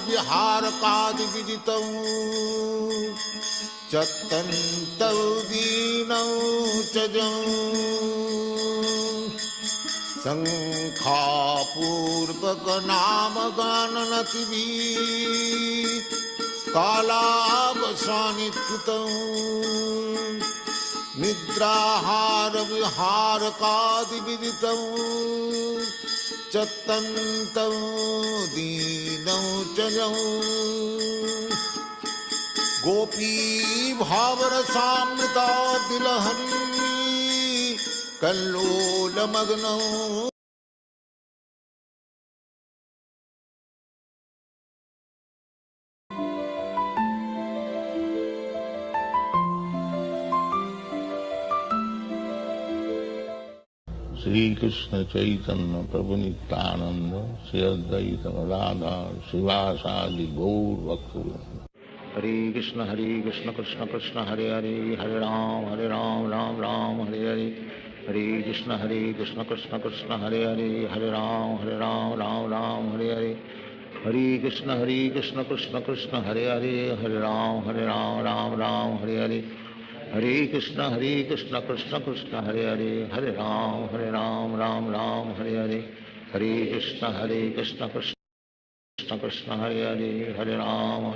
विहारकादि विदितं चत्तन्तौ दीनौ च जं शङ्खापूर्वक नाम गाननतिभिः कालावसानि कृतं निद्राहार विहारकादि विदितं चत्तन्तौ दीनौ च जं गोपी भावरसामृता दिलहरी कल्लोलमग्नौ श्री कृष्ण चैतन्य प्रभु नित्यानंद श्री अद्वैत गदाधर शिवासादि गौर भक्तवृंद। हरे कृष्ण कृष्ण कृष्ण हरे हरे, हरे राम राम राम हरे हरे, हरे कृष्ण कृष्ण कृष्ण हरे हरे, हरे राम राम राम हरे हरे, हरे कृष्ण कृष्ण कृष्ण हरे हरे, हरे राम राम राम हरे हरे, हरे कृष्ण कृष्ण कृष्ण हरे हरे, हरे राम राम राम हरे हरे, हरे कृष्ण कृष्ण कृष्ण हरे हरे, हरे राम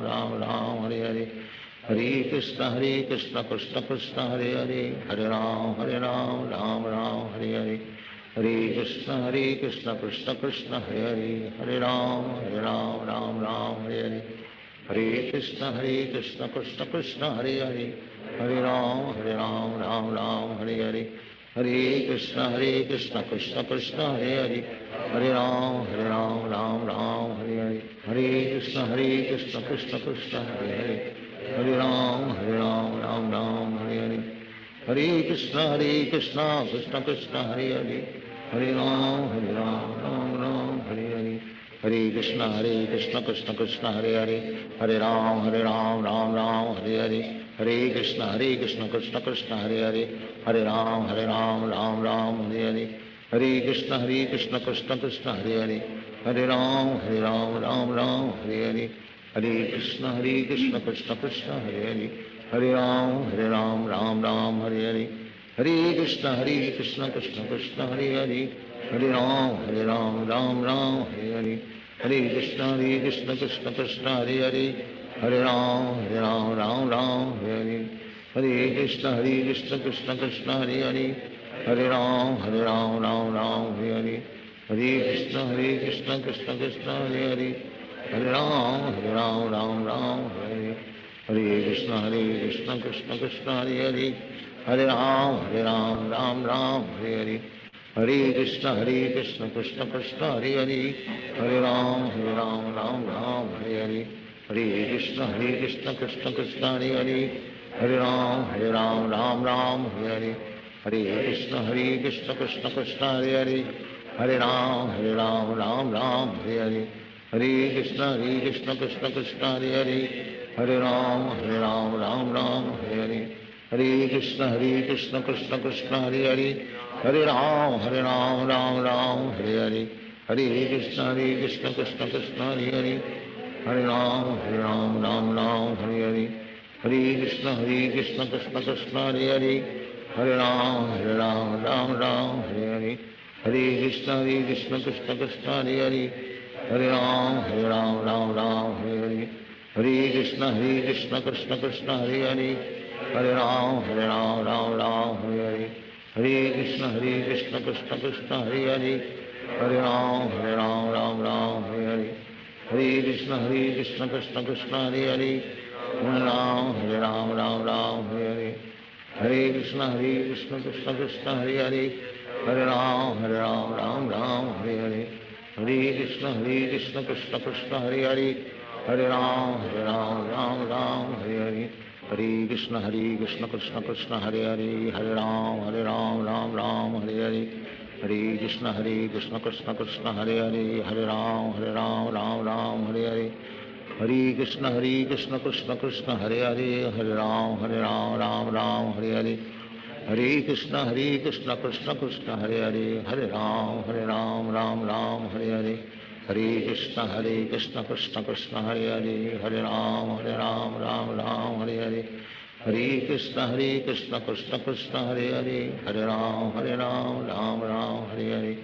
राम राम हरे हरे, हरे कृष्ण कृष्ण कृष्ण हरे हरे, हरे राम राम राम हरे हरे, हरे कृष्ण कृष्ण कृष्ण हरे हरे, हरे राम राम राम हरे हरे, हरे कृष्ण कृष्ण कृष्ण हरे हरे, हरे राम राम राम हरे हरे, हरे कृष्ण कृष्ण कृष्ण हरे हरे, हरे राम राम राम हरे हरे, हरे कृष्ण कृष्ण कृष्ण हरे हरे, हरे राम राम राम हरे हरे, हरे कृष्ण कृष्ण कृष्ण हरे हरे, हरे राम राम राम हरे हरे, हरे कृष्ण कृष्ण कृष्ण हरे हरे, हरे राम राम राम हरे हरे, हरे कृष्ण कृष्ण कृष्ण हरे हरे, हरे राम राम राम हरे हरे, हरे कृष्ण कृष्ण कृष्ण हरे हरे, हरे राम राम राम हरे हरे, हरे कृष्ण कृष्ण कृष्ण हरे हरे, हरे राम राम राम हरे हरे, हरे कृष्ण कृष्ण कृष्ण हरे हरे, हरे राम राम राम हरे हरे, हरे कृष्ण कृष्ण कृष्ण हरे हरे, हरे राम राम राम हरे हरे, हरे कृष्ण कृष्ण कृष्ण हरे हरे, हरे राम राम राम हरे हरे, हरे कृष्ण कृष्ण कृष्ण हरे हरे, हरे राम राम राम हरे हरे, हरे कृष्ण कृष्ण कृष्ण हरे हरे, हरे राम राम राम हरे हरे, हरे कृष्ण कृष्ण कृष्ण हरे हरे, हरे राम राम राम हरे हरे, हरे कृष्ण कृष्ण कृष्ण हरे हरे, हरे राम राम राम हरे हरे, हरे कृष्ण कृष्ण कृष्ण हरे हरे, हरे राम राम राम हरे हरे, हरे कृष्ण कृष्ण कृष्ण हरे हरे, हरे राम राम राम हरे हरे, हरे कृष्ण कृष्ण कृष्ण हरे हरे, हरे राम राम राम हरे हरे, हरे कृष्ण कृष्ण कृष्ण हरे हरे, हरे राम राम राम हरे हरे, हरे कृष्ण कृष्ण कृष्ण हरे हरे, हरे राम राम राम हरे हरे, हरे कृष्ण कृष्ण कृष्ण हरे हरे, हरे राम राम राम हरे हरे, हरे कृष्ण कृष्ण कृष्ण हरे हरे, हरे राम राम राम हरे हरे, हरे कृष्ण कृष्ण कृष्ण हरे हरे, हरे राम राम राम हरे हरे, हरे कृष्ण कृष्ण कृष्ण हरे हरे, हरे राम राम राम हरे हरे, हरे कृष्ण कृष्ण कृष्ण हरे हरे, हरे राम राम राम हरे हरे, हरे कृष्ण कृष्ण कृष्ण हरे हरे, हरे राम राम राम हरे हरे, हरे कृष्ण कृष्ण कृष्ण हरे हरे, हरे राम राम राम हरे हरे, हरे कृष्ण कृष्ण कृष्ण हरे हरे, हरे राम राम राम हरे हरे, हरे कृष्ण कृष्ण कृष्ण हरे हरे, हरे राम राम राम हरे हरे, हरे कृष्ण कृष्ण कृष्ण हरे हरे, हरे Ram Ram Ram Hare Hare, Krishna Krishna Krishna Hare Hare Hare Ram Ram Ram Hare Hare Hare Krishna Krishna Krishna Hare Hare Hare Ram Ram Hare Hare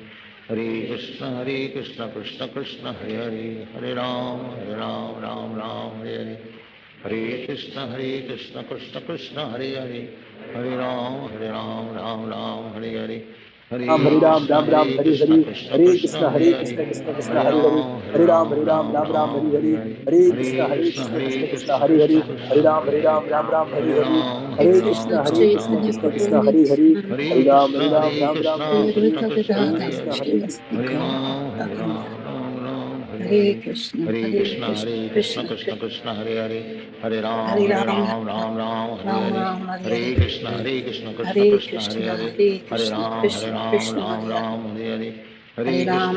Hare Krishna Krishna Krishna Hare Hare Hare Ram Ram Hare Hare Hare Krishna Krishna Krishna Hare Hare Hare Ram Ram Hare Hare Hare Ram Hare Ram Krishna Ram Ram Hare Hare Krishna Hare Krishna Krishna Hare Hare Hare Krishna Krishna Krishna Hare Hare Hare Ram Hare Ram Hare Ram Ram Ram Hare Hare Hare Krishna Hare Krishna Krishna Krishna Krishna Krishna Hare Hare Krishna Hare Krishna Ram Hare Hare Hare Ram Ram Ram Hare Hare Hare Ram Hare Ram Krishna Hare Ram Krishna Krishna Hare Krishna Hare Hare Hare Hare Hare Ram Hare Krishna Ram Ram Ram Hare Krishna Hare Krishna Hare Hare Krishna Hare Hare Hare Ram Ram Hare Hare Hare Krishna, Hare Hare Krishna Krishna, Krishna Krishna Krishna, Krishna Hare Hare Hare Hare Ram, Ram Hare Ram Hare Ram, Hare Hare Hare, Krishna Krishna Hare Krishna Hare Krishna, Hare Hare Hare Krishna,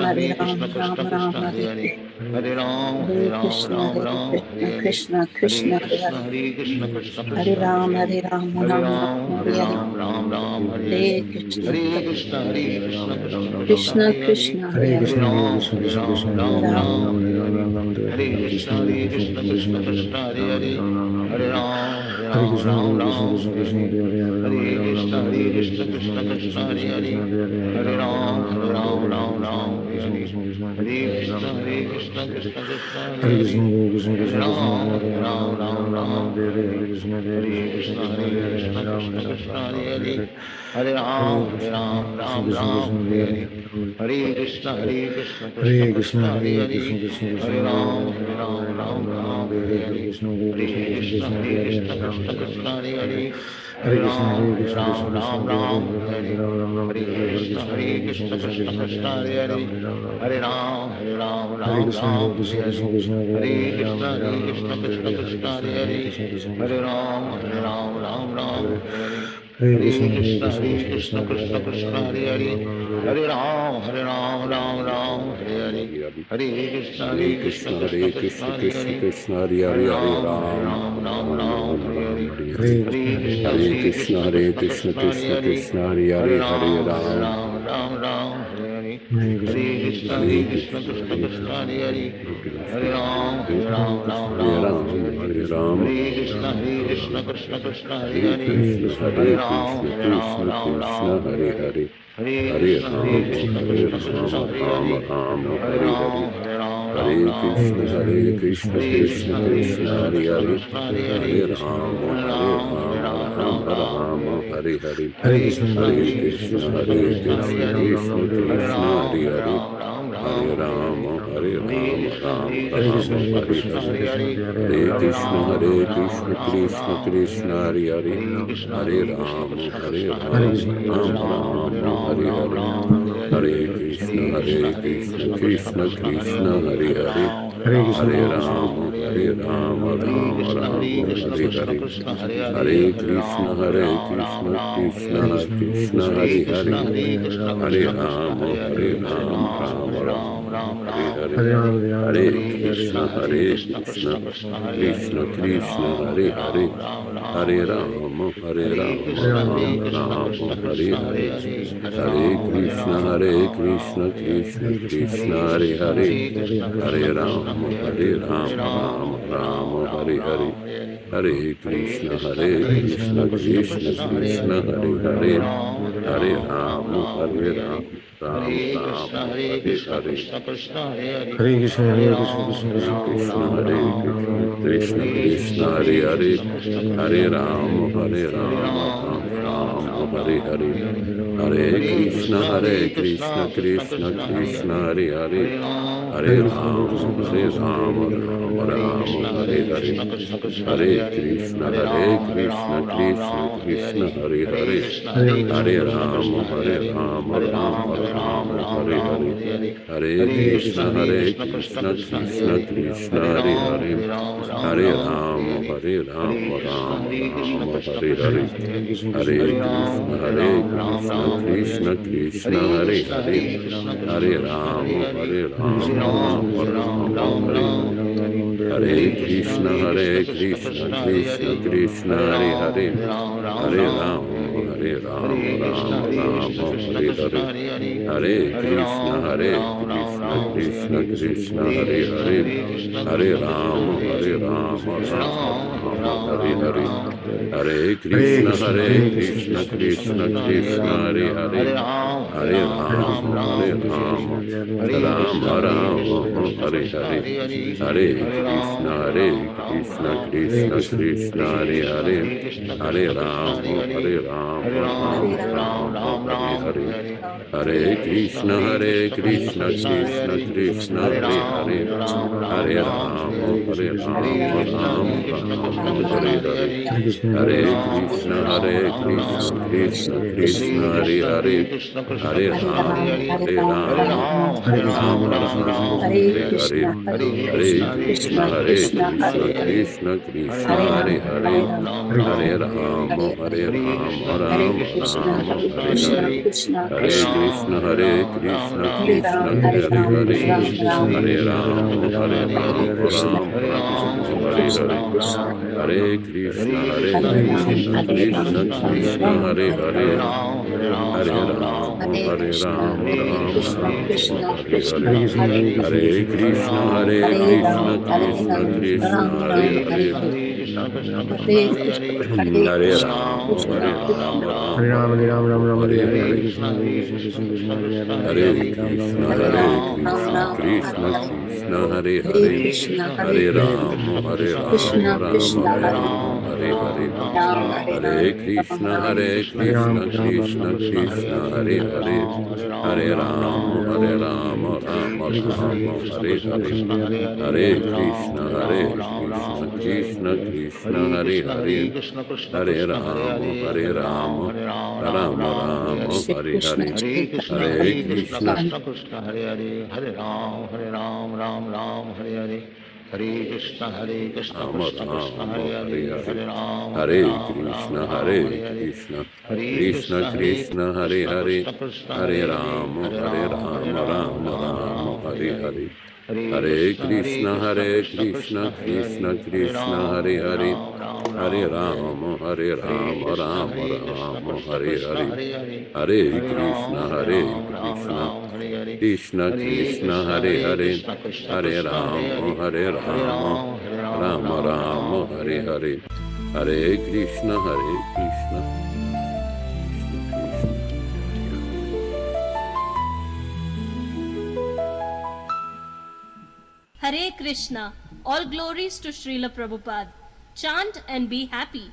Krishna Krishna, Hare Hare, Ram Hare Hare Hare Hare Ram, Krishna Hare Ram, Krishna Ram Ram, Krishna Hare Hare Hare Hare, Hare Hare Ram Krishna, Hare Krishna, Hare Hare Krishna Hare Krishna, Hare Krishna Hare, Krishna Hare Krishna Ram, Hare Hare Ram, Hare Ram Ram, Hare Hare Hare, Ram Hare Hare Hare Krishna, Hare Hare Krishna Krishna Krishna Krishna Hare Hare Krishna, Hare Hare Hare, Hare Ram, Ram Hare Hare Hare Krishna Krishna Krishna Hare Hare Hare Ram Hare Hare Hare Krishna Krishna Krishna Hare Hare Hare Ram Hare Hare Hare Krishna Krishna Krishna Hare Hare Hare Ram Hare Hare Hare Krishna Krishna Krishna Hare Hare Hare Ram Hare Hare Hare Krishna Krishna Krishna Hare Hare Hare Ram Hare Hare Hare Krishna Krishna Krishna Hare Hare Hare Ram Hare Hare Hare Krishna Krishna Krishna Hare Hare Hare Ram Hare Hare Hare Krishna Krishna Krishna Hare Hare Hare Ram Hare Hare Hare Krishna Krishna Krishna Hare Hare Hare Ram Hare Hare Hare Krishna Hare Krishna, Krishna Hare Krishna Krishna, Hare Krishna Hare Krishna, Hare Hare Hare, Hare Ram Ram, Ram Ram, Hare Hare Ram, Hare Hare. Hare Krishna Hare Krishna, Krishna Hare Krishna, Krishna Hare Krishna Hare Krishna, Hare Hare Hare, Hare Ram Ram. Hare Hare Hare Krishna Hare Krishna Krishna, Krishna Hare Krishna Krishna, Hare Hare Krishna Hare Krishna, Ram Hare Hare Hare Ram, Hare Hare Ram, Hare Krishna Ram Ram. Krishna Krishna Hare Hare Hare Krishna, Hare Hare Ram Krishna, Krishna Krishna, Hare Hare Hare. Hare Hare Krishna Ram, Hare Krishna Ram, Krishna Hare Ram Hare Ram, Hare Hare Hare. Ram Hare Krishna, Hare Krishna, Hare Krishna Krishna Krishna, Hare Krishna Hare. Krishna Hare Hare Hare Ram, Hare Hare Ram, Ram Ram, Hare Hare. Hare Krishna, Hare Krishna, Krishna Krishna, Hare Hare. Hare Ram, Hare Ram, Ram Ram, Hare Hare. Hare Krishna, Hare Krishna, Krishna Krishna, Hare Hare. Hare Ram, Hare Ram, Ram Ram, Hare Hare. Hare Krishna, Hare Krishna, Krishna Krishna, Hare Hare. Hare Ram, Hare Ram, Ram Ram, Hare Hare. Hare Krishna, Hare Krishna, Krishna Krishna, Hare Hare. Hare Ram, Hare Ram, Ram Ram, Hare Hare. Hare Krishna, Hare Krishna, Krishna Krishna, Hare Hare. Hare Ram, Hare Ram, Ram Ram, Hare Hare. Hare Krishna, Hare Krishna, Krishna Krishna, Hare Hare. Hare Ram, Hare Ram, Ram Ram, Hare Hare. Hare Krishna, Hare Krishna, Krishna Krishna, Hare Hare. Hare Ram, Hare Ram, Ram Ram, Hare Hare. Hare Krishna Hare Krishna, Hare Krishna, Krishna Krishna, Hare Hare. Hare Ram, Hare Ram, Ram Ram, Hare Hare. Hare Krishna, Hare Krishna, Krishna Krishna, Hare Hare. Hare Ram, Hare Ram, Ram Ram, Hare Hare. Hare Krishna, Hare Krishna, Krishna Krishna, Hare Hare. Hare Ram, Hare Ram, Ram Ram, Hare Hare. Hare Krishna, Hare Krishna, Krishna Krishna, Hare Hare. Hare Ram, Hare Ram, Ram Ram, Hare Hare. Hare Krishna, Hare Krishna, Krishna Krishna, Hare Hare. Hare Ram, Hare Ram, Ram Ram, Hare Hare. Hare Krishna, Hare Krishna, Krishna Krishna, Hare Hare. Hare Ram, Hare Ram, Ram Ram, Hare Hare. Hare Krishna, Hare Krishna, Krishna Krishna Hare Hare Hare Rama Hare Rama Rama Hare Hare Hare Krishna Krishna Krishna Hare Hare Hare Rama Rama Rama Hare Hare Hare Krishna Krishna Krishna Hare Hare Hare Rama Rama Hare Hare Hare Krishna Krishna Krishna Hare Hare Hare Rama Rama Hare Hare Hare Krishna Krishna Krishna Hare Hare Hare Rama Rama Hare Hare Hare Krishna Krishna Krishna Hare Hare Hare Rama Rama Hare Hare Hare Krishna Krishna Hare Hare Hare Rama Rama Hare Hare Hare Krishna Krishna Krishna Hare Hare Hare Rama Rama Hare Hare Hare Krishna Krishna Krishna Hare Hare Hare Rama Hare Hare Hare Krishna Krishna Krishna Hare Hare Hare Rama Rama Hare Hare Hare Krishna Krishna Krishna Hare Hare Hare Rama Rama Hare Hare Hare Krishna Krishna Krishna Hare Hare Hare Rama Rama Hare Hare Hare Krishna Krishna Hare Hare Hare Ram Ram Hare Hare Hare Krishna Krishna Krishna Hare Hare Hare Ram Hare Krishna Krishna Krishna Hare Hare Hare Rama Rama Hare Hare Hare Krishna Krishna Krishna Hare Hare Hare Rama Rama Hare Hare Hare Krishna Krishna Krishna Hare Hare Hare Rama Rama Hare Hare Hare Krishna Hare Krishna. All glories to Srila Prabhupada. Chant and be happy.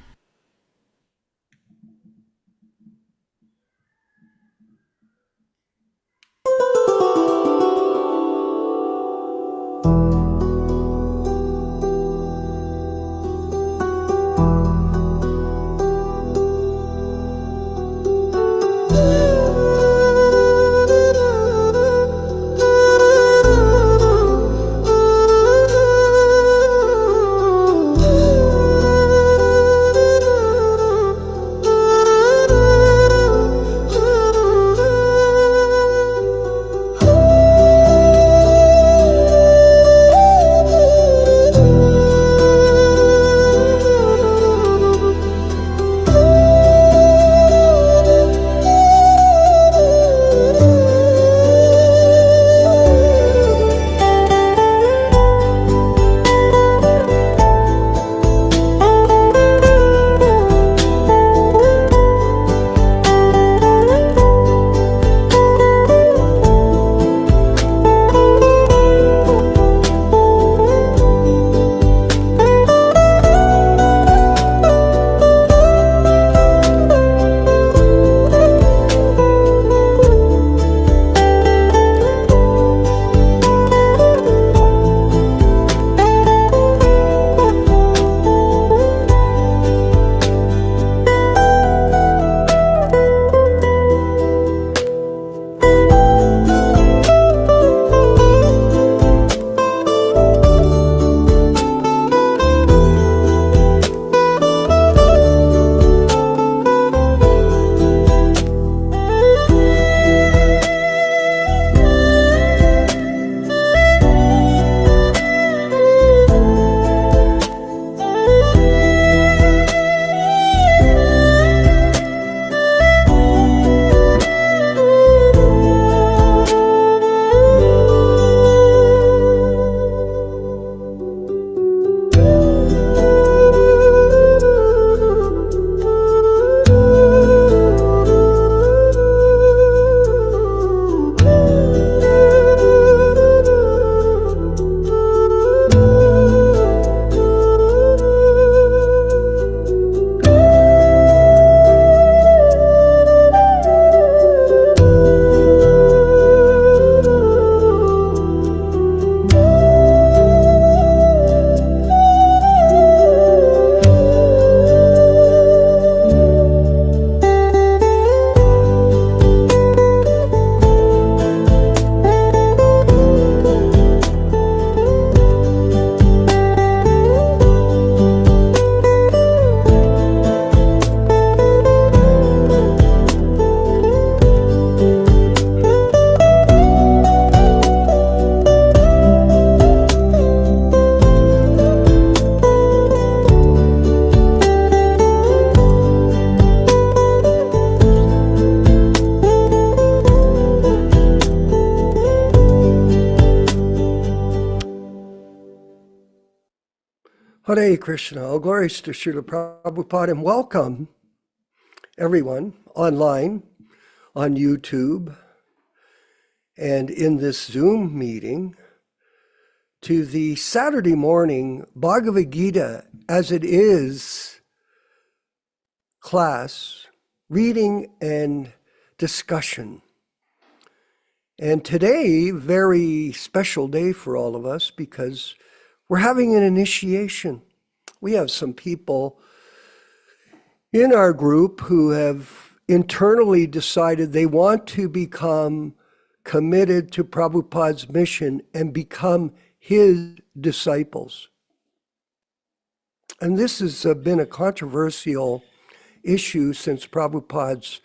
Hare Krishna, all glories to Srila Prabhupada, and welcome everyone online, on YouTube, and in this Zoom meeting to the Saturday morning Bhagavad-gītā As It Is class, reading and discussion. And today, very special day for all of us because we're having an initiation. We have some people in our group who have internally decided they want to become committed to Prabhupada's mission and become his disciples. And this has been a controversial issue since Prabhupada's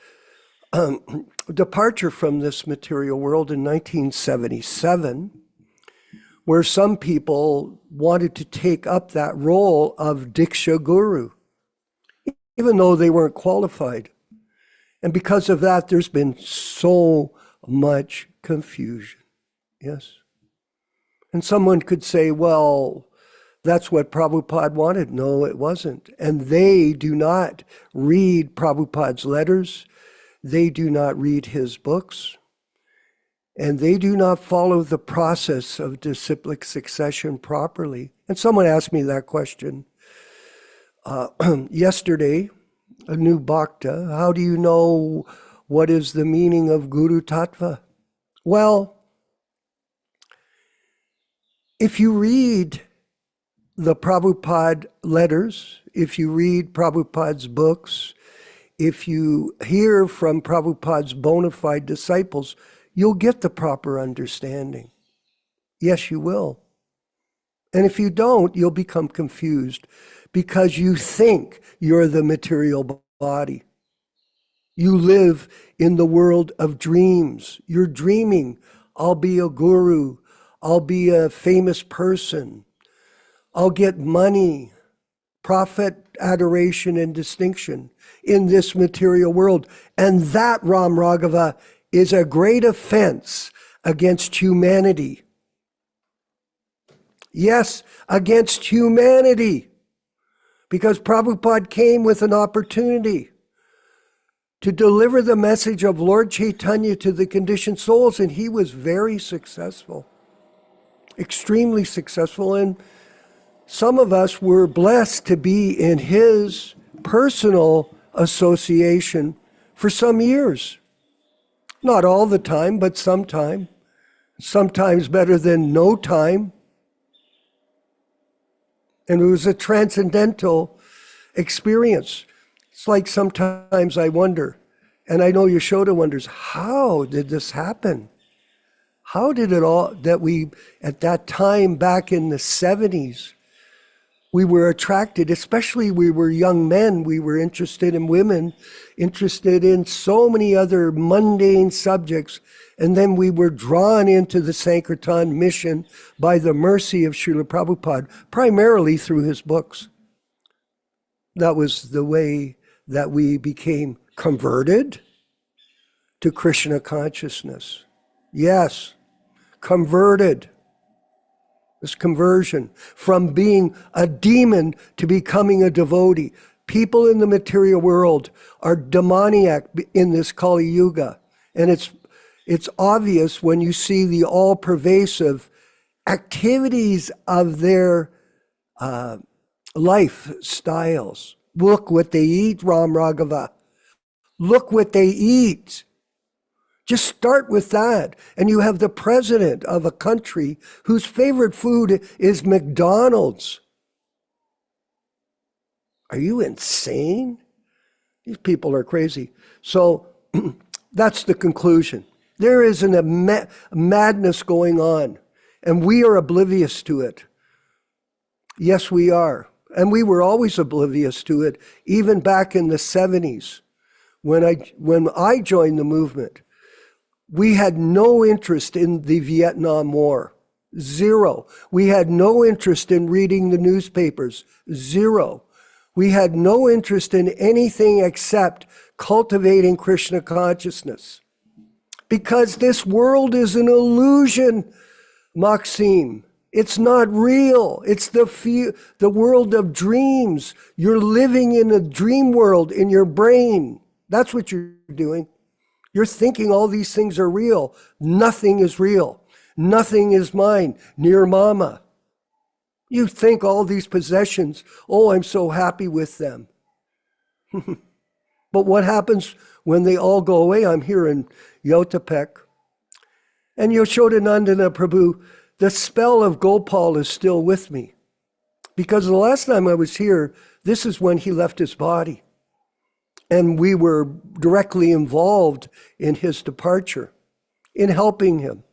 departure from this material world in 1977. Where some people wanted to take up that role of Diksha Guru, even though they weren't qualified. And because of that, there's been so much confusion. Yes. And someone could say, well, that's what Prabhupada wanted. No, it wasn't. And they do not read Prabhupada's letters. They do not read his books. And they do not follow the process of disciplic succession properly. And someone asked me that question yesterday, a new bhakta, how do you know what is the meaning of Guru Tattva? Well, if you read the Prabhupada letters, if you read Prabhupada's books, if you hear from Prabhupada's bona fide disciples, you'll get the proper understanding. Yes, you will. And if you don't, you'll become confused because you think you're the material body. You live in the world of dreams. You're dreaming, I'll be a guru, I'll be a famous person, I'll get money, profit, adoration, and distinction in this material world. And that, Ram Raghava, is a great offense against humanity. Yes, against humanity. Because Prabhupada came with an opportunity to deliver the message of Lord Chaitanya to the conditioned souls, and he was very successful, extremely successful. And some of us were blessed to be in his personal association for some years. Not all the time, but sometime. Sometimes better than no time. And it was a transcendental experience. It's like sometimes I wonder, and I know Yaśodā wonders, how did this happen? How did it all, that we, at that time back in the 70s, we were attracted, especially we were young men, we were interested in women, interested in so many other mundane subjects, and then we were drawn into the Sankirtan mission by the mercy of Srila Prabhupada, primarily through his books. That was the way that we became converted to Krishna consciousness. Yes, converted. This conversion from being a demon to becoming a devotee. People in the material world are demoniac in this Kali Yuga. And it's obvious when you see the all-pervasive activities of their lifestyles. Look what they eat, Ram Raghava. Look what they eat. Just start with that. And you have the president of a country whose favorite food is McDonald's. Are you insane? These people are crazy. So that's the conclusion. There is a madness going on, and we are oblivious to it. Yes, we are. And we were always oblivious to it, even back in the 70s. When I joined the movement, we had no interest in the Vietnam War. Zero. We had no interest in reading the newspapers. Zero. We had no interest in anything except cultivating Krishna consciousness. Because this world is an illusion, Maxime. It's not real. It's the world of dreams. You're living in a dream world in your brain. That's what you're doing. You're thinking all these things are real. Nothing is real. Nothing is mine. Near mama. You think all these possessions, oh, I'm so happy with them. But what happens when they all go away? I'm here in Yotapek. And Yaśodā-nandana Prabhu, the spell of Gopal is still with me. Because the last time I was here, this is when he left his body. And we were directly involved in his departure, in helping him.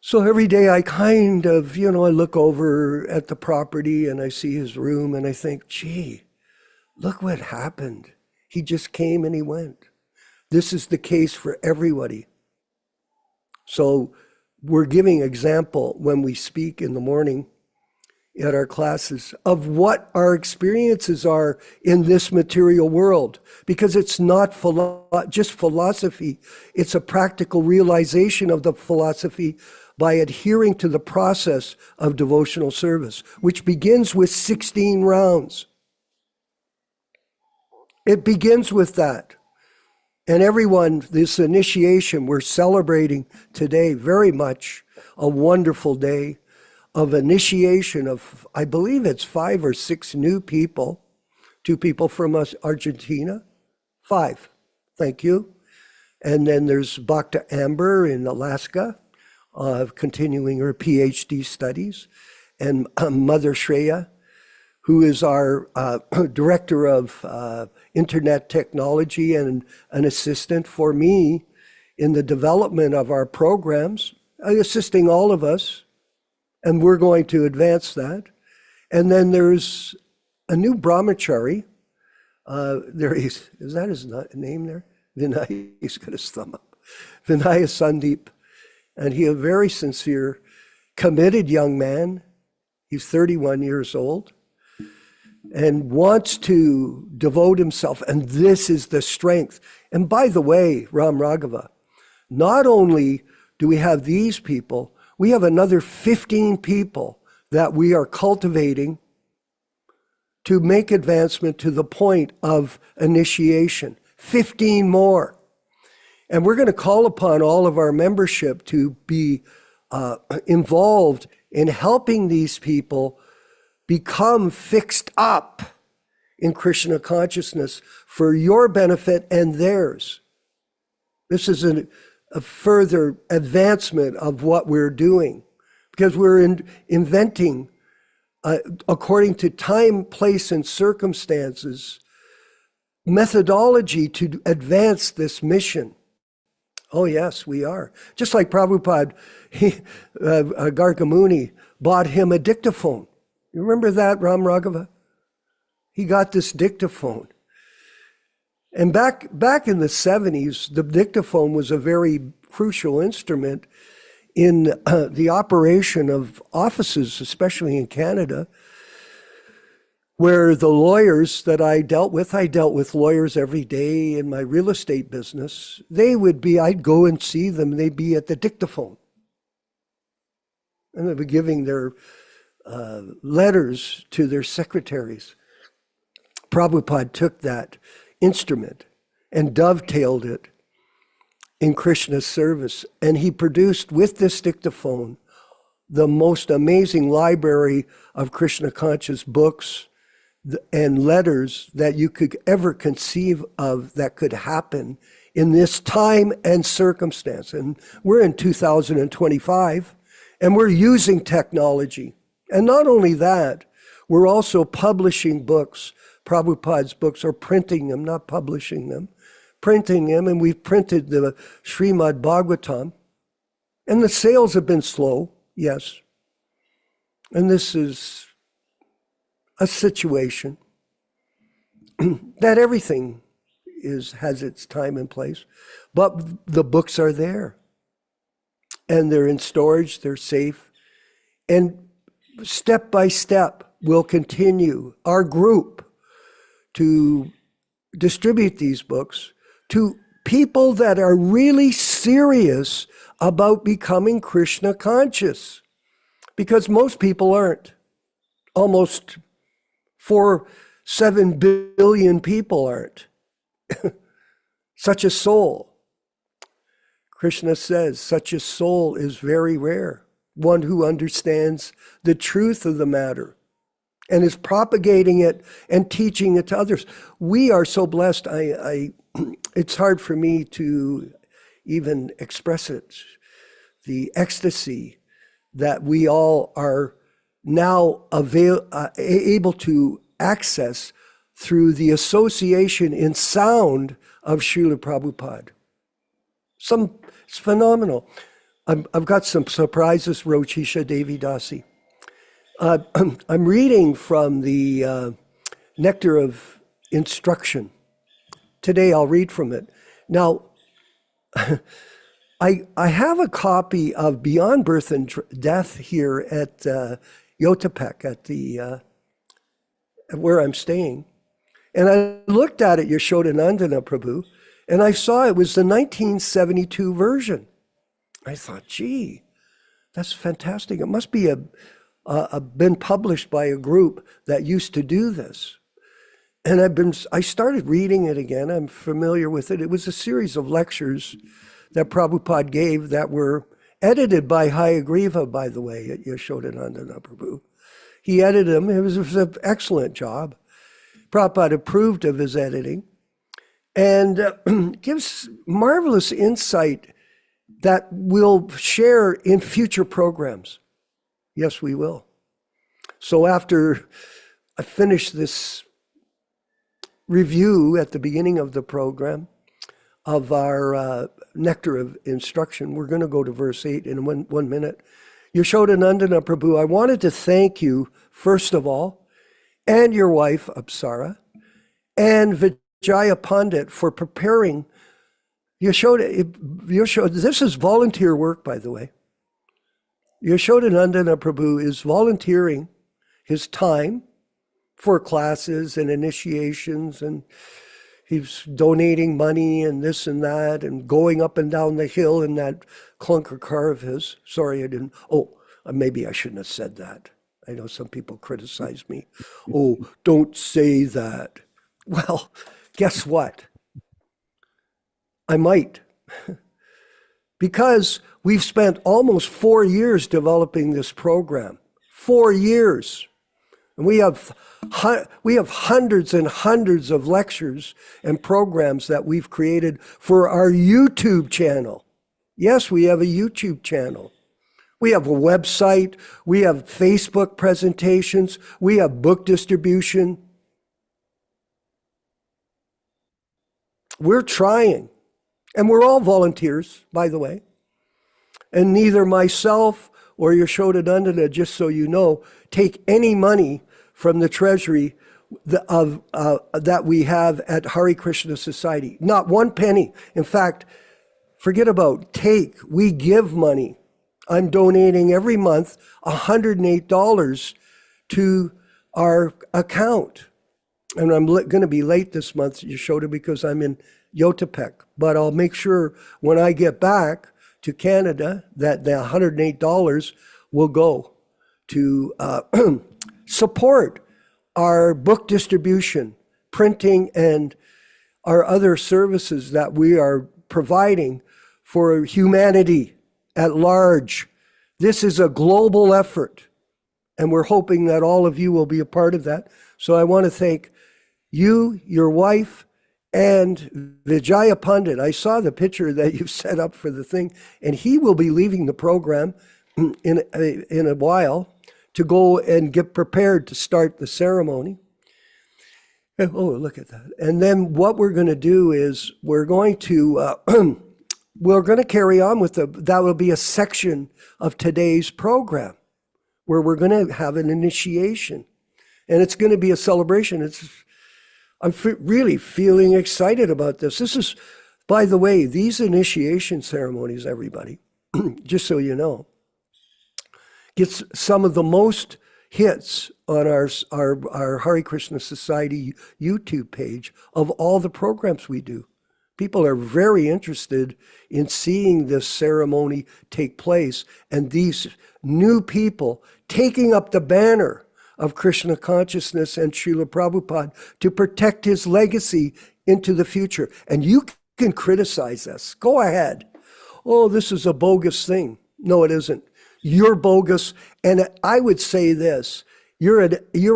So every day I kind of, I look over at the property and I see his room and I think, gee, look what happened. He just came and he went. This is the case for everybody. So we're giving example when we speak in the morning at our classes of what our experiences are in this material world, because it's not just philosophy. It's a practical realization of the philosophy by adhering to the process of devotional service, which begins with 16 rounds. It begins with that. And everyone, this initiation, we're celebrating today very much a wonderful day of initiation of, I believe it's 5 or 6 new people, 2 people from Argentina, 5, thank you. And then there's Bhakta Amber in Alaska, continuing her PhD studies, and Mother Shreya, who is our director of internet technology and an assistant for me in the development of our programs, assisting all of us. And we're going to advance that. And then there's a new brahmachari. There is that his name there? Vinay, he's got his thumb up. Vinaya Sandeep. And he a very sincere, committed young man. He's 31 years old and wants to devote himself. And this is the strength. And by the way, Ram Raghava, not only do we have these people, we have another 15 people that we are cultivating to make advancement to the point of initiation. 15 more. And we're going to call upon all of our membership to be involved in helping these people become fixed up in Krishna consciousness for your benefit and theirs. This is a further advancement of what we're doing, because we're inventing, according to time, place, and circumstances, methodology to advance this mission. Oh yes, we are. Just like Prabhupada, Gargamuni bought him a dictaphone. You remember that, Ram Raghava? He got this dictaphone. And back in the 70s, the dictaphone was a very crucial instrument in the operation of offices, especially in Canada, where the lawyers that I dealt with lawyers every day in my real estate business. I'd go and see them, they'd be at the dictaphone. And they'd be giving their letters to their secretaries. Prabhupada took that instrument and dovetailed it in Krishna's service. And he produced with this dictaphone the most amazing library of Krishna conscious books and letters that you could ever conceive of that could happen in this time and circumstance. And we're in 2025 and we're using technology. And not only that, we're also publishing books, Prabhupada's books, or printing them, not publishing them, printing them, and we've printed the Srimad Bhagavatam. And the sales have been slow, yes. And this is a situation that everything has its time and place, but the books are there. And they're in storage, they're safe. And step by step, we'll continue our group to distribute these books to people that are really serious about becoming Krishna conscious. because most people aren't. Almost 7 billion people aren't. Such a soul. Krishna says, such a soul is very rare. One who understands the truth of the matter and is propagating it and teaching it to others. We are so blessed. It's hard for me to even express it. The ecstasy that we all are now able to access through the association in sound of Srila Prabhupada. It's phenomenal. I've got some surprises, Rochisha Devi Dasi. I'm reading from the Nectar of Instruction. Today I'll read from it. Now, I have a copy of Beyond Birth and Death here at Yotapek, at the where I'm staying. And I looked at it, Yaśodā-nandana Prabhu, and I saw it was the 1972 version. I thought, gee, that's fantastic. It must be been published by a group that used to do this. And I started reading it again. I'm familiar with it. It was a series of lectures that Prabhupada gave that were edited by Hayagriva, by the way, at Yaśodā-nandana Prabhu. He edited them. It was an excellent job. Prabhupada approved of his editing and gives marvelous insight that we'll share in future programs. Yes, we will. So after I finish this review at the beginning of the program of our Nectar of Instruction, we're going to go to verse 8 in one minute. Yaśodā-nandana Prabhu, I wanted to thank you, first of all, and your wife, Apsara, and Vijaya Pandit for preparing Yaśoda. This is volunteer work, by the way. Yaśodā-nandana Prabhu is volunteering his time for classes and initiations, and he's donating money and this and that and going up and down the hill in that clunker car of his. Sorry, I didn't. Oh, maybe I shouldn't have said that. I know some people criticize me. Oh, don't say that. Well, guess what? I might. Because we've spent almost 4 years developing this program. 4 years. And we have hundreds and hundreds of lectures and programs that we've created for our YouTube channel. Yes, we have a YouTube channel. We have a website. We have Facebook presentations. We have book distribution. We're trying. And we're all volunteers, by the way. And neither myself or Yaśodā-nandana, just so you know, take any money from the treasury that we have at Hare Krishna Society. Not one penny. In fact, forget about take. We give money. I'm donating every month $108 to our account. And I'm going to be late this month, Yaśoda, because I'm in Yotapek. But I'll make sure when I get back to Canada that the $108 will go to support our book distribution, printing, and our other services that we are providing for humanity at large. This is a global effort, and we're hoping that all of you will be a part of that. So I want to thank you, your wife, and Vijaya Pandit. I saw the picture that you've set up for the thing, and he will be leaving the program in a while to go and get prepared to start the ceremony. Oh, look at that. And then what we're going to do is we're going to carry on with that will be a section of today's program where we're going to have an initiation. And it's going to be a celebration. I'm really feeling excited about this. This is, by the way, these initiation ceremonies, everybody, just so you know, gets some of the most hits on our Hare Krishna Society YouTube page of all the programs we do. People are very interested in seeing this ceremony take place, and these new people taking up the banner of Krishna Consciousness and Srila Prabhupada to protect his legacy into the future. And you can criticize us. Go ahead. Oh, this is a bogus thing. No, it isn't. You're bogus. And I would say this, you're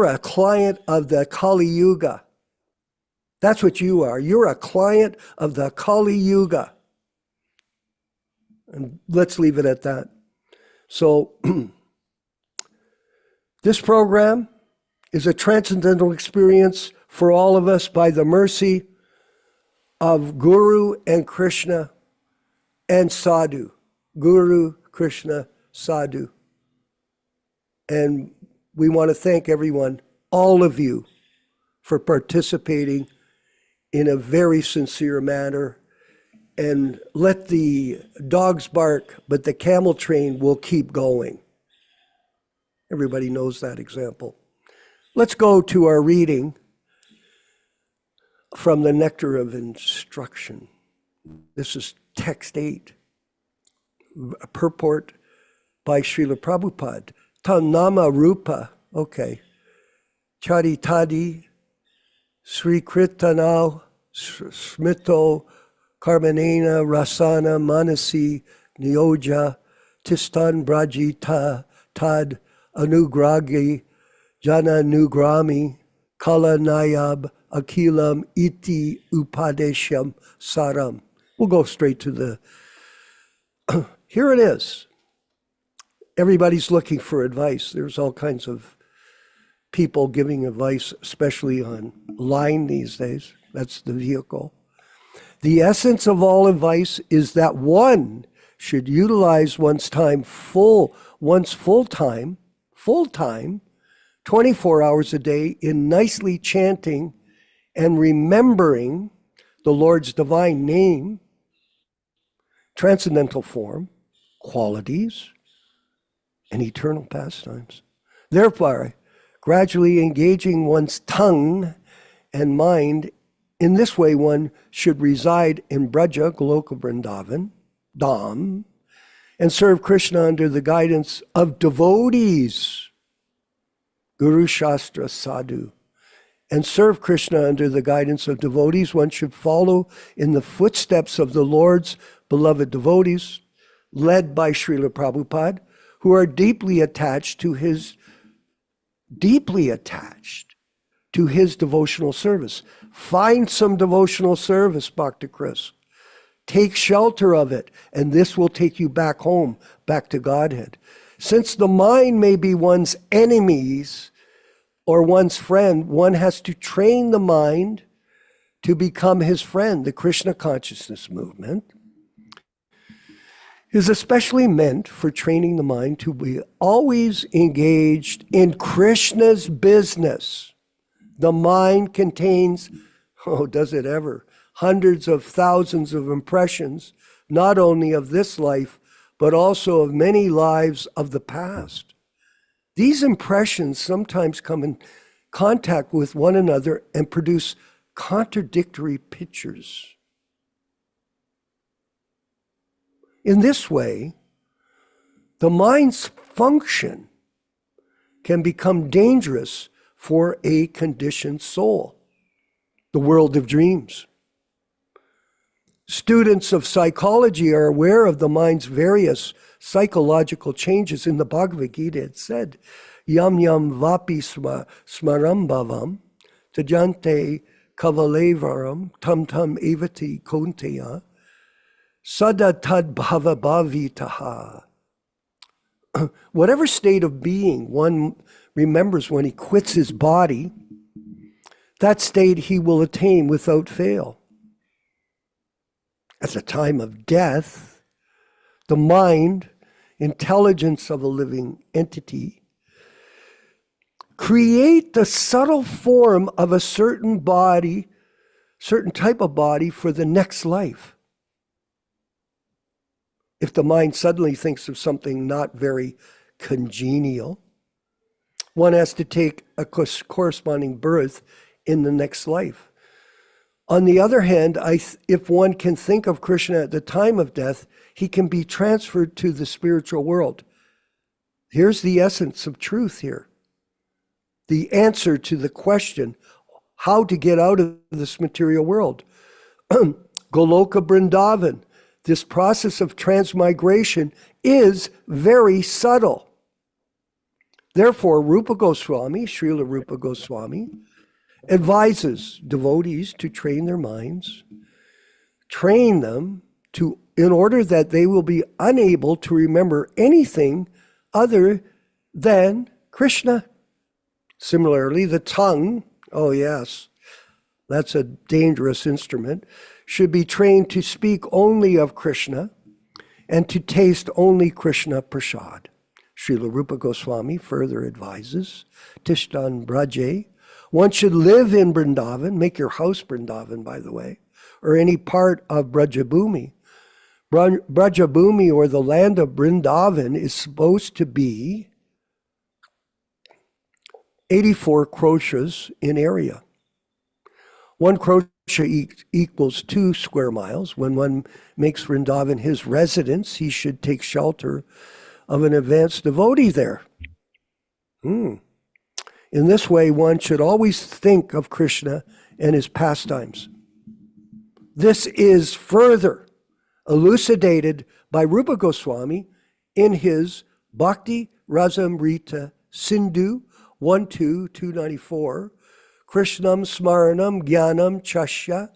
a client of the Kali Yuga. That's what you are. You're a client of the Kali Yuga. And let's leave it at that. So this program is a transcendental experience for all of us by the mercy of Guru and Krishna and Sadhu. Guru, Krishna, Sadhu. And we want to thank everyone, all of you, for participating in a very sincere manner. And let the dogs bark, but the camel train will keep going. Everybody knows that example. Let's go to our reading from the Nectar of Instruction. This is text 8, a purport by Srila Prabhupada. Tanama Rupa, okay. Charitadi, Sri Kritanal, Smito, Karmanena, Rasana, Manasi, Nyoja, Tistan Brajita, Tad, Anugragi, Jana Nugrami, Kala Nayab, Akilam, Iti, Upadesham, Saram. We'll go straight to the, here it is. Everybody's looking for advice. There's all kinds of people giving advice, especially online these days. That's the vehicle. The essence of all advice is that one should utilize one's time full time, 24 hours a day in nicely chanting and remembering the Lord's divine name, transcendental form, qualities, and eternal pastimes. Therefore, gradually engaging one's tongue and mind. In this way, one should reside in Braja, Goloka Vrindavan, Dham, and serve Krishna under the guidance of devotees, Guru Shastra Sadhu. And serve Krishna under the guidance of devotees. One should follow in the footsteps of the Lord's beloved devotees, led by Srila Prabhupada, who are deeply attached to his devotional service. Find some devotional service, Bhakti Chris. Take shelter of it, and this will take you back home, back to Godhead. Since the mind may be one's enemies or one's friend, one has to train the mind to become his friend. The Krishna Consciousness movement is especially meant for training the mind to be always engaged in Krishna's business. The mind contains, does it ever, hundreds of thousands of impressions, not only of this life, but also of many lives of the past. These impressions sometimes come in contact with one another and produce contradictory pictures. In this way, the mind's function can become dangerous for a conditioned soul, the world of dreams. Students of psychology are aware of the mind's various psychological changes. In the Bhagavad-gītā, it said, Yam yam vapi smarambhavam tajante kavalevaram tam tam evati konteya sada tad bhava bhavitaha. Whatever state of being one remembers when he quits his body, that state he will attain without fail. At the time of death, the mind, intelligence of a living entity, create the subtle form of a certain body, certain type of body for the next life. If the mind suddenly thinks of something not very congenial, one has to take a corresponding birth in the next life. On the other hand, if one can think of Krishna at the time of death, he can be transferred to the spiritual world. Here's the essence of truth here. The answer to the question, how to get out of this material world. Goloka Vrindavan, this process of transmigration is very subtle. Therefore, Rupa Goswami, Srila Rupa Goswami, advises devotees to train their minds, train them in order that they will be unable to remember anything other than Krishna. Similarly, the tongue, oh yes, that's a dangerous instrument, should be trained to speak only of Krishna and to taste only Krishna prasad. Srila Rupa Goswami further advises, Tishtan Braje, one should live in Vrindavan, make your house Vrindavan, by the way, or any part of Brajabhumi. Brajabhumi, or the land of Vrindavan, is supposed to be 84 kroshas in area. 1 krosha equals 2 square miles. When one makes Vrindavan his residence, he should take shelter of an advanced devotee there. In this way, one should always think of Krishna and his pastimes. This is further elucidated by Rupa Goswami in his Bhakti Rasamrita Sindhu 1.2.294, Krishnam Smaranam Jnanam Chasya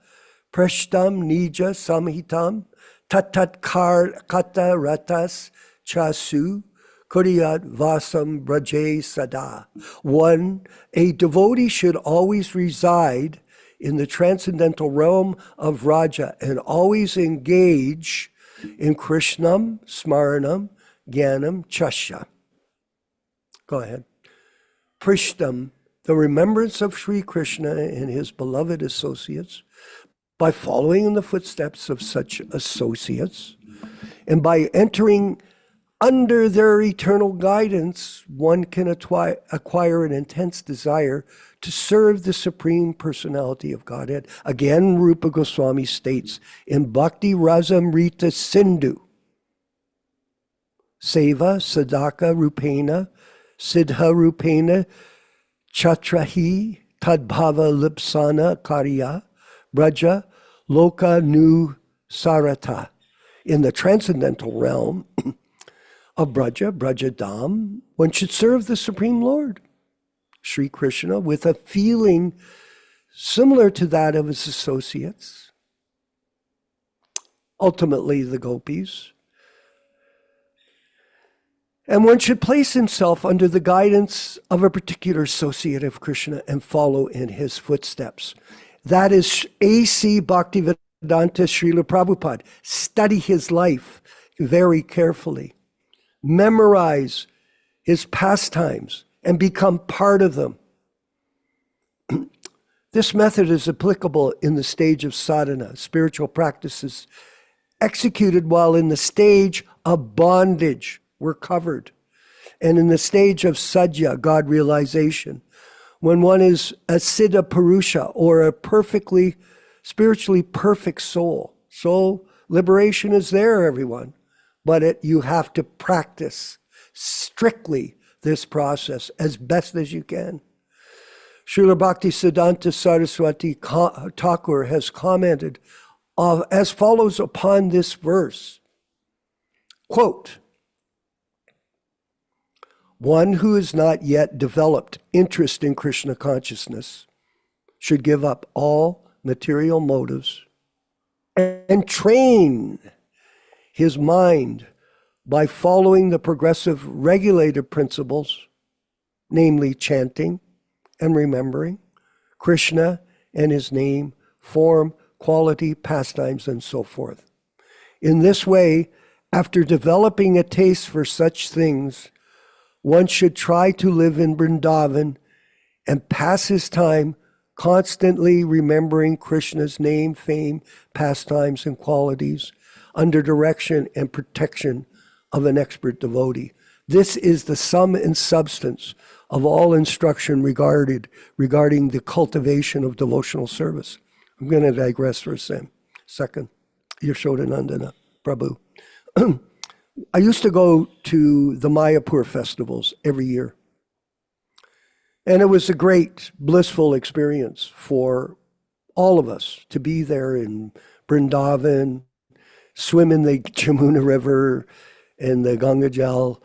Prashtam Nija Samhitam Tatat Kata Ratas Chasu Kuriyat Vasam Braje Sada. 1. A devotee should always reside in the transcendental realm of Raja and always engage in Krishnam, Smaranam, Jnanam, Chasya. Go ahead. Prishtam, the remembrance of Sri Krishna and his beloved associates, by following in the footsteps of such associates, and by entering under their eternal guidance, one can acquire an intense desire to serve the Supreme Personality of Godhead. Again, Rupa Goswami states in Bhakti Rasamrita Sindhu, Seva Sadaka Rupena Siddha Rupena Chatrahi Tadbhava Lipsana Karya Braja Loka Nu Sarata. In the transcendental realm of Braja Dham, one should serve the Supreme Lord, Sri Krishna, with a feeling similar to that of his associates, ultimately the gopis. And one should place himself under the guidance of a particular associate of Krishna and follow in his footsteps. That is A.C. Bhaktivedanta Srila Prabhupada. Study his life very carefully. Memorize his pastimes and become part of them. This method is applicable in the stage of sadhana, spiritual practices executed while in the stage of bondage were covered, and in the stage of sadhya, God realization, when one is a siddha purusha, or a perfectly, spiritually perfect soul. Soul liberation is there, everyone, but you have to practice strictly this process as best as you can. Srila Bhaktisiddhanta Saraswati Thakur has commented as follows upon this verse, quote, one who has not yet developed interest in Krishna consciousness should give up all material motives and train his mind by following the progressive regulative principles, namely chanting and remembering Krishna and his name, form, quality, pastimes, and so forth. In this way, after developing a taste for such things, one should try to live in Vrindavan and pass his time constantly remembering Krishna's name, fame, pastimes, and qualities under direction and protection of an expert devotee. This is the sum and substance of all instruction regarding the cultivation of devotional service. I'm going to digress for a second. Yaśodā-nandana Prabhu. I used to go to the Mayapur festivals every year. And it was a great, blissful experience for all of us to be there in Vrindavan, swim in the Jamuna River and the Gangajal,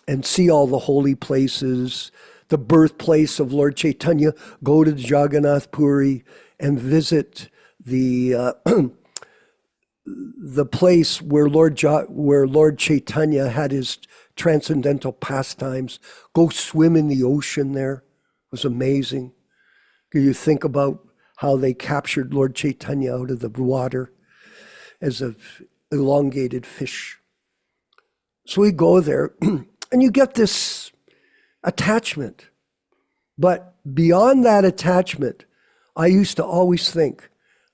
and see all the holy places, the birthplace of Lord Chaitanya, go to Jagannath Puri and visit the place where Lord Chaitanya had his transcendental pastimes. Go swim in the ocean there. It was amazing. You think about how they captured Lord Chaitanya out of the water as an elongated fish. So we go there, and you get this attachment. But beyond that attachment, I used to always think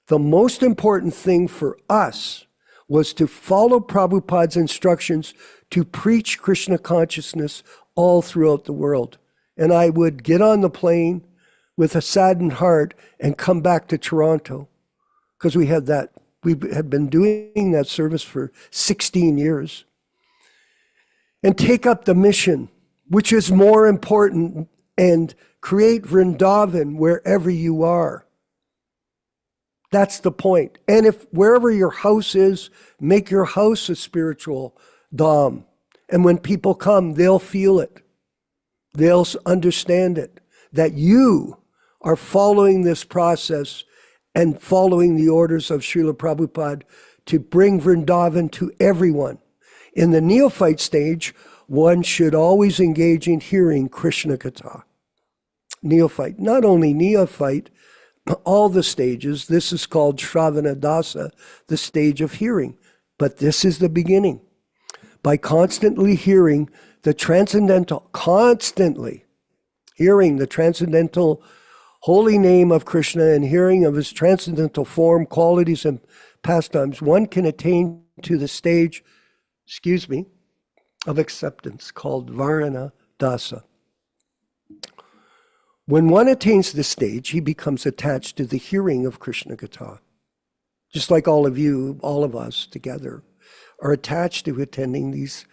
the most important thing for us was to follow Prabhupada's instructions to preach Krishna consciousness all throughout the world. And I would get on the plane with a saddened heart and come back to Toronto, because we had been doing that service for 16 years, and take up the mission, which is more important, and create Vrindavan wherever you are. That's the point. And if wherever your house is, make your house a spiritual dham. And when people come, they'll feel it. They'll understand it, that you are following this process and following the orders of Srila Prabhupada to bring Vrindavan to everyone. In the neophyte stage, one should always engage in hearing Krishna Katha. Neophyte, not only neophyte, all the stages. This is called Shravana Dasa, the stage of hearing. But this is the beginning. By constantly hearing the transcendental, constantly hearing the transcendental holy name of Krishna and hearing of his transcendental form, qualities, and pastimes, one can attain to the stage, of acceptance called Varana Dasa. When one attains this stage, he becomes attached to the hearing of Krishna Katha. Just like all of you, all of us together, are attached to attending these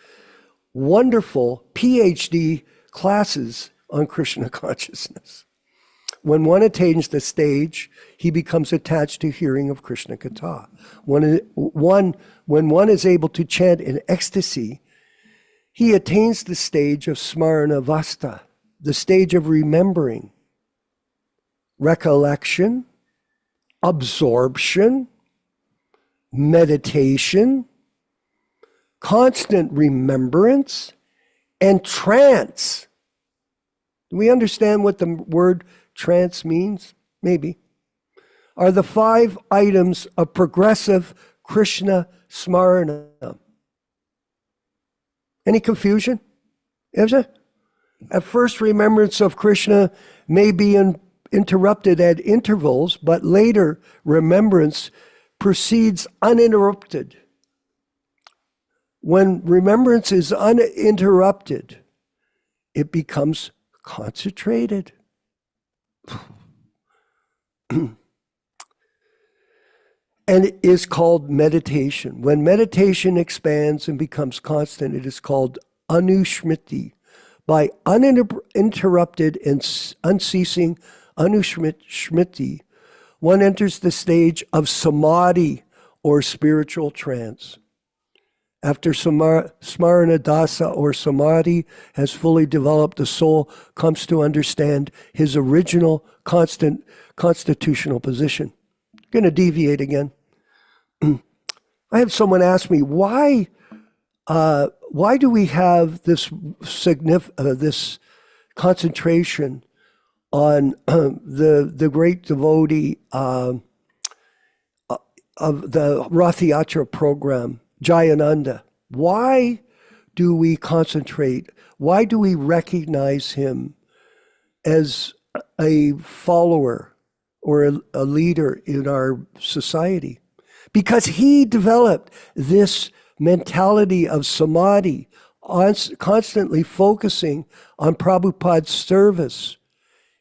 wonderful PhD classes on Krishna consciousness. When one attains the stage, he becomes attached to hearing of Krishna Katha. When one is able to chant in ecstasy, he attains the stage of Smarana Vasta, the stage of remembering, recollection, absorption, meditation, constant remembrance, and trance. Do we understand what the word trance means? Maybe. Are the 5 items of progressive Krishna Smarana. Any confusion? Is it? At first, remembrance of Krishna may be interrupted at intervals, but later remembrance proceeds uninterrupted. When remembrance is uninterrupted, it becomes concentrated. And it is called meditation. When meditation expands and becomes constant, it is called anushmriti. By uninterrupted and unceasing anushmriti, one enters the stage of samadhi, or spiritual trance. After Smarana Dasa, or samadhi, has fully developed, the soul comes to understand his original constant constitutional position. I'm going to deviate again. I had someone ask me, why do we have this this concentration on the great devotee of the Rath-Yatra program, Jayananda? Why do we concentrate? Why do we recognize him as a follower or a leader in our society? Because he developed this mentality of samadhi, constantly focusing on Prabhupada's service.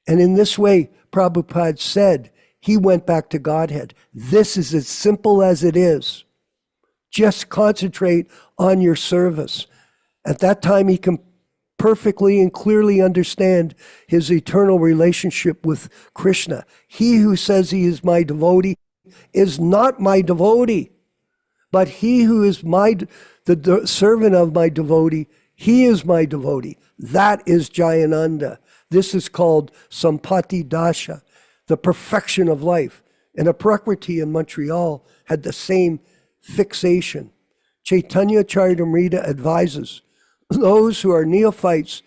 And in this way, Prabhupada said He went back to Godhead. This is as simple as it is. Just concentrate on your service. At that time, he can perfectly and clearly understand his eternal relationship with Krishna. He who says he is my devotee is not my devotee, but he who is the servant of my devotee, he is my devotee. That is Jayananda. This is called Sampati Dasha, the perfection of life. And a Prakriti in Montreal had the same fixation. Chaitanya Charitamrita advises those who are neophytes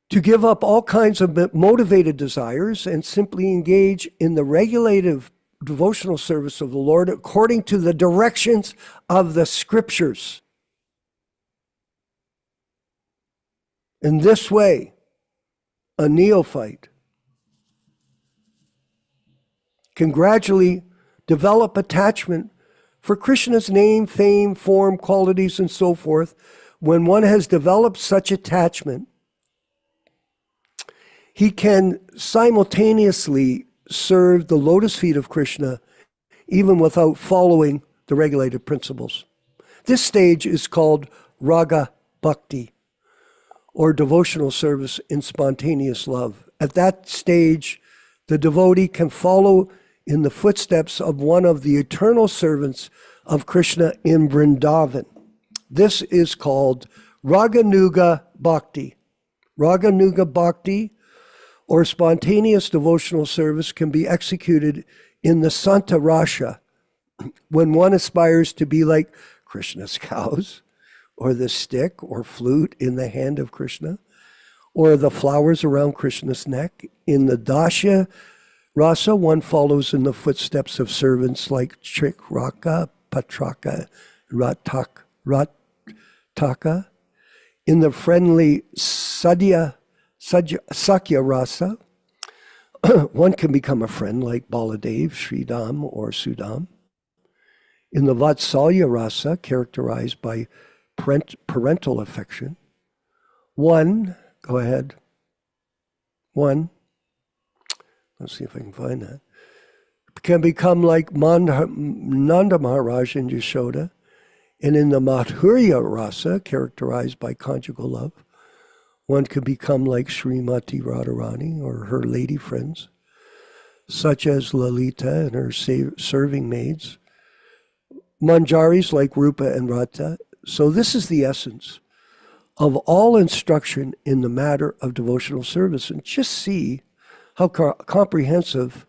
to give up all kinds of motivated desires and simply engage in the regulative devotional service of the Lord according to the directions of the scriptures. In this way, a neophyte can gradually develop attachment for Krishna's name, fame, form, qualities, and so forth. When one has developed such attachment, he can simultaneously serve the lotus feet of Krishna even without following the regulated principles. This stage is called Raga Bhakti, or devotional service in spontaneous love. At that stage, the devotee can follow in the footsteps of one of the eternal servants of Krishna in Vrindavan. This is called Raganuga Bhakti. Raganuga Bhakti, or spontaneous devotional service, can be executed in the Santa Rasha when one aspires to be like Krishna's cows, or the stick or flute in the hand of Krishna, or the flowers around Krishna's neck. In the Dasya Rasa, one follows in the footsteps of servants like Chikraka, Patraka, Rataka. In the friendly Sakya Rasa, one can become a friend like Baladev, Sridham, or Sudam. In the Vatsalya Rasa, characterized by parental affection, one, let's see if I can find that, can become like Nanda Maharaj and Yasoda. And in the Madhurya Rasa, characterized by conjugal love, one can become like Srimati Radharani or her lady friends, such as Lalita and her serving maids, Manjaris like Rupa and Rata. So this is the essence of all instruction in the matter of devotional service. And just see how comprehensive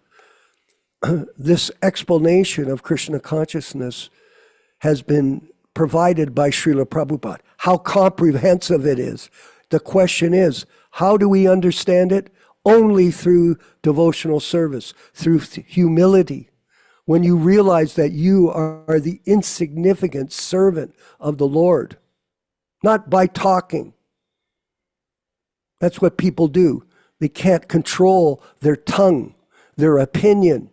this explanation of Krishna consciousness has been provided by Srila Prabhupada. How comprehensive it is. The question is, how do we understand it? Only through devotional service, through humility. When you realize that you are the insignificant servant of the Lord, not by talking. That's what people do. They can't control their tongue, their opinion.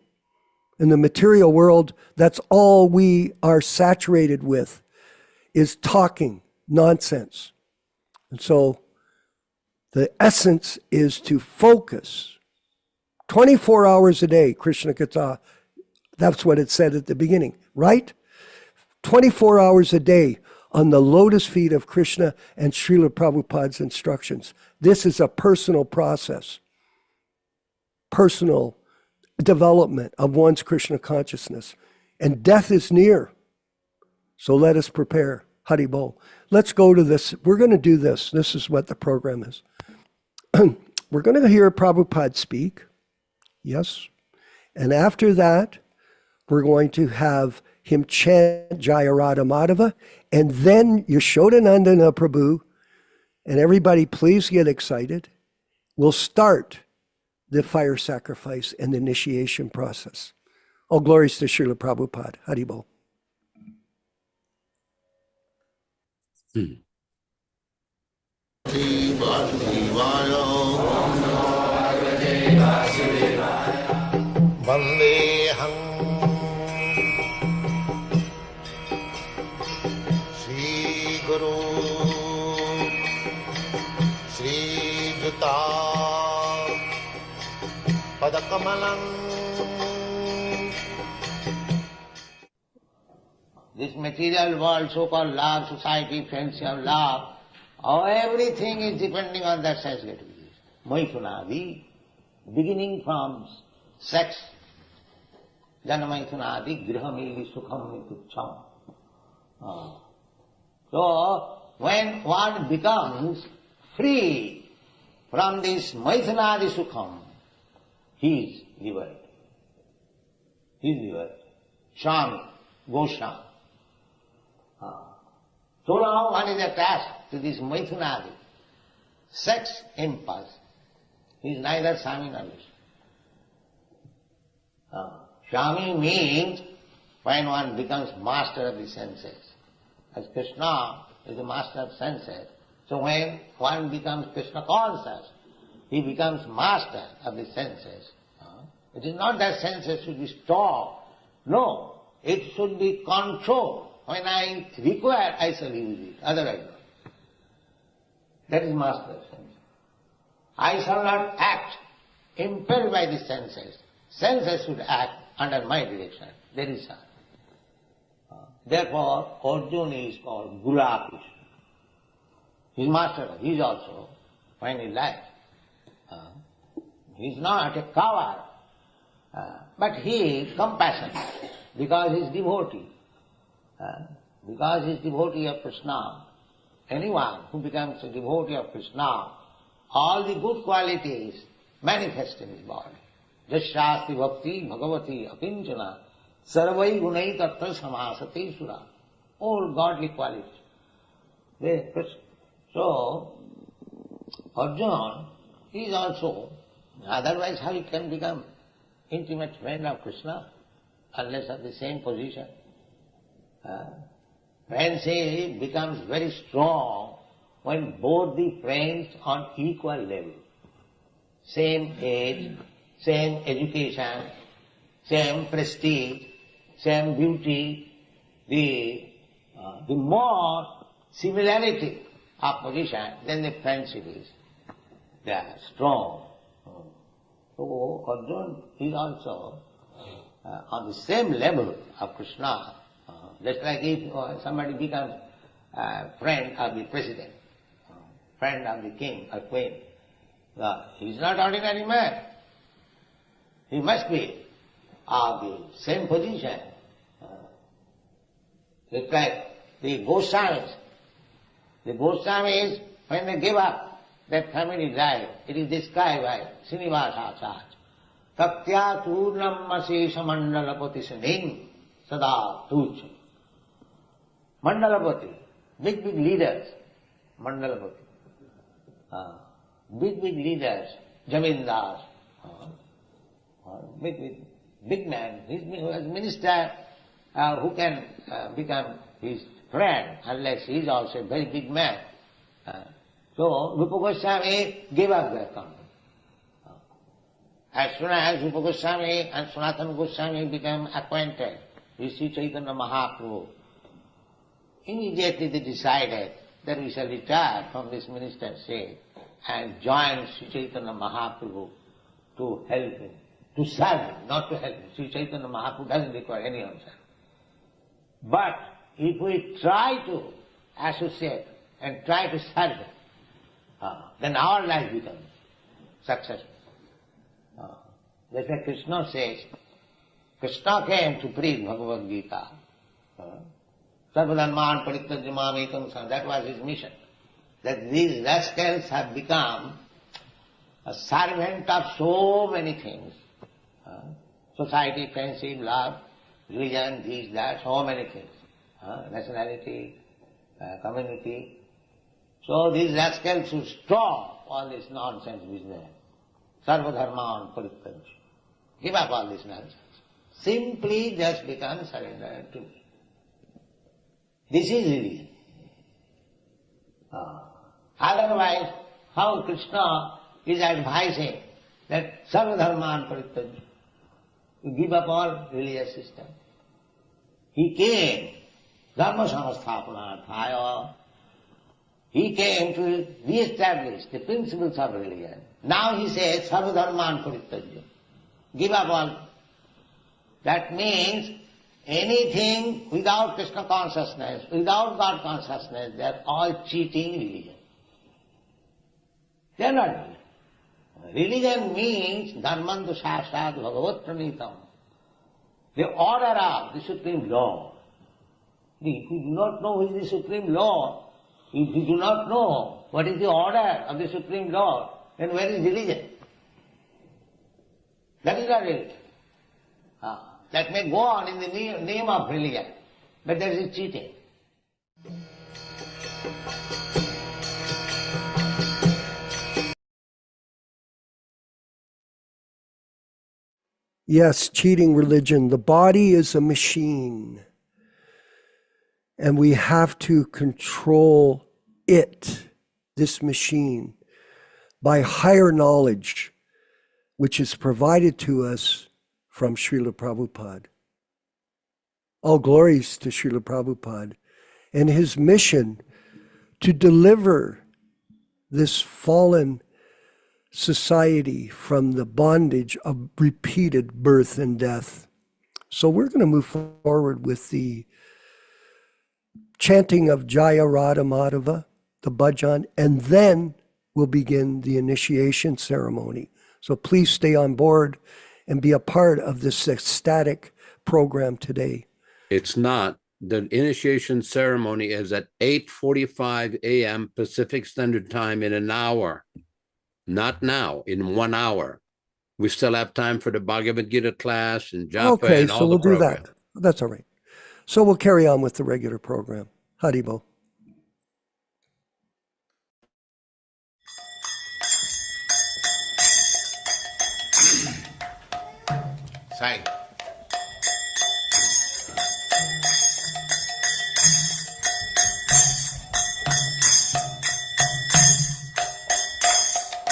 In the material world, that's all we are saturated with, is talking nonsense. And so the essence is to focus 24 hours a day, Krishna Katha. That's what it said at the beginning, right? 24 hours a day on the lotus feet of Krishna and Srila Prabhupada's instructions. This is a personal process, personal development of one's Krishna consciousness. And death is near. So let us prepare. Haribol. Let's go to this. We're going to do this. This is what the program is. We're going to hear Prabhupada speak. Yes. And after that, we're going to have him chant Jaya Radha Madhava, and then Yaśodā-nandana Prabhu, and everybody please get excited. We'll start the fire sacrifice and the initiation process. All glories to Srila Prabhupada. Haribol. Vandeham Shri Guru Shri Juta Padakamalam this material world, so-called love, society, friendship, love, everything is depending on that sense gratification. Maithunadi, beginning from sex, janamaithunadi, grihamili sukham mitucham. So, when one becomes free from this maithunadi sukham, he is liberated. He is liberated. Swami, Goswami. So long one is attached to this maithunadi, sex impulse. He is neither Swami nor Vishnu. Swami means when one becomes master of the senses. As Krishna is the master of senses, so when one becomes Krishna conscious, he becomes master of the senses. It is not that senses should be stopped. No, it should be controlled. When I require, I shall use it, otherwise not. That is master of senses. I shall not act impelled by the senses. Senses should act under my direction. That is all. Therefore, Arjuna is called Gula Krishna. He is master. He is also, when he likes. He is not a coward, but he is compassionate because he is devotee. Because he is devotee of Krishna. Anyone who becomes a devotee of Krishna, all the good qualities manifest in his body. Jasyasti bhakti bhagavati apinchana sarvai gunai tattva samasati sura. All godly qualities. So, Arjuna is also, otherwise how he can become intimate friend of Krishna unless of the same position? Friendship becomes very strong when both the friends on equal level, same age, same education, same prestige, same beauty, the more similarity of position, then the friendship is strong. So Arjuna is also on the same level of Krishna. Just like if somebody becomes a friend of the president, friend of the king or queen, he is not ordinary man. He must be of the same position. It's like the Goswamis. The Goswamis, when they give up their family life, it is described by Srinivasa-ācārya. Tatya turnam asesha mandalapati saning sada tucha. Mandalapati, big leaders, Mandalapati. Big leaders, Jamindars, big man, he is minister who can become his friend unless he is also a very big man. So Rupa Goswami gave up their company. As soon as Rupa Goswami and Sanatana Goswami became acquainted with Sri Chaitanya Mahaprabhu, immediately they decided that we shall retire from this ministership and join Sri Chaitanya Mahaprabhu to help him, to serve him, not to help him. Sri Chaitanya Mahaprabhu doesn't require any answer. But if we try to associate and try to serve him, then our life becomes successful. That's why Krishna says, Krishna came to preach Bhagavad-gītā. Sarvadharman parityajya mamekam sam. That was his mission. That these rascals have become a servant of so many things. Society, friendship, love, religion, this, that, so many things. Nationality, community. So these rascals should stop all this nonsense business. Sarvadharman parityajya. Give up all this nonsense. Simply just become surrendered to me. This is religion. Otherwise, how Krishna is advising that sarvadharman parityajya, you give up all religious system. He came, dharma samasthapanarthaya. He came to re-establish the principles of religion. Now he says, sarvadharman parityajya. Give up all. That means, anything without Krishna consciousness, without God consciousness, they are all cheating religion. They are not religion. Religion means dharmantu sashat bhagavat pranitam. The order of the Supreme Lord. If you do not know who is the Supreme Lord, if you do not know what is the order of the Supreme Lord, then where is religion? That is not religion. That may go on in the name of religion, but that is cheating. Yes, cheating religion. The body is a machine, and we have to control it, this machine, by higher knowledge, which is provided to us from Srila Prabhupada. All glories to Srila Prabhupada and his mission to deliver this fallen society from the bondage of repeated birth and death. So we're going to move forward with the chanting of Jaya Radha Madhava, the bhajan, and then we'll begin the initiation ceremony. So please stay on board and be a part of this ecstatic program today. It's not. The initiation ceremony is at 8:45 a.m. Pacific Standard Time in an hour. Not now, in 1 hour. We still have time for the Bhagavad-gītā class and japa Okay, and all so we'll the do program. that. That's all right. So we'll carry on with the regular program. Haribo. Side.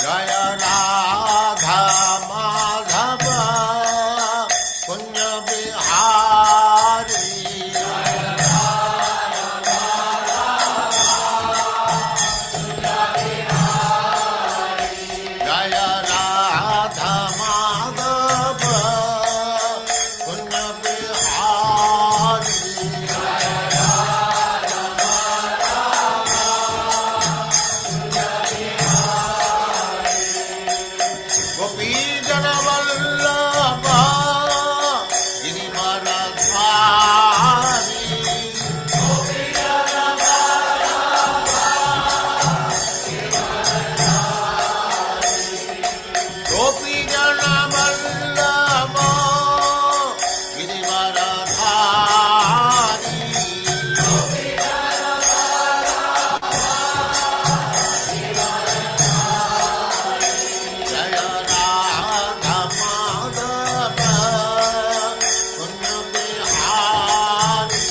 Jaya Radha Madhava Punya Bihari. Jaya Radha Madhava Punya Bihari. Gopi Jana Vallabha Girivaradhari. Gopi Jana Vallabha Girivaradhari. Gopi Jana Vallabha Girivaradhari. Gopi Jana Jaya Radha Madhava Punya Bihari.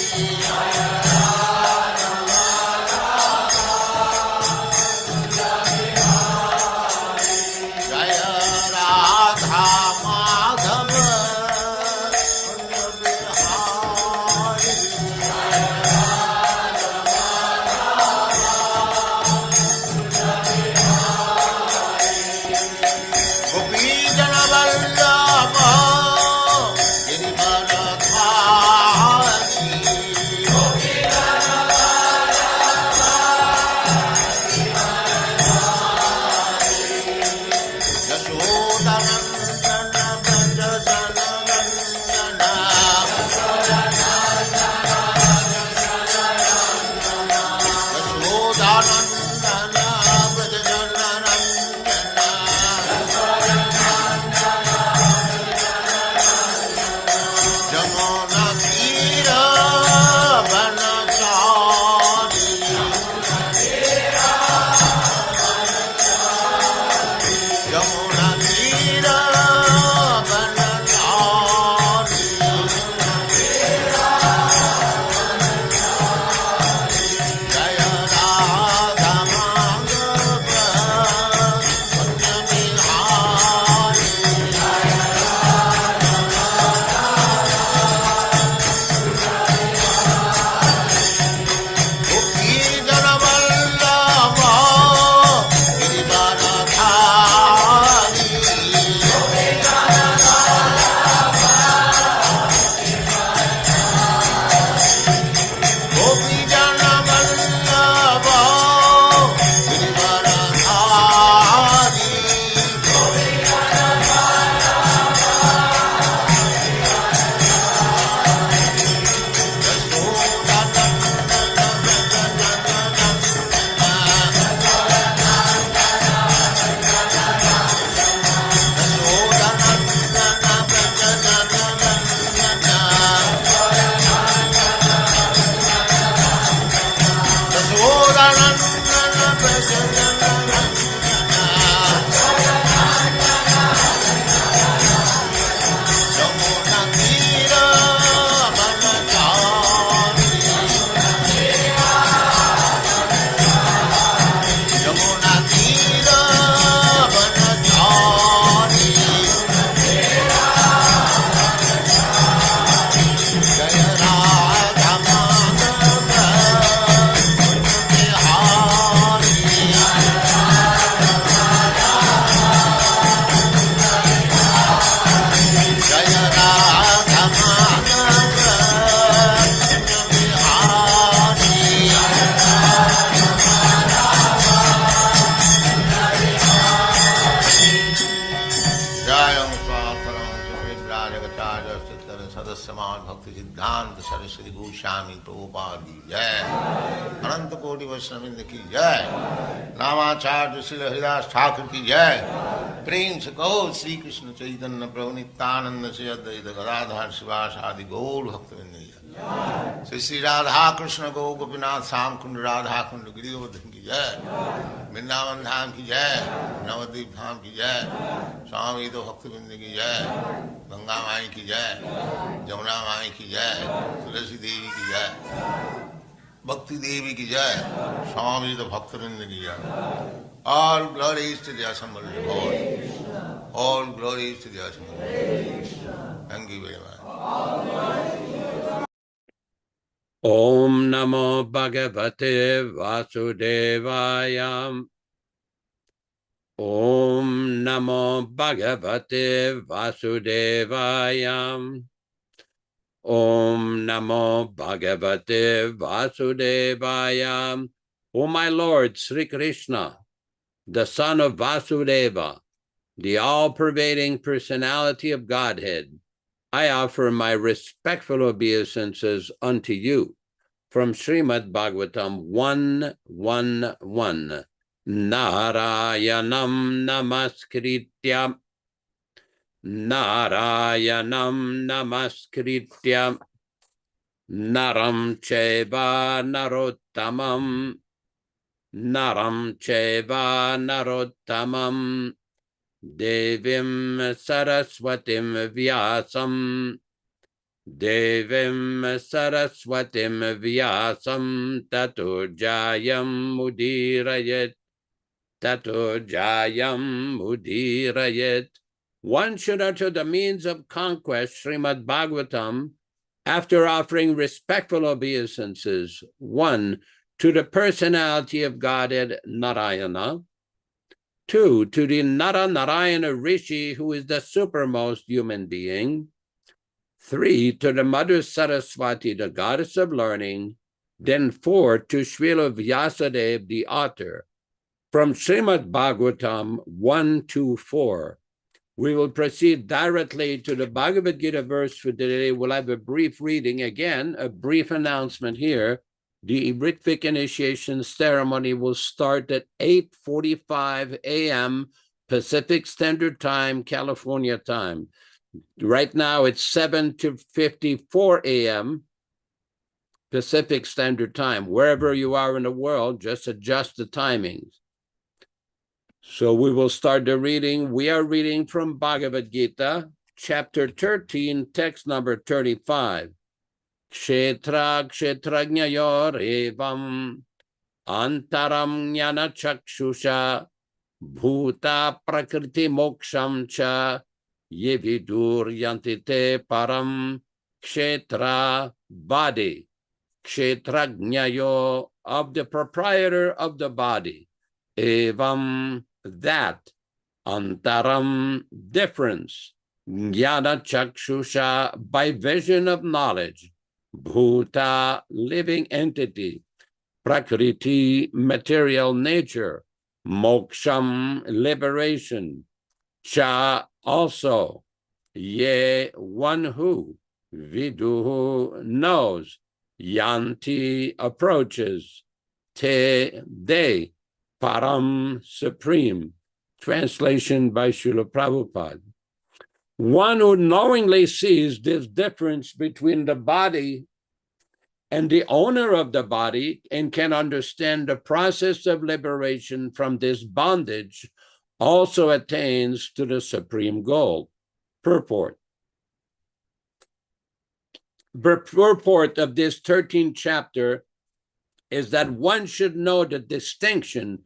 Jaya Radha Madhava Punya Bihari. Gopi Jana Vallabha Girivaradhari. Gopi Jana Yaśodā-nandana Braja Jana Nandana. Yaśodā-nandana Braja Jana Nandana. Jamuna Tira Vanachari. Jamuna Tira Srimad Bhaktivedanta Swami Prabhupāda ki jai, Ananta Koti Vaishnavrinda ki jai, Namacharya Srila Haridas Thakur ki jai, Prem se Gaur Sri Krishna Chaitanya Prabhu Nityananda Sri Advaita Gadadhar Sivasadi Gaur Bhaktivinoda ki jai, Sri Radha Krishna Gaur Gopinath Sam Kund Radha Kund Giri Govardhan ki jai, Vrindavan Dham ki jai, Navadvip Dham ki jai, Swami Bhaktivinoda ki jai, Ganga Mai ki jai, Jamuna Mai ki jai, Tulasi Devi ki jai, Bhakti Devi ki jai, Swami Bhaktivinoda ki jai. All glories to the assembled Lord. All glories to the assembled Lord. Thank you very much. Om Namo Bhagavate Vasudevaya. Om Namo Bhagavate Vasudevaya. Om Namo Bhagavate Vasudevaya. O my Lord Sri Krishna, the son of Vasudeva, the all-pervading personality of Godhead, I offer my respectful obeisances unto you from Srimad Bhagavatam 1:1:1. Narayanam namaskritya, Narayanam namaskritya, Naram cheva narottamam, Naram cheva narottamam, Devim Saraswatim Vyasam, Devim Saraswatim Vyasam, Tato Jayam Mudirayet, Tato Jayam Mudirayet. One should utter the means of conquest, Srimad Bhagavatam, after offering respectful obeisances. 1. To the personality of Godhead, Narayana. 2. To the Narayana Rishi, who is the supermost human being. 3. To the Mother Saraswati, the goddess of learning. Then 4. To Srila Vyasadeva, the author. From Srimad Bhagavatam 1-4. We will proceed directly to the Bhagavad-gītā verse for today. We'll have a brief reading again, a brief announcement here. The Ritvik initiation ceremony will start at 8:45 a.m. Pacific Standard Time, California time. Right now it's 7:54 a.m. Pacific Standard Time. Wherever you are in the world, just adjust the timings. So we will start the reading. We are reading from Bhagavad-gītā, chapter 13, text number 35. Kshetra kshetrajnayor evam antaram jnana chakshusha bhuta prakriti moksham cha yevidur yantite param kshetra body. Kshetrajnayo, of the proprietor of the body. Evam, that. Antaram, difference. Jnana chakshusha, by vision of knowledge. Bhuta, living entity. Prakriti, material nature. Moksham, liberation. Cha, also. Ye, one who. Viduhu, knows. Yanti, approaches. Te, they. Param, supreme. Translation by Srila Prabhupada. One who knowingly sees this difference between the body and the owner of the body and can understand the process of liberation from this bondage also attains to the supreme goal. Purport. The purport of this 13th chapter is that one should know the distinction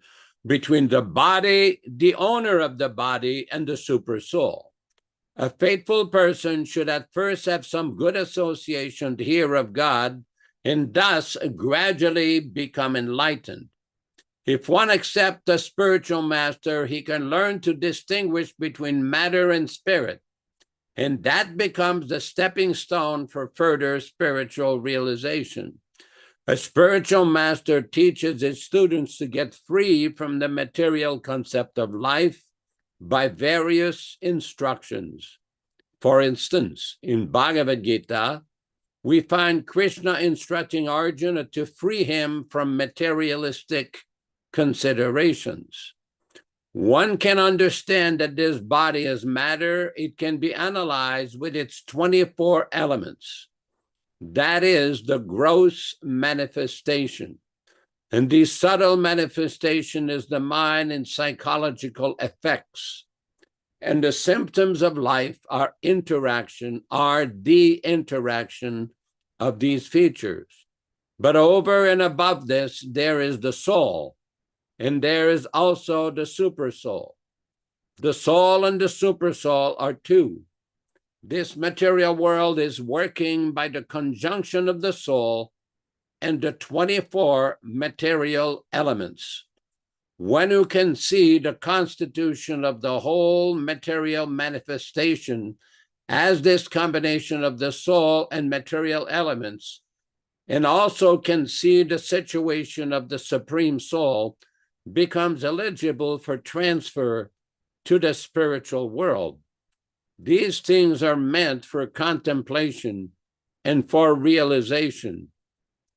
between the body, the owner of the body, and the super soul. A faithful person should at first have some good association to hear of God and thus gradually become enlightened. If one accepts a spiritual master, he can learn to distinguish between matter and spirit, and that becomes the stepping stone for further spiritual realization. A spiritual master teaches his students to get free from the material concept of life by various instructions. For instance, in Bhagavad-gītā, we find Krishna instructing Arjuna to free him from materialistic considerations. One can understand that this body is matter. It can be analyzed with its 24 elements. That is the gross manifestation. And the subtle manifestation is the mind and psychological effects. And the symptoms of life are the interaction of these features. But over and above this, there is the soul, and there is also the supersoul. The soul and the supersoul are two. This material world is working by the conjunction of the soul and the 24 material elements. One who can see the constitution of the whole material manifestation as this combination of the soul and material elements, and also can see the situation of the Supreme Soul, becomes eligible for transfer to the spiritual world. These things are meant for contemplation and for realization.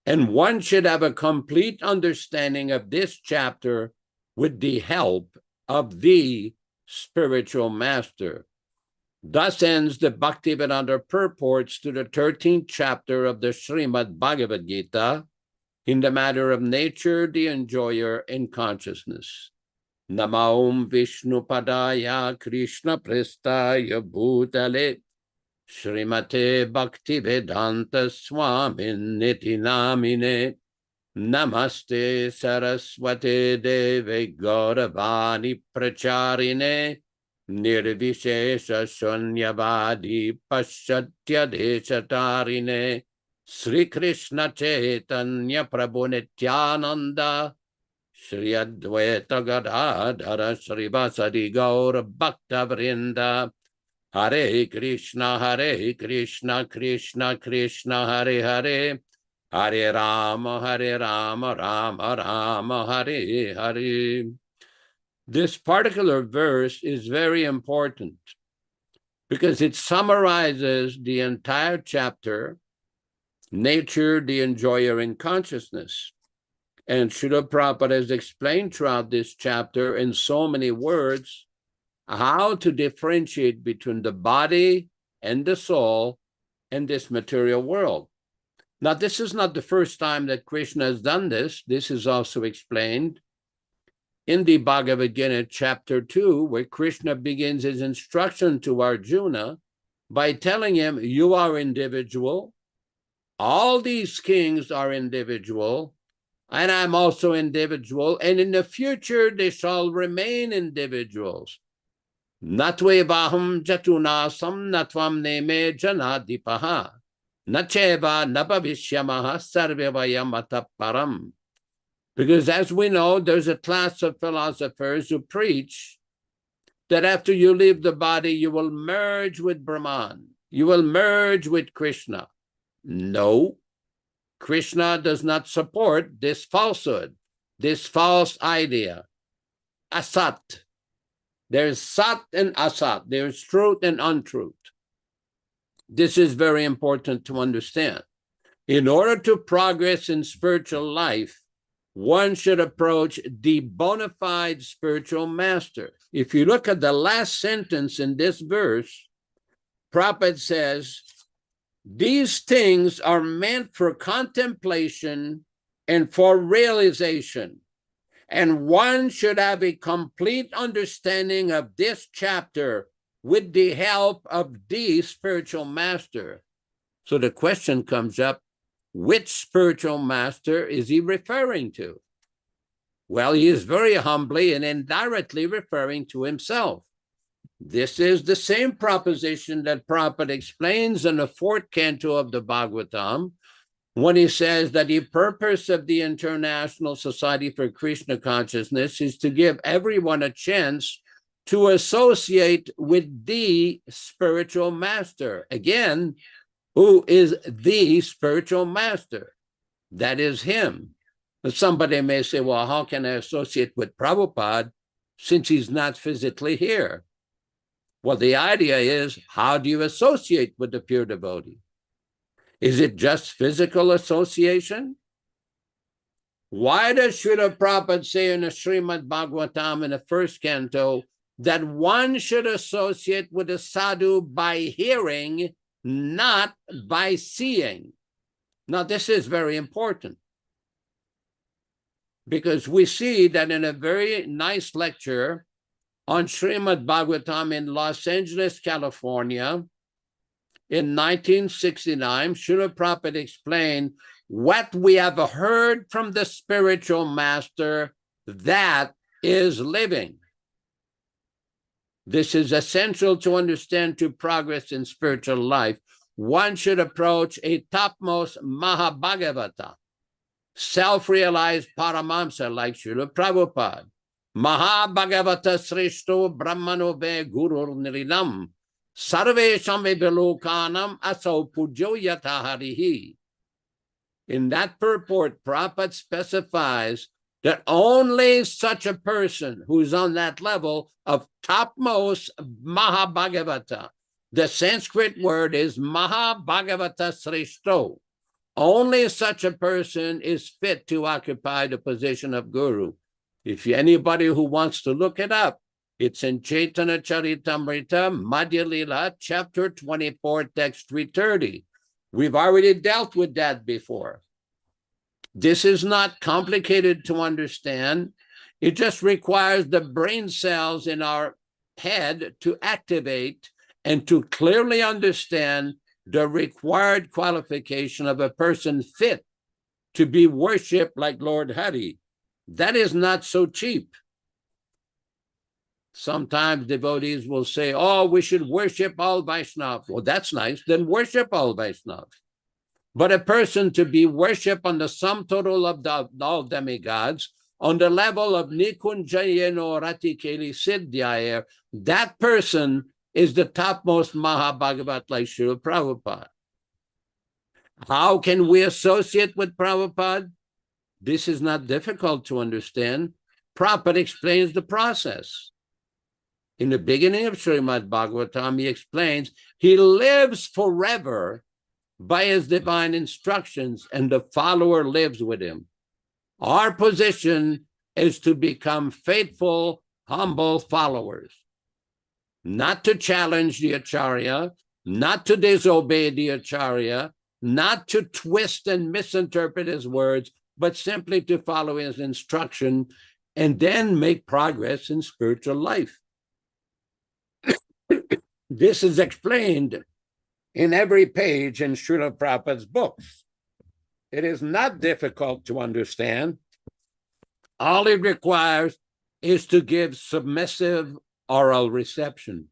And one should have a complete understanding of this chapter with the help of the spiritual master. Thus ends the Bhaktivedanta purports to the 13th chapter of the Srimad Bhagavad-gītā in the matter of nature, the enjoyer, and consciousness. Namo Vishnu Padaya Krishna Prestaya Bhutale Srimate Bhaktivedanta Swami Namine Namaste Saraswate Deve Gauravani Pracharine Nirvishesha Shunyavadi Paschatya Deshatarine Sri Krishna Chaitanya Prabhu Nityananda Shri Advaita Gadadhara Shri Vasadi Gaur Bhakta Vrinda Hare Krishna Krishna Krishna Hare Hare Hare Rama Rama Rama Hare Hare. This particular verse is very important because it summarizes the entire chapter, nature, the enjoyer, and consciousness. And Srila Prabhupada has explained throughout this chapter in so many words how to differentiate between the body and the soul and this material world. Now, this is not the first time that Krishna has done this. This is also explained in the Bhagavad-gītā chapter 2, where Krishna begins his instruction to Arjuna by telling him, you are individual, all these kings are individual, and I'm also individual, and in the future they shall remain individuals. Natvevaham jatunasam natvam neme janadipaha nacheva nabhavishyamaha sarvevayam param. Because as we know, there's a class of philosophers who preach that after you leave the body, you will merge with Brahman. You will merge with Krishna. No, Krishna does not support this falsehood, this false idea. Asat. There's sat and asat. There's truth and untruth. This is very important to understand. In order to progress in spiritual life, one should approach the bona fide spiritual master. If you look at the last sentence in this verse, Prabhupada says, these things are meant for contemplation and for realization. And one should have a complete understanding of this chapter with the help of the spiritual master. So the question comes up, which spiritual master is he referring to? Well, he is very humbly and indirectly referring to himself. This is the same proposition that Prabhupada explains in the 4th canto of the Bhagavatam, when he says that the purpose of the International Society for Krishna Consciousness is to give everyone a chance to associate with the spiritual master. Again, who is the spiritual master? That is him. Somebody may say, well, how can I associate with Prabhupada since he's not physically here? Well, the idea is, how do you associate with the pure devotee? Is it just physical association? Why does Srila Prabhupada say in the Srimad Bhagavatam in the first canto that one should associate with a sadhu by hearing, not by seeing? Now, this is very important, because we see that in a very nice lecture on Srimad Bhagavatam in Los Angeles, California, in 1969, Srila Prabhupada explained, what we have heard from the spiritual master, that is living. This is essential to understand to progress in spiritual life. One should approach a topmost Mahabhagavata, self-realized Paramamsa like Srila Prabhupada. Mahabhagavata Srishto Brahmano Ve Gurur Nirinam Sarvesham Vilokanam Aso Pujo Yataharihi. In that purport, Prabhupada specifies that only such a person who's on that level of topmost Mahabhagavata, the Sanskrit word is Mahabhagavata Srishto, only such a person is fit to occupy the position of Guru. If anybody who wants to look it up, it's in Chaitanya Charitamrita, Madhya Lila, chapter 24, text 330. We've already dealt with that before. This is not complicated to understand. It just requires the brain cells in our head to activate and to clearly understand the required qualification of a person fit to be worshipped like Lord Hari. That is not so cheap. Sometimes devotees will say, oh, we should worship all Vaishnavas. Well, that's nice. Then worship all Vaishnavas. But a person to be worshipped on the sum total of all demigods, on the level of Nikunjayeno Ratikeli Siddhyayer, that person is the topmost Mahabhagavat like Srila Prabhupada. How can we associate with Prabhupada? This is not difficult to understand. Prabhupada explains the process. In the beginning of Srimad Bhagavatam, he explains he lives forever by his divine instructions, and the follower lives with him. Our position is to become faithful, humble followers, not to challenge the Acharya, not to disobey the Acharya, not to twist and misinterpret his words, but simply to follow his instruction and then make progress in spiritual life. This is explained in every page in Srila Prabhupada's books. It is not difficult to understand. All it requires is to give submissive oral reception.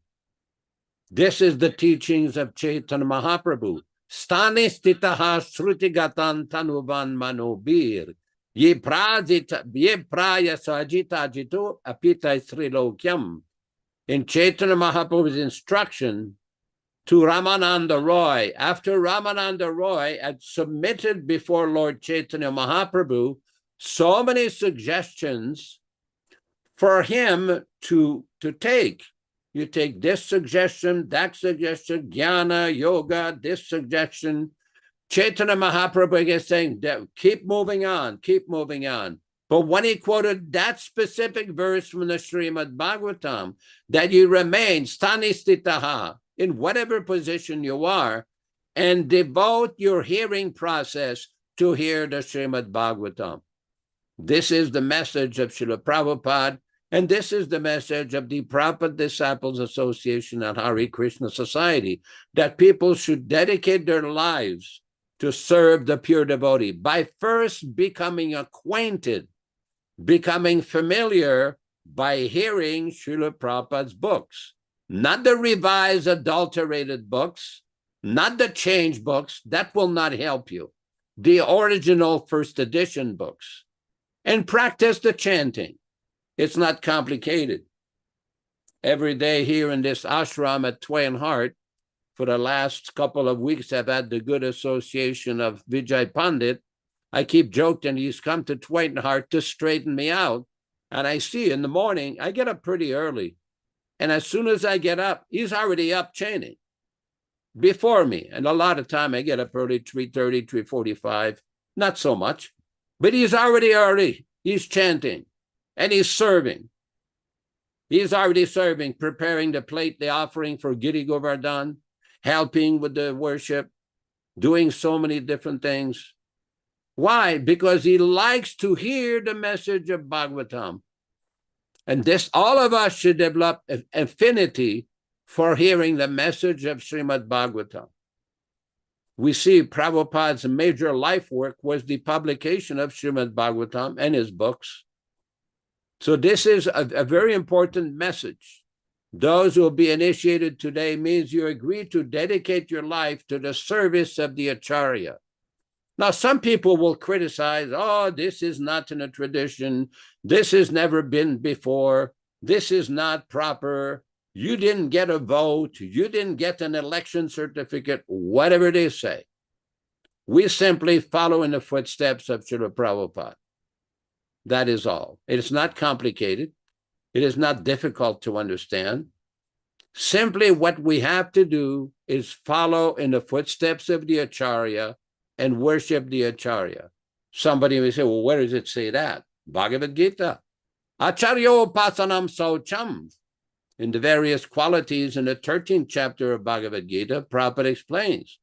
This is the teachings of Chaitanya Mahaprabhu. Stani stitaha srutigatan tanuvan manobir ye praya sajita jitu apita srilokyam. In Chaitanya Mahaprabhu's instruction to Ramananda Roy, after Ramananda Roy had submitted before Lord Chaitanya Mahaprabhu so many suggestions for him to take. You take this suggestion, that suggestion, jnana, yoga, this suggestion. Chaitanya Mahaprabhu is saying, keep moving on, keep moving on. But when he quoted that specific verse from the Srimad Bhagavatam, that you remain stanistitaha, in whatever position you are, and devote your hearing process to hear the Srimad Bhagavatam. This is the message of Srila Prabhupada, and this is the message of the Prabhupada Disciples Association and Hare Krishna Society, that people should dedicate their lives to serve the pure devotee by first becoming acquainted, becoming familiar by hearing Srila Prabhupada's books. Not the revised, adulterated books, not the changed books. That will not help you. The original first edition books. And practice the chanting. It's not complicated. Every day here in this ashram at Twain Hart, for the last couple of weeks, I've had the good association of Vijay Pandit. I keep joking, he's come to Twain Hart to straighten me out. And I see in the morning, I get up pretty early. And as soon as I get up, he's already up chanting before me. And a lot of time I get up early, 3:30, 3:45, not so much, but he's already, he's chanting and he's serving. He's already serving, preparing the plate, the offering for Giri Govardhan, helping with the worship, doing so many different things. Why? Because he likes to hear the message of Bhagavatam. And this, all of us should develop an affinity for hearing the message of Srimad Bhagavatam. We see Prabhupada's major life work was the publication of Srimad Bhagavatam and his books. So this is a very important message. Those who will be initiated today means you agree to dedicate your life to the service of the Acharya. Now, some people will criticize, oh, this is not in a tradition. This has never been before. This is not proper. You didn't get a vote. You didn't get an election certificate, whatever they say. We simply follow in the footsteps of Srila Prabhupada. That is all. It is not complicated. It is not difficult to understand. Simply what we have to do is follow in the footsteps of the Acharya and worship the Acharya. Somebody may say, well, where does it say that? Bhagavad-gītā. Acharyo pasanam saucham. In the various qualities in the 13th chapter of Bhagavad-gītā, Prabhupada explains,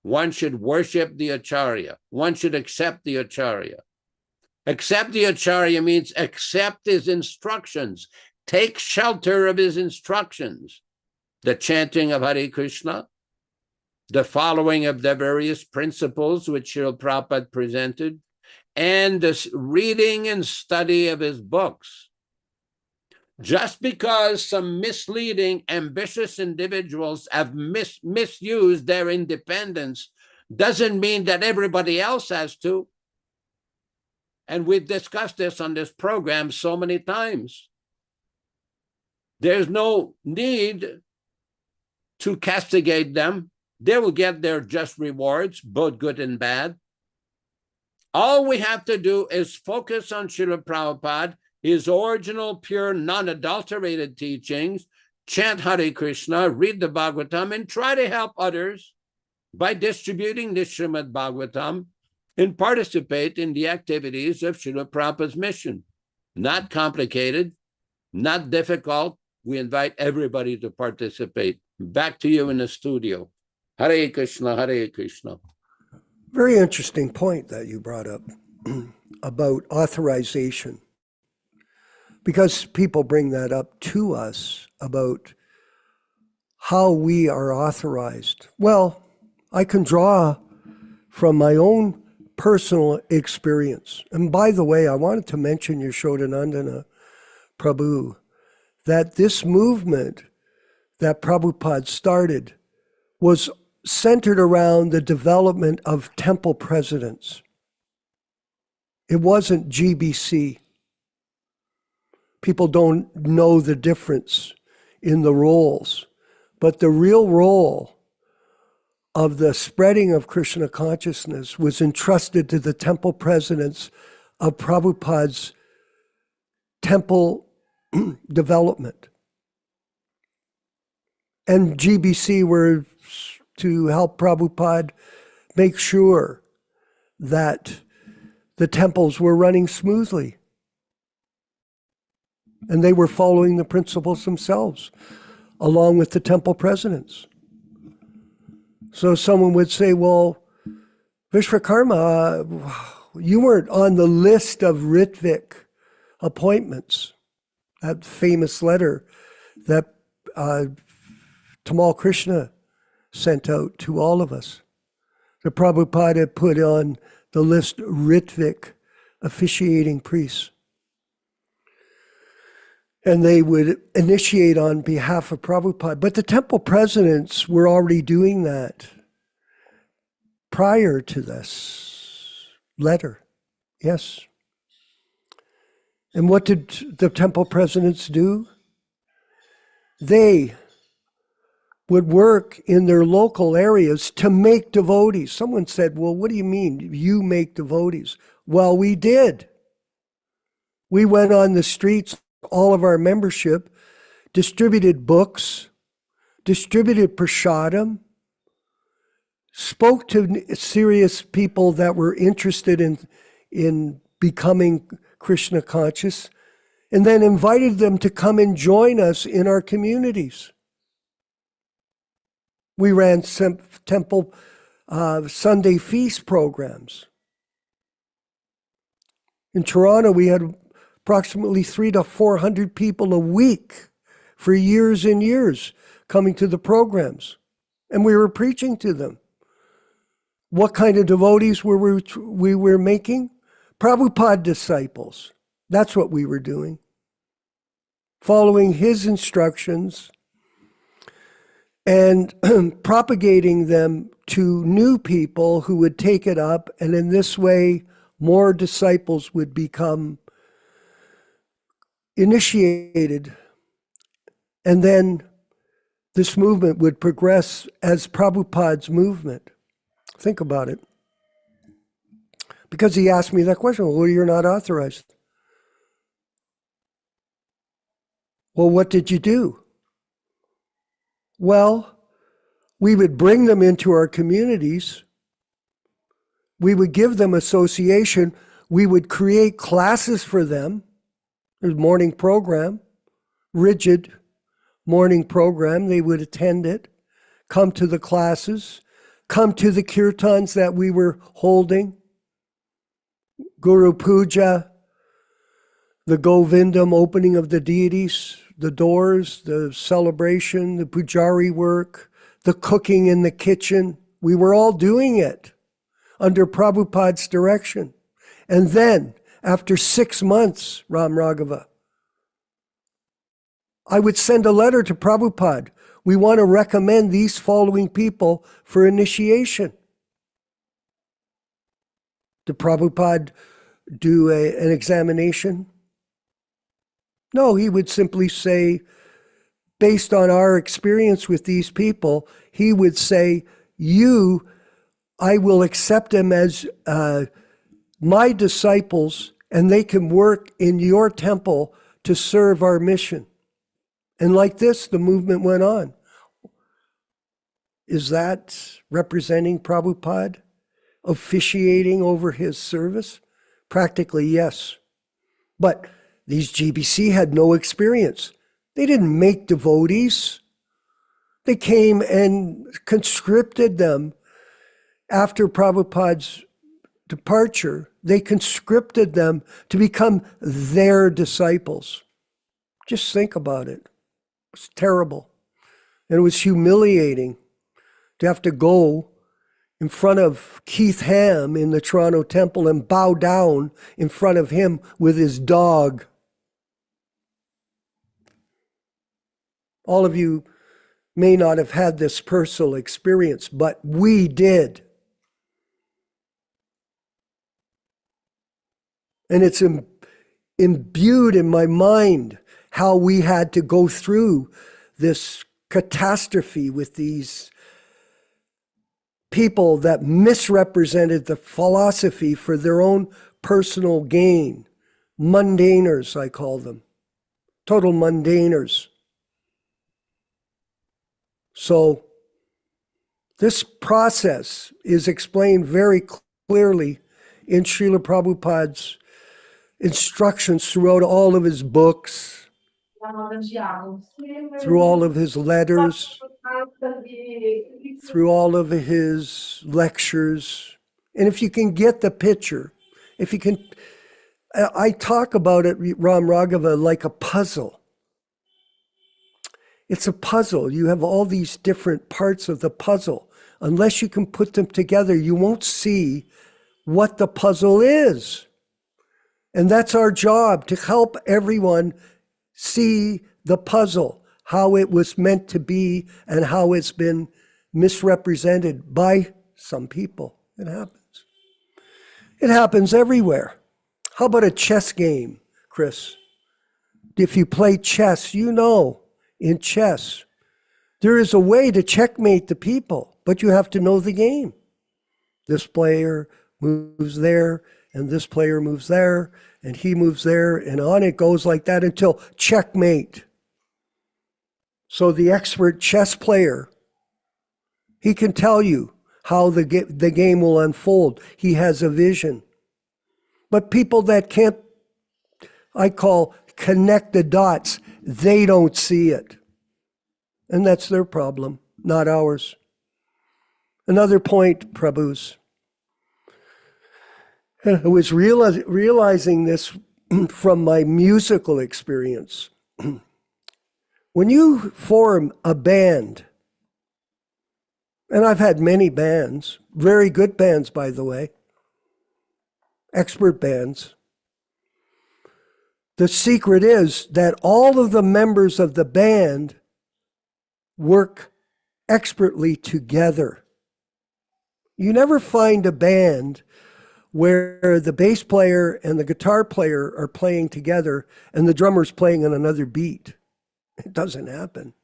one should worship the Acharya. One should accept the Acharya. Accept the Acharya means accept his instructions. Take shelter of his instructions. The chanting of Hare Krishna, the following of the various principles which Srila Prabhupada presented, and the reading and study of his books. Just because some misleading, ambitious individuals have misused their independence doesn't mean that everybody else has to. And we've discussed this on this program so many times. There's no need to castigate them. They will get their just rewards, both good and bad. All we have to do is focus on Srila Prabhupada, his original, pure, non-adulterated teachings, chant Hare Krishna, read the Bhagavatam, and try to help others by distributing the Srimad Bhagavatam and participate in the activities of Srila Prabhupada's mission. Not complicated, not difficult. We invite everybody to participate. Back to you in the studio. Hare Krishna, Hare Krishna. Very interesting point that you brought up about authorization. Because people bring that up to us about how we are authorized. Well, I can draw from my own personal experience. And by the way, I wanted to mention Yaśodā-nandana Prabhu, that this movement that Prabhupada started was centered around the development of temple presidents. It wasn't GBC. People don't know the difference in the roles, but the real role of the spreading of Krishna consciousness was entrusted to the temple presidents of Prabhupada's temple development. And GBC were to help Prabhupada make sure that the temples were running smoothly. And they were following the principles themselves, along with the temple presidents. So someone would say, well, Vishwakarma, you weren't on the list of Ritvik appointments. That famous letter that Tamal Krishna sent out to all of us. The Prabhupada put on the list Ritvik officiating priests. And they would initiate on behalf of Prabhupada. But the temple presidents were already doing that prior to this letter. Yes. And what did the temple presidents do? They would work in their local areas to make devotees. Someone said, well, what do you mean you make devotees? Well, we did. We went on the streets, all of our membership, distributed books, distributed prasadam, spoke to serious people that were interested in becoming Krishna conscious, and then invited them to come and join us in our communities. We ran temple Sunday feast programs. In Toronto, we had approximately 300 to 400 people a week for years and years coming to the programs. And we were preaching to them. What kind of devotees were we were making? Prabhupada disciples. That's what we were doing. Following his instructions and propagating them to new people who would take it up, and in this way, more disciples would become initiated, and then this movement would progress as Prabhupada's movement. Think about it. Because he asked me that question, well, you're not authorized. Well, what did you do? Well, we would bring them into our communities. We would give them association. We would create classes for them. There's a morning program, rigid morning program. They would attend it, come to the classes, come to the kirtans that we were holding, Guru Puja, the Govindam, opening of the deities, the doors, the celebration, the pujari work, the cooking in the kitchen. We were all doing it under Prabhupada's direction. And then, after 6 months, Ram Raghava, I would send a letter to Prabhupada. We want to recommend these following people for initiation. Did Prabhupada do an examination? No, he would simply say, based on our experience with these people, he would say, I will accept them as my disciples, and they can work in your temple to serve our mission. And like this, the movement went on. Is that representing Prabhupada, officiating over his service? Practically, yes. But these GBC had no experience. They didn't make devotees. They came and conscripted them after Prabhupada's departure. They conscripted them to become their disciples. Just think about it. It's terrible. And it was humiliating to have to go in front of Keith Ham in the Toronto Temple and bow down in front of him with his dog. All of you may not have had this personal experience, but we did. And it's imbued in my mind how we had to go through this catastrophe with these people that misrepresented the philosophy for their own personal gain. Mundaners, I call them. Total mundaners. So this process is explained very clearly in Srila Prabhupada's instructions throughout all of his books, through all of his letters, through all of his lectures. And if you can get the picture, if you can, I talk about it, Ram Raghava, like a puzzle. It's a puzzle. You have all these different parts of the puzzle. Unless you can put them together, you won't see what the puzzle is. And that's our job, to help everyone see the puzzle, how it was meant to be and how it's been misrepresented by some people. It happens. It happens everywhere. How about a chess game, Chris? If you play chess, you know, in chess, there is a way to checkmate the people, but you have to know the game. This player moves there, and this player moves there, and he moves there, and on it goes like that until checkmate. So the expert chess player, he can tell you how the game will unfold. He has a vision. But people that can't, I call, connect the dots, they don't see it. And that's their problem, not ours. Another point, Prabhus. I was realizing this from my musical experience. When you form a band, and I've had many bands, very good bands, by the way, expert bands, the secret is that all of the members of the band work expertly together. You never find a band where the bass player and the guitar player are playing together and the drummer's playing on another beat. It doesn't happen.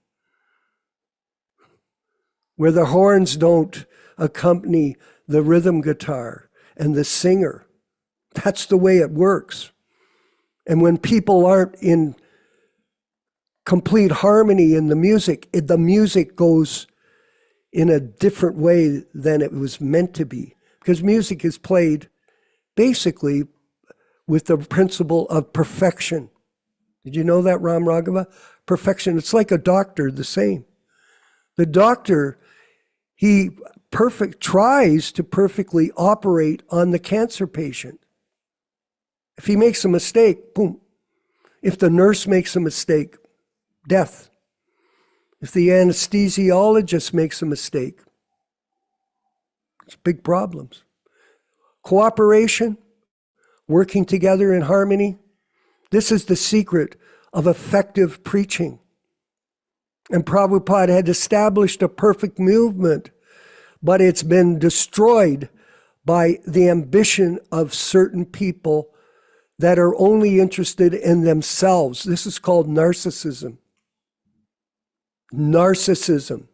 Where the horns don't accompany the rhythm guitar and the singer. That's the way it works. And when people aren't in complete harmony in the music goes in a different way than it was meant to be. Because music is played basically with the principle of perfection. Did you know that, Ram Raghava? Perfection. It's like a doctor, the same. The doctor, he tries to perfectly operate on the cancer patient. If he makes a mistake, boom. If the nurse makes a mistake, death. If the anesthesiologist makes a mistake, it's big problems. Cooperation, working together in harmony, this is the secret of effective preaching. And Prabhupada had established a perfect movement, but it's been destroyed by the ambition of certain people that are only interested in themselves. This is called narcissism. Narcissism.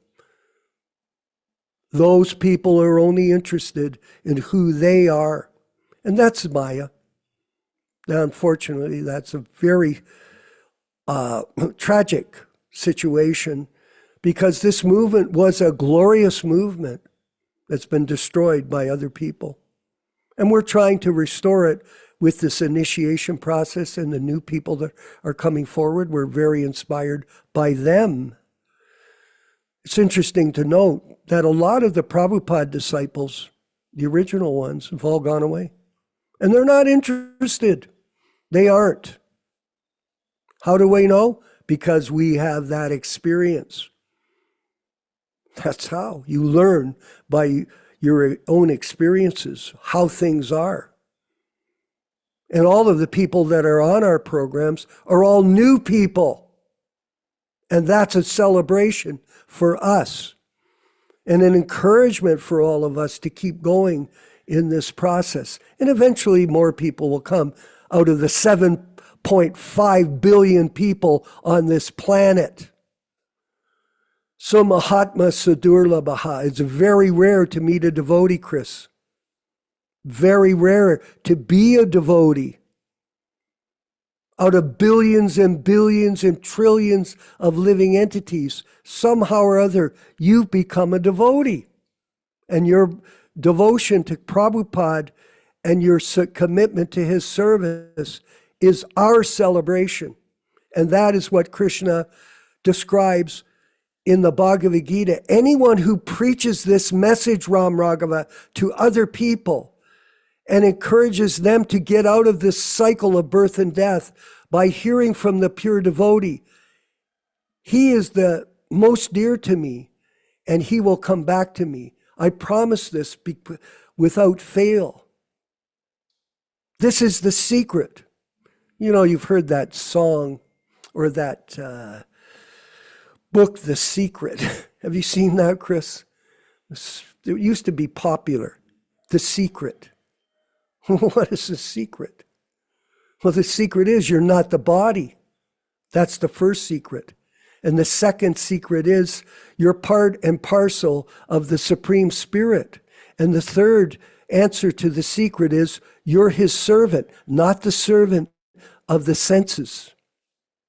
Those people are only interested in who they are. And that's Maya. Now, unfortunately, that's a very tragic situation because this movement was a glorious movement that's been destroyed by other people. And we're trying to restore it with this initiation process and the new people that are coming forward. We're very inspired by them. It's interesting to note that a lot of the Prabhupada disciples, the original ones, have all gone away. And they're not interested. They aren't. How do we know? Because we have that experience. That's how. You learn by your own experiences, how things are. And all of the people that are on our programs are all new people. And that's a celebration for us and an encouragement for all of us to keep going in this process. And eventually more people will come out of the 7.5 billion people on this planet. So Mahatma Sadurlabha, it's very rare to meet a devotee, Chris. Very rare to be a devotee. Out of billions and billions and trillions of living entities, somehow or other, you've become a devotee. And your devotion to Prabhupada and your commitment to his service is our celebration. And that is what Krishna describes in the Bhagavad-gītā. Anyone who preaches this message, Ram Raghava, to other people and encourages them to get out of this cycle of birth and death by hearing from the pure devotee, he is the most dear to me, and he will come back to me. I promise this without fail. This is the secret. You know, you've heard that song or that book, The Secret. Have you seen that, Chris? It used to be popular. The Secret. What is the secret? Well, the secret is you're not the body. That's the first secret. And the second secret is you're part and parcel of the Supreme Spirit. And the third answer to the secret is you're his servant, not the servant of the senses,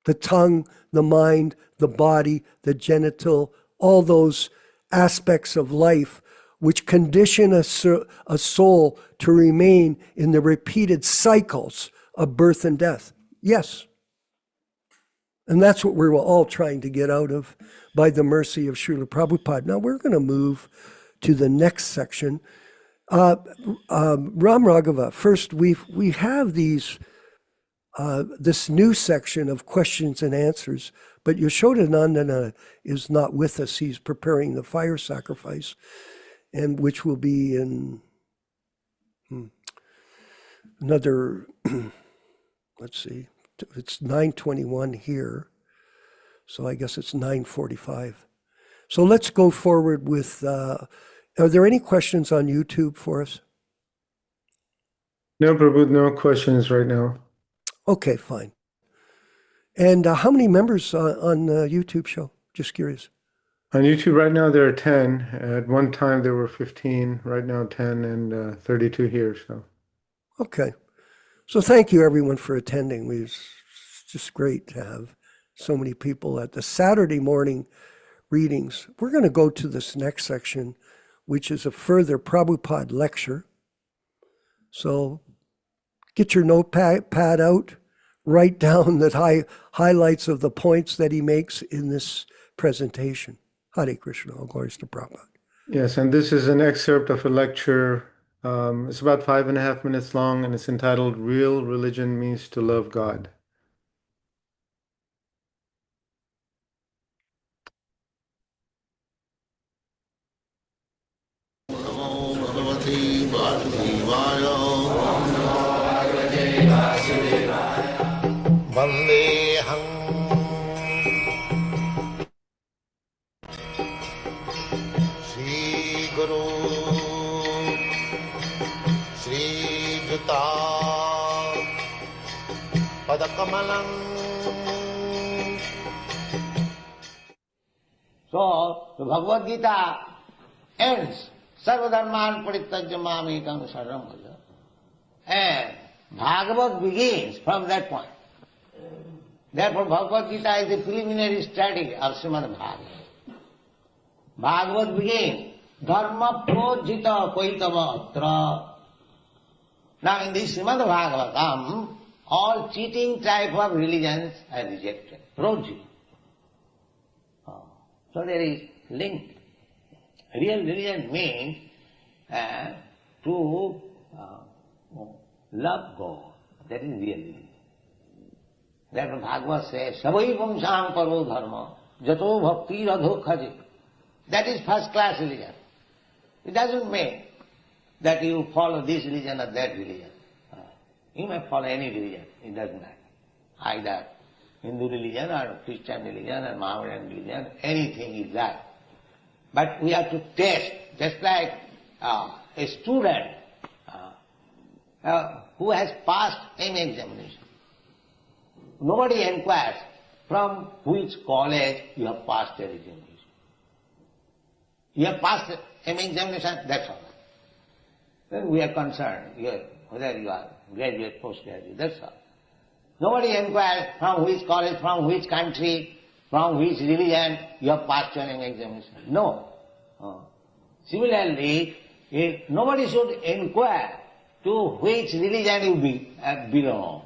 the tongue, the mind, the body, the genital, all those aspects of life which condition a soul to remain in the repeated cycles of birth and death. Yes. And that's what we're all trying to get out of by the mercy of Srila Prabhupada. Now we're going to move to the next section. Ram Raghava, first we have these this new section of questions and answers, but Yaśodā-nandana is not with us. He's preparing the fire sacrifice, and which will be in another, let's see, it's 9:21 here, so I guess it's 9:45. So let's go forward with, are there any questions on YouTube for us? No, Prabhu, no questions right now. Okay, fine. And how many members on YouTube show? Just curious. On YouTube right now, there are 10. At one time, there were 15. Right now, 10 and 32 here. So, okay. So thank you, everyone, for attending. It's just great to have so many people at the Saturday morning readings. We're going to go to this next section, which is a further Prabhupada lecture. So get your notepad out, write down the highlights of the points that he makes in this presentation. Hare Krishna, all glories to Prabhupada. yes, and this is an excerpt of a lecture. It's about 5.5 minutes long, and it's entitled Real Religion Means to Love God. Vandeham Shri Guru Shri Juta Padakamalam. So the Bhagavad-gītā ends Sarvadharman Parityajya Mamekam Sharanam Bhaja, and Bhagavad begins from that point. Therefore, Bhagavad-gītā is the preliminary study of Srimad Bhagavad. Bhagavad begins, Dharma projita paitava atra. Now in this Srimad Bhagavatam, all cheating type of religions are rejected. Projita. So there is link. Real religion means to love God. That is real religion. Therefore Bhagavad says, Savai Vamsam Paro Dharma, Jato Bhakti Radho Khaji. That is first class religion. It doesn't mean that you follow this religion or that religion. You may follow any religion, it doesn't matter. Either Hindu religion or Christian religion or Mohammedan religion, anything is that. But we have to test, just like a student who has passed any examination. Nobody inquires from which college you have passed your examination. You have passed any examination, that's all. Then we are concerned whether you are graduate, postgraduate, that's all. Nobody inquires from which college, from which country, from which religion you have passed your examination. No. Similarly, nobody should inquire to which religion you belong.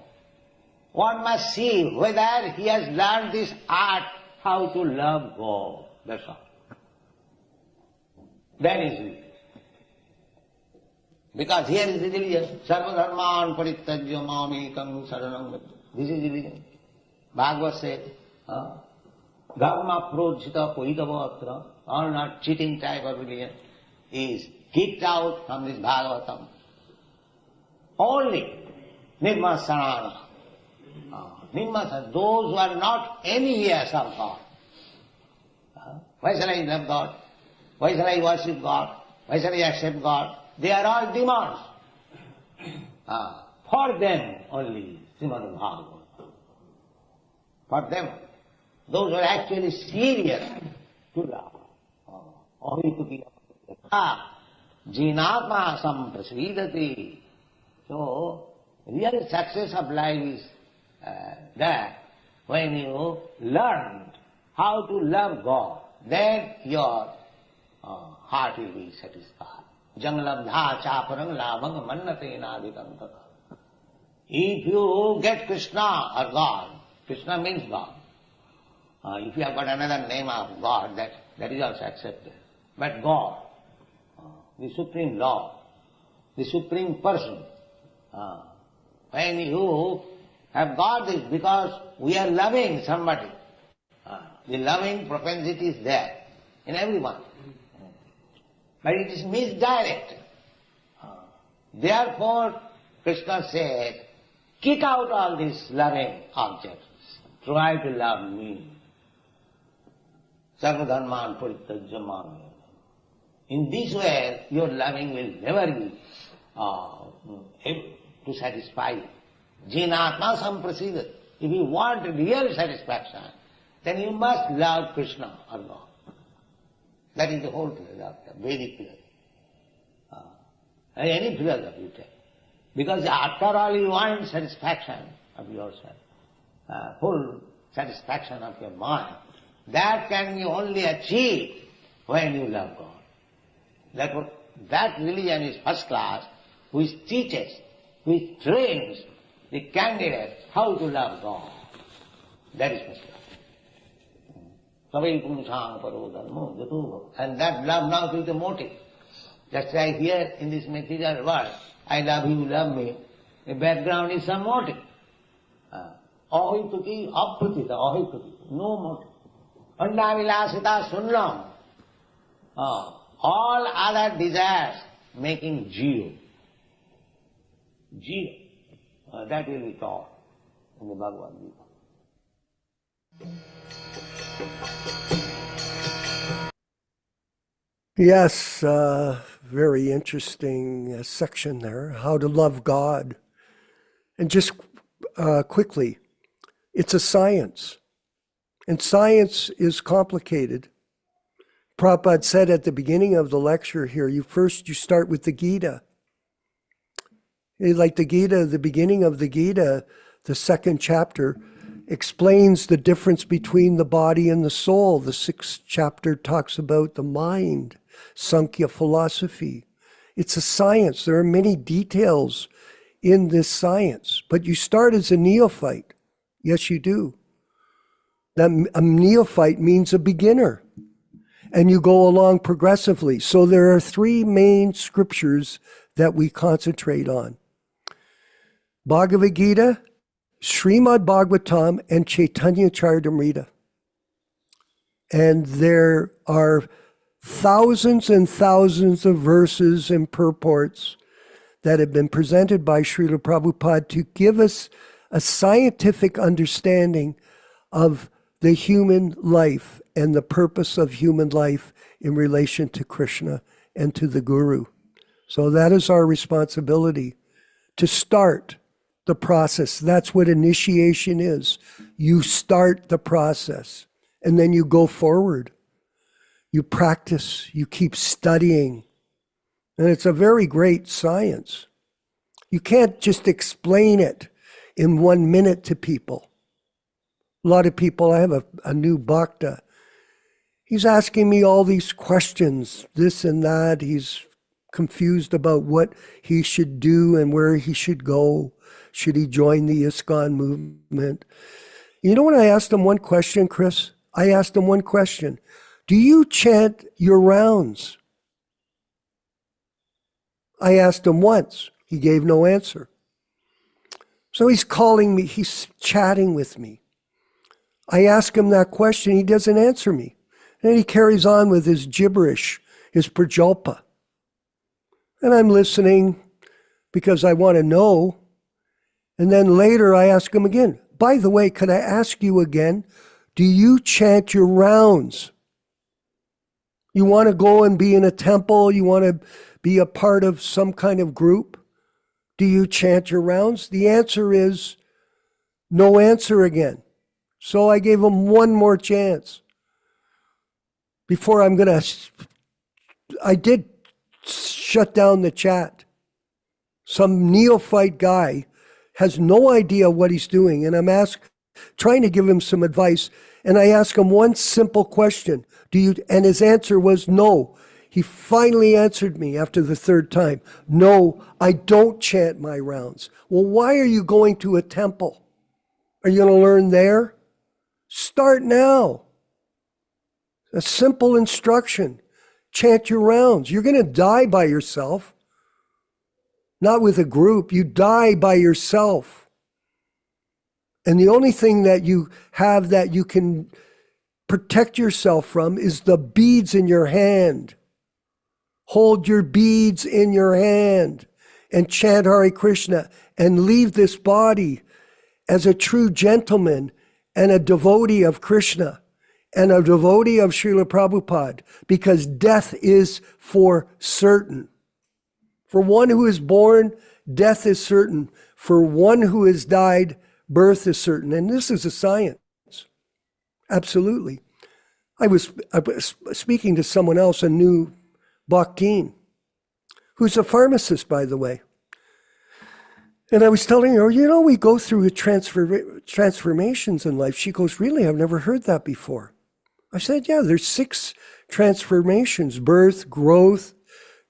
One must see whether he has learned this art, how to love God. That's all. Then is religion. Because here is religion. Sarvadharman parityajya mamekam saranam gacchami. This is religion. Bhagavad says, Dharma projita paitava atra, or not cheating type of religion, is kicked out from this Bhagavatam. Only nirmasarana. Nirmasarana, those who are not envious of God. Why shall I love God? Why shall I worship God? Why shall I accept God? They are all demons. For them only Srimad Bhagavatam. For them, those who are actually serious to love. Jinatma samprasvidati. So, real success of life is that when you learn how to love God, then your heart will be satisfied. Jangalabdha chaparang labang mannatena adhikantata. If you get Krishna or God, Krishna means God. If you have got another name of God, that is also accepted. But God, the Supreme Lord, the Supreme Person, when you have got this, because we are loving somebody, the loving propensity is there in everyone. But it is misdirected. Therefore, Krishna says, kick out all these loving objects. Try to love me. Sarvadharman parityajya mamam. In this way, your loving will never be able to satisfy you. Jinatma samprasidat. If you want real satisfaction, then you must love Krishna or God. That is the whole philosophy, Vedic philosophy. Any philosophy you take. Because after all you want satisfaction of yourself, full satisfaction of your mind. That can be only achieved when you love God. That religion is first class, which teaches, which trains the candidate how to love God. That is first class. And that love now is the motive. Just like here in this material world, I love you, love me. The background is some motive. Ahituki, apratita, ahituki, no motive. Andavilasita sunlam. All other desires making zero. Zero. That will be taught in the Bhagavad-gītā. Yes, very interesting section there, how to love God. And just quickly, it's a science. And science is complicated. Prabhupada said at the beginning of the lecture here, you start with the Gita. Like the Gita, the beginning of the Gita, the second chapter, explains the difference between the body and the soul. The sixth chapter talks about the mind, Sankhya philosophy. It's a science. There are many details in this science, but you start as a neophyte. Yes, you do. That a neophyte means a beginner, and you go along progressively. So there are three main scriptures that we concentrate on: Bhagavad-gītā, Srimad Bhagavatam, and Chaitanya Charitamrita. And there are thousands and thousands of verses and purports that have been presented by Srila Prabhupada to give us a scientific understanding of the human life and the purpose of human life in relation to Krishna and to the Guru. So that is our responsibility, to start the process. That's what initiation is. You start the process and then you go forward. You practice, you keep studying. And it's a very great science. You can't just explain it in 1 minute to people. A lot of people, I have a new bhakta. He's asking me all these questions, this and that. He's confused about what he should do and where he should go. Should he join the ISKCON movement? You know what I asked him one question, Chris? I asked him one question. Do you chant your rounds? I asked him once. He gave no answer. So he's calling me. He's chatting with me. I ask him that question. He doesn't answer me. And he carries on with his gibberish, his prajalpa. And I'm listening because I want to know. And then later I ask him again, by the way, could I ask you again, do you chant your rounds? You want to go and be in a temple? You want to be a part of some kind of group? Do you chant your rounds? The answer is no answer again. So I gave him one more chance. Before I did shut down the chat. Some neophyte guy has no idea what he's doing. And I'm trying to give him some advice. And I asked him one simple question. And his answer was no. He finally answered me after the third time. No, I don't chant my rounds. Well, why are you going to a temple? Are you going to learn there? Start now. A simple instruction. Chant your rounds. You're going to die by yourself. Not with a group. You die by yourself. And the only thing that you have that you can protect yourself from is the beads in your hand. Hold your beads in your hand and chant Hare Krishna and leave this body as a true gentleman and a devotee of Krishna and a devotee of Srila Prabhupada, because death is for certain. For one who is born, death is certain. For one who has died, birth is certain. And this is a science. Absolutely. I was speaking to someone else, a new Bhaktin, who's a pharmacist, by the way. And I was telling her, we go through transformations in life. She goes, really? I've never heard that before. I said, yeah, there's 6 transformations: birth, growth,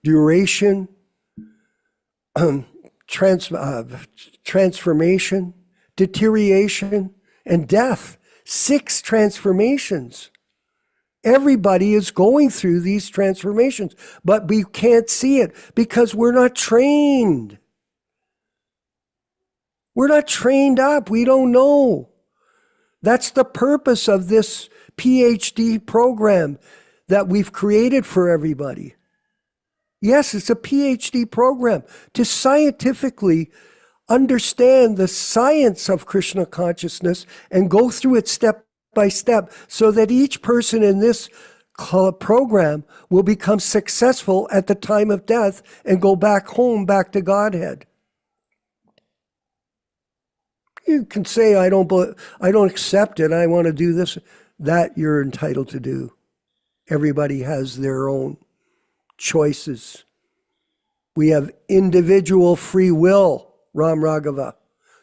duration, transformation, deterioration, and death. 6 transformations. Everybody is going through these transformations, but we can't see it because we're not trained. We're not trained up. We don't know. That's the purpose of this PhD program that we've created for everybody. Yes, it's a PhD program to scientifically understand the science of Krishna consciousness and go through it step by step so that each person in this program will become successful at the time of death and go back home, back to Godhead. You can say, I don't accept it, I want to do this. That you're entitled to do. Everybody has their own choices. We have individual free will, Ram Raghava,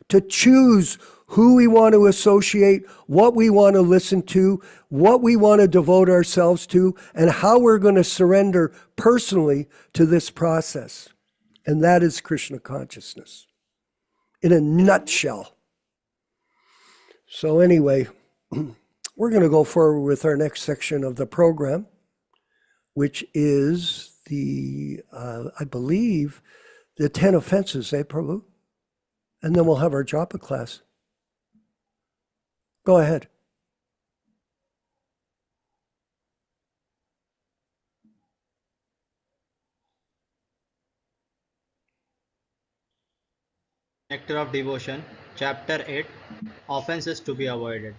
to choose who we want to associate, what we want to listen to, what we want to devote ourselves to, and how we're going to surrender personally to this process. And that is Krishna consciousness in a nutshell. So anyway, we're going to go forward with our next section of the program, which is I believe, the 10 offenses, Prabhu? And then we'll have our japa class. Go ahead. Nectar of Devotion, Chapter 8, Offenses to be Avoided.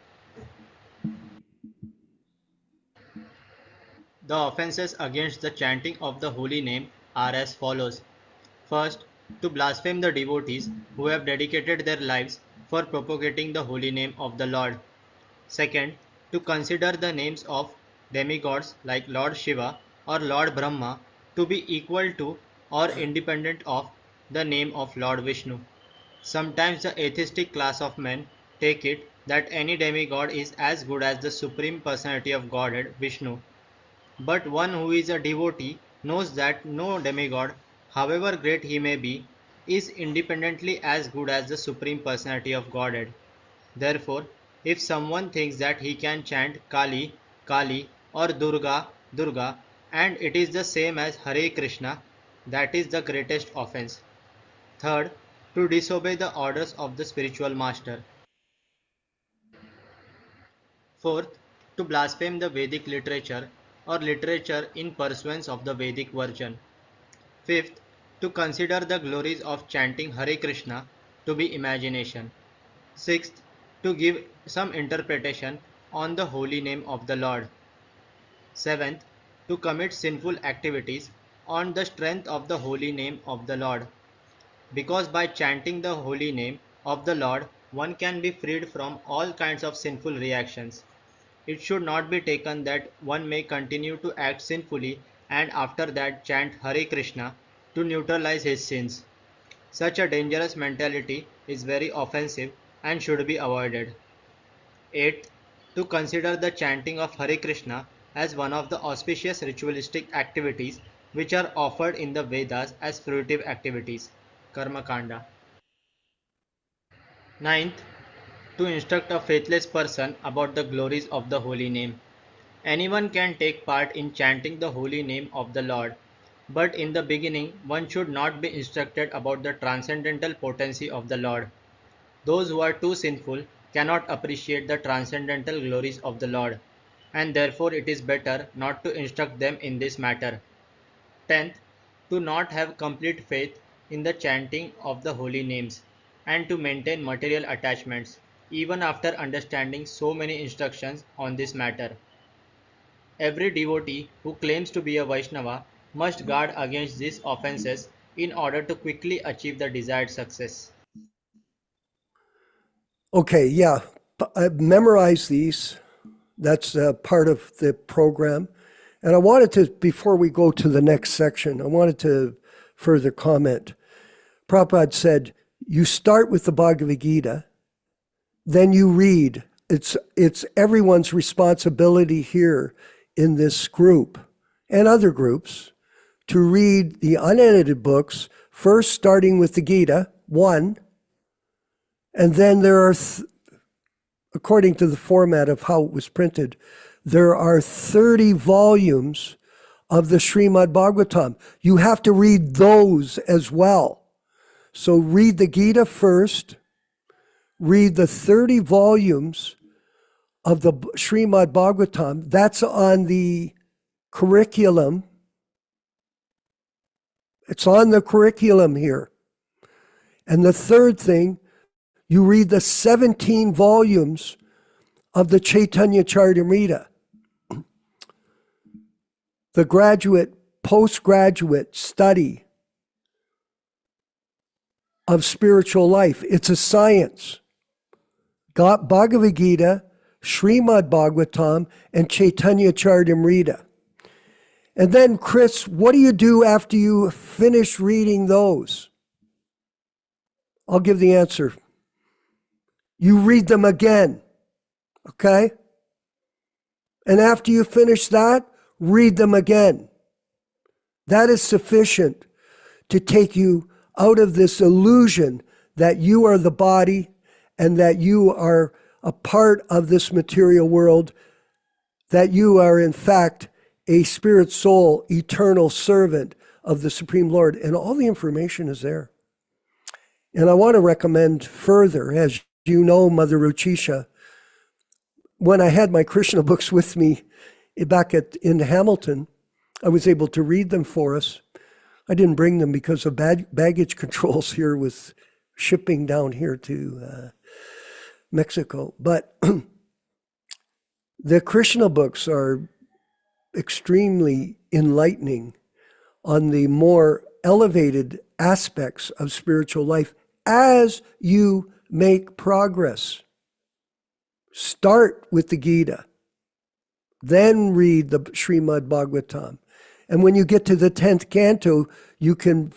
The offenses against the chanting of the holy name are as follows. First, to blaspheme the devotees who have dedicated their lives for propagating the holy name of the Lord. Second, to consider the names of demigods like Lord Shiva or Lord Brahma to be equal to or independent of the name of Lord Vishnu. Sometimes the atheistic class of men take it that any demigod is as good as the Supreme Personality of Godhead, Vishnu. But one who is a devotee knows that no demigod, however great he may be, is independently as good as the Supreme Personality of Godhead. Therefore, if someone thinks that he can chant Kali, Kali or Durga, Durga, and it is the same as Hare Krishna, that is the greatest offense. Third, to disobey the orders of the spiritual master. Fourth, to blaspheme the Vedic literature or literature in pursuance of the Vedic version. Fifth, to consider the glories of chanting Hare Krishna to be imagination. Sixth, to give some interpretation on the holy name of the Lord. Seventh, to commit sinful activities on the strength of the holy name of the Lord. Because by chanting the holy name of the Lord, one can be freed from all kinds of sinful reactions. It should not be taken that one may continue to act sinfully and after that chant Hare Krishna to neutralize his sins. Such a dangerous mentality is very offensive and should be avoided. 8th, to consider the chanting of Hare Krishna as one of the auspicious ritualistic activities which are offered in the Vedas as fruitive activities, Karma Kanda. 9th, to instruct a faithless person about the glories of the holy name. Anyone can take part in chanting the holy name of the Lord, but in the beginning one should not be instructed about the transcendental potency of the Lord. Those who are too sinful cannot appreciate the transcendental glories of the Lord, and therefore it is better not to instruct them in this matter. 10th, to not have complete faith in the chanting of the holy names, and to maintain material attachments, even after understanding so many instructions on this matter. Every devotee who claims to be a Vaishnava must guard against these offenses in order to quickly achieve the desired success. Okay, yeah, memorize these. That's part of the program. And I wanted to, before we go to the next section, I wanted to further comment. Prabhupada said, you start with the Bhagavad-gītā, then you read. It's everyone's responsibility here in this group and other groups to read the unedited books, first starting with the Gita, 1, and then there are, according to the format of how it was printed, there are 30 volumes of the Srimad Bhagavatam. You have to read those as well. So read the Gita first, read the 30 volumes of the Srimad Bhagavatam. That's on the curriculum. It's on the curriculum here. And the third thing, you read the 17 volumes of the Chaitanya Charitamrita. The graduate, postgraduate study of spiritual life. It's a science. Bhagavad-gītā, Srimad Bhagavatam, and Chaitanya Charitamrita. And then, Chris, what do you do after you finish reading those? I'll give the answer. You read them again, okay? And after you finish that, read them again. That is sufficient to take you out of this illusion that you are the body and that you are a part of this material world, that you are in fact a spirit soul, eternal servant of the Supreme Lord. And all the information is there. And I want to recommend further, as you know, Mother Ruchisha, when I had my Krishna books with me back in Hamilton, I was able to read them for us. I didn't bring them because of baggage controls here with shipping down here to Mexico. But the Krishna books are extremely enlightening on the more elevated aspects of spiritual life as you make progress. Start with the Gita, then read the Srimad Bhagavatam. And when you get to the 10th canto, you can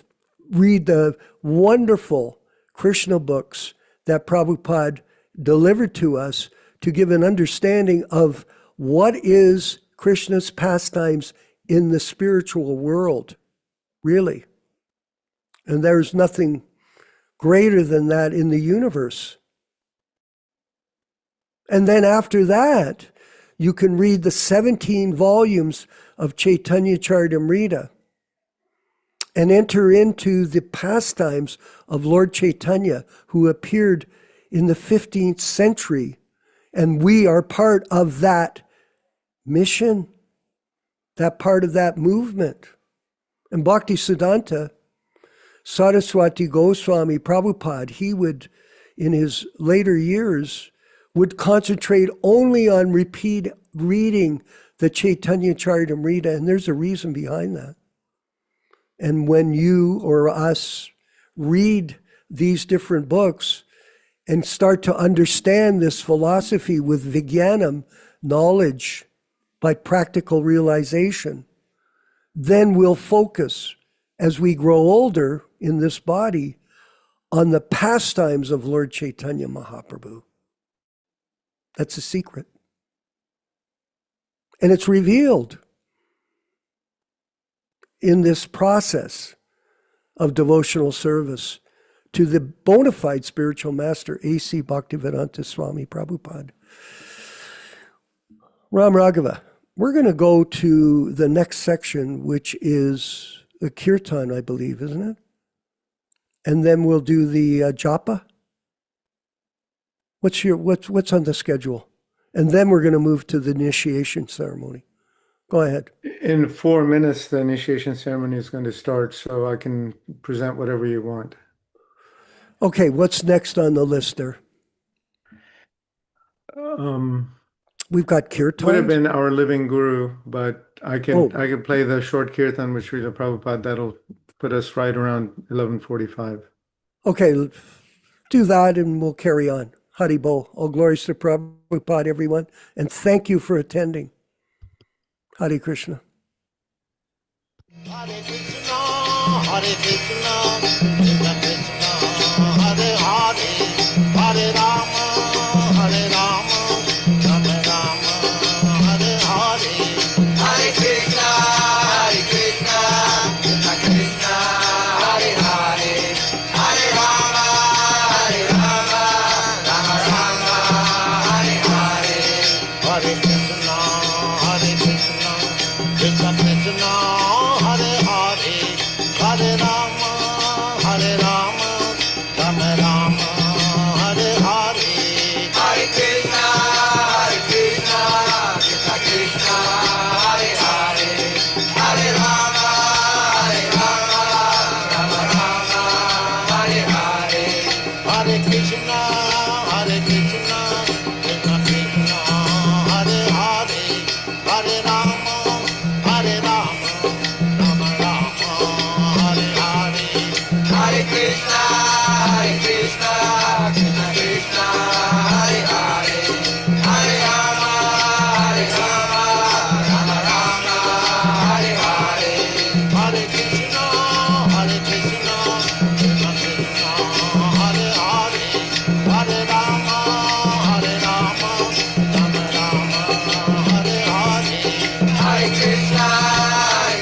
read the wonderful Krishna books that Prabhupada delivered to us to give an understanding of what is Krishna's pastimes in the spiritual world, really. And there's nothing greater than that in the universe. And then after that, you can read the 17 volumes of Chaitanya Charitamrita and enter into the pastimes of Lord Chaitanya, who appeared in the 15th century. And we are part of that mission, that part of that movement. And Bhaktisiddhanta Saraswati Goswami Prabhupada, he would, in his later years, would concentrate only on reading the Chaitanya Charitamrita, and there's a reason behind that. And when you or us read these different books and start to understand this philosophy with vijnanam, knowledge, by practical realization, then we'll focus as we grow older in this body, on the pastimes of Lord Chaitanya Mahaprabhu. That's a secret. And it's revealed in this process of devotional service to the bona fide spiritual master, A.C. Bhaktivedanta Swami Prabhupāda. Ram Raghava, we're going to go to the next section, which is a kirtan, I believe, isn't it? And then we'll do the japa. What's on the schedule? And then we're going to move to the initiation ceremony. Go ahead. In 4 minutes, the initiation ceremony is going to start, so I can present whatever you want. Okay, what's next on the list there? We've got kirtan. Would have been Our Living Guru, but I can play the short kirtan with Srila Prabhupada. That'll put us right around 11:45. Okay, do that and we'll carry on. Hari Bol. All glories to Prabhupada, everyone. And thank you for attending. Hare Krishna. Hare Krishna, Hare Krishna, Krishna Krishna, Hare Hare, Hare Rama, Hare Rama, Rama Rama, Hare Hare, Hare Krishna, Krishna Krishna, Hare Hare, Hare Rama, Rama Rama, Hare Hare, Hare Krishna, Krishna Krishna, Hare Hare, Hare Rama, Rama Rama, Hare Hare, Hare Krishna, Krishna Krishna, Hare Hare, Hare Rama, Rama Rama, Hare Hare, Hare Krishna, Krishna Krishna, Hare Hare, Hare Rama, Rama Rama, Hare Hare, Hare Krishna, Krishna Krishna, Hare Hare, Hare Rama, Rama Rama, Hare Hare, Hare Krishna, Krishna Krishna, Hare Hare, Hare Rama, Rama Rama, Hare Hare, Hare Krishna, Krishna Krishna, Hare Hare, Hare Rama, Rama Rama,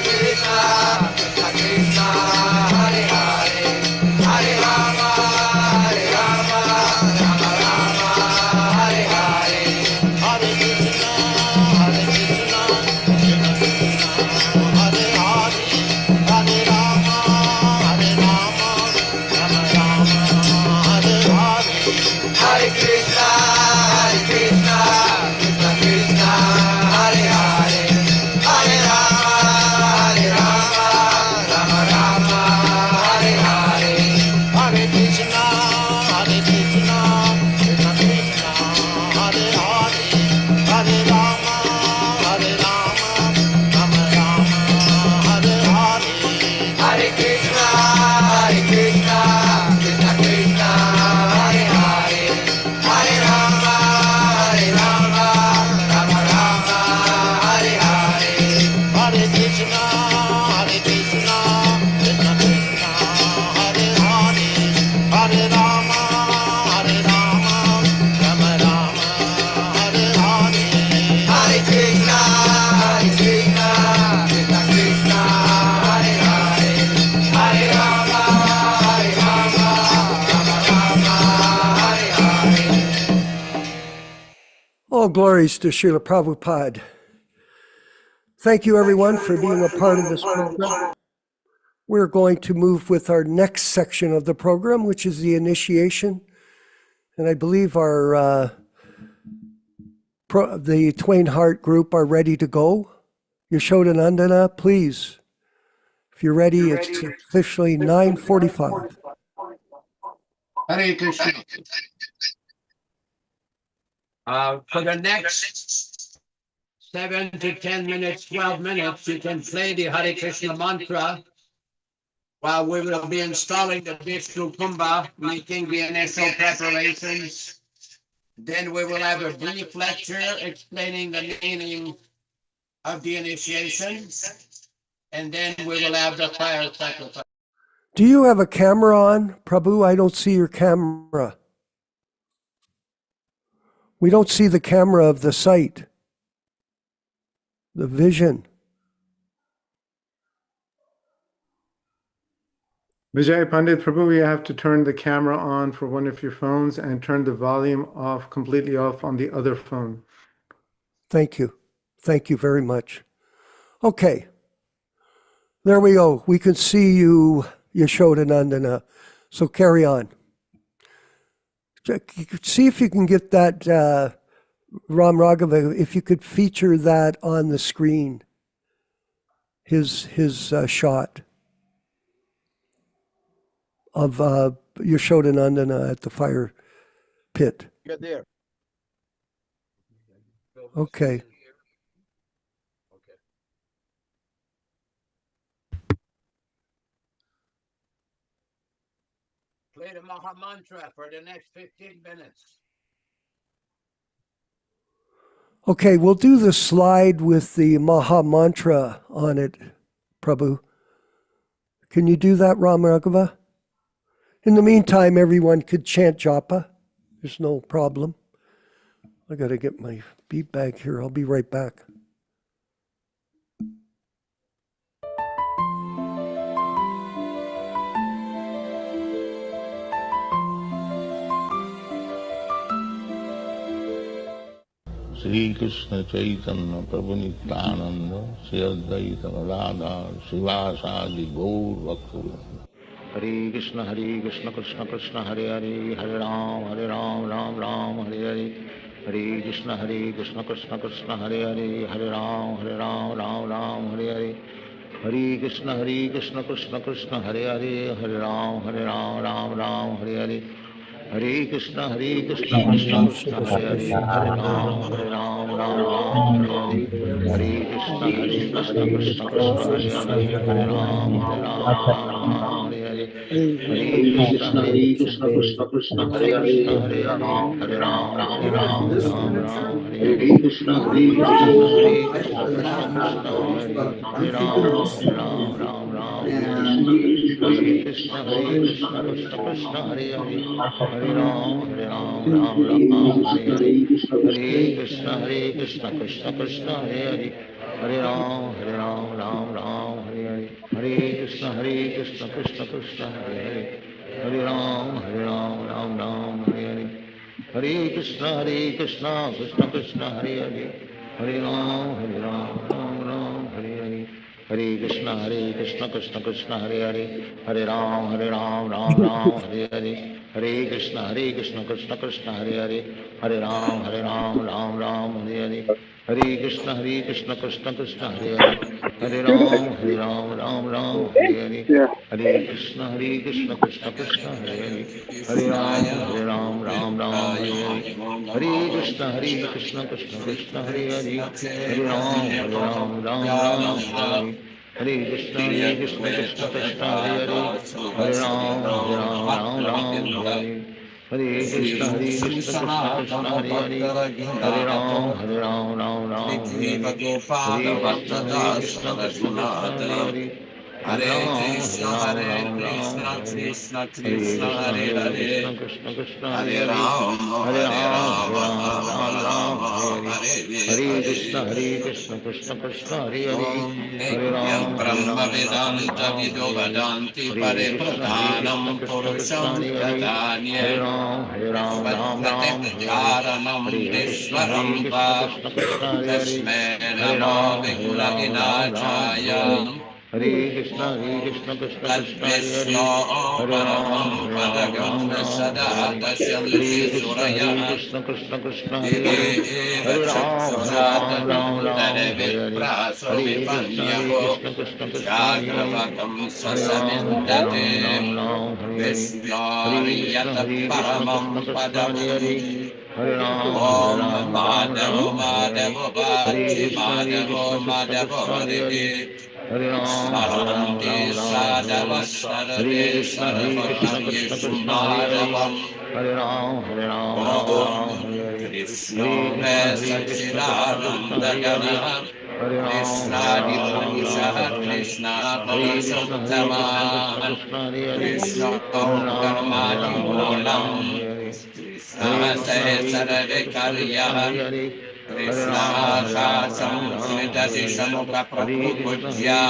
Hare Hare, Hare Krishna, Krishna Krishna, Hare Hare, Hare Rama, Rama Rama, Hare Hare, Hare Krishna, Krishna Krishna, Hare Hare, Hare Rama, Rama Rama, Hare Hare, Hare Krishna, Krishna Krishna, Hare Hare, Hare Rama, Rama Rama, Hare Hare, Hare Krishna, Krishna Krishna, Hare Hare, Hare Rama, Rama Rama, Hare Hare, Hare Krishna, Krishna Krishna, Hare Hare, Hare Rama, Rama Rama, Hare Hare, Hare Krishna, Krishna Krishna, Hare Hare, Hare Rama, Rama Rama, Hare Hare. All glories to Srila Prabhupada. Thank you, everyone, for being a part of this program. We're going to move with our next section of the program, which is the initiation. And I believe our the Twain Heart group are ready to go. Yaśodā-nandana, please. If you're ready, it's officially 9:45. Hare Krishna. For the next 7 to 10 minutes, 12 minutes, you can play the Hare Krishna mantra while we will be installing the Vishnu Kumbha, making the initial preparations. Then we will have a brief lecture explaining the meaning of the initiation. And then we will have the fire sacrifice. Do you have a camera on, Prabhu? I don't see your camera. We don't see the camera of the sight, the vision. Vijay Pandit Prabhu, you have to turn the camera on for one of your phones and turn the volume off, completely off on the other phone. Thank you. Thank you very much. Okay. There we go. We can see you, Yaśodā-nandana. So carry on. See if you can get that, Ram Raghava, if you could feature that on the screen, his shot of Yaśodā-nandana at the fire pit. You're there. Okay. Play the Maha Mantra for the next 15 minutes. Okay, we'll do the slide with the Maha Mantra on it, Prabhu. Can you do that, Ram Raghava? In the meantime, everyone could chant japa. There's no problem. I got to get my bead bag here. I'll be right back. Sri Krishna Chaitanya Prabhu Nityananda Sri Advaita Gadadhar Srivasadi Gaur Bhaktivedanta. Hare Krishna Krishna Krishna Hare Hare Hare Ram Ram Hare Hare. Hare Krishna Krishna Krishna Hare Hare Hare Ram Ram Hare Hare. Hare Krishna Krishna Krishna Hare Hare Hare Ram Ram Hare Hare. Hare Krishna Krishna Krishna Hare Hare Hare Ram Ram Hare Hare. Hare Krishna Krishna Krishna Hare Hare Hare Ram Ram Hare Hare. Hare Krishna Krishna Krishna Hare Hare Hare Ram Ram Hare Hare. Hare Krishna Krishna Krishna Hare Hare Ram Hare Hare Krishna Krishna Hare Hare Hare Ram Hare Hare. Hare Krishna Krishna Krishna Hare Hare Hare Ram Hare Hare. Hare Krishna Krishna Krishna Hare Hare Hare Ram Hare Hare. Hare Krishna Krishna Krishna Hare Hare Hare Ram Hare Hare. Hare Krishna Krishna Krishna Hare Hare Hare Ram Hare Hare. Hare Krishna Krishna Krishna Hare Hare Hare Ram Hare Hare. Hare Krishna Krishna Krishna Hare Hare Hare Ram Hare Hare. Hare Krishna Krishna Krishna Hare Hare Hare Ram Hare Hare. Hare Krishna Krishna Krishna Hare Hare Hare Ram Hare. Hare Krishna Krishna Krishna Hare Hare Hare Ram Hare. Hare Krishna Krishna Krishna Hare Hare Hare Ram Hare Hare. Hare Krishna Krishna Krishna Hare Hare Hare Hare Krishna Krishna Hare Krishna Krishna Hare Hare Hare Ram Hare. Hare Krishna Krishna Krishna Hare Hare Om Hare Nityam Brahma Vedanta Vido Hare. Vadanti Hare Krishna Paripradhanam Krishna Purusham Hare Hare Hare Yadanya Ram Hare Hare. Karanam Hare Vishwaram Krishna Krishna Hare Hare Tasme Hare Namo Ram Hare. Vigunadinachaya Hare Krishna Krishna Tadvishno Krishna Hare Hare Paramam Hare Padagam Sada Hare. Hare Dasyanti Suraya Krishna Krishna Hare Hare Eva Hare Chakshurata Hare. Vipraso Hare Vipanyaho Krishna Hare Hare Jagravatam Hare Sasamindate Hare. Vishnuriyata Hare Paramam Krishna Hare Padam Hare Om Madhavo Hare. Madhavo Hare Bhakti Krishna Madhavo Madhavo Krishna Hare Hare Hare Saranti Sadhava Hare. Hare Sarve Krishna Sarvakam Krishna Hare Yeshunadavam Hare Om Hare. Krishna Hare Krishna Sachidananda Hare Gana Hare Krishna Di Purusha Hare. Krishna Hare Krishna Purushottamah Krishna Hare Hare Krishna Hare Karmati Moolam Hare. Namaste Sarve Krishna Samsridati Samuka Prabhupujya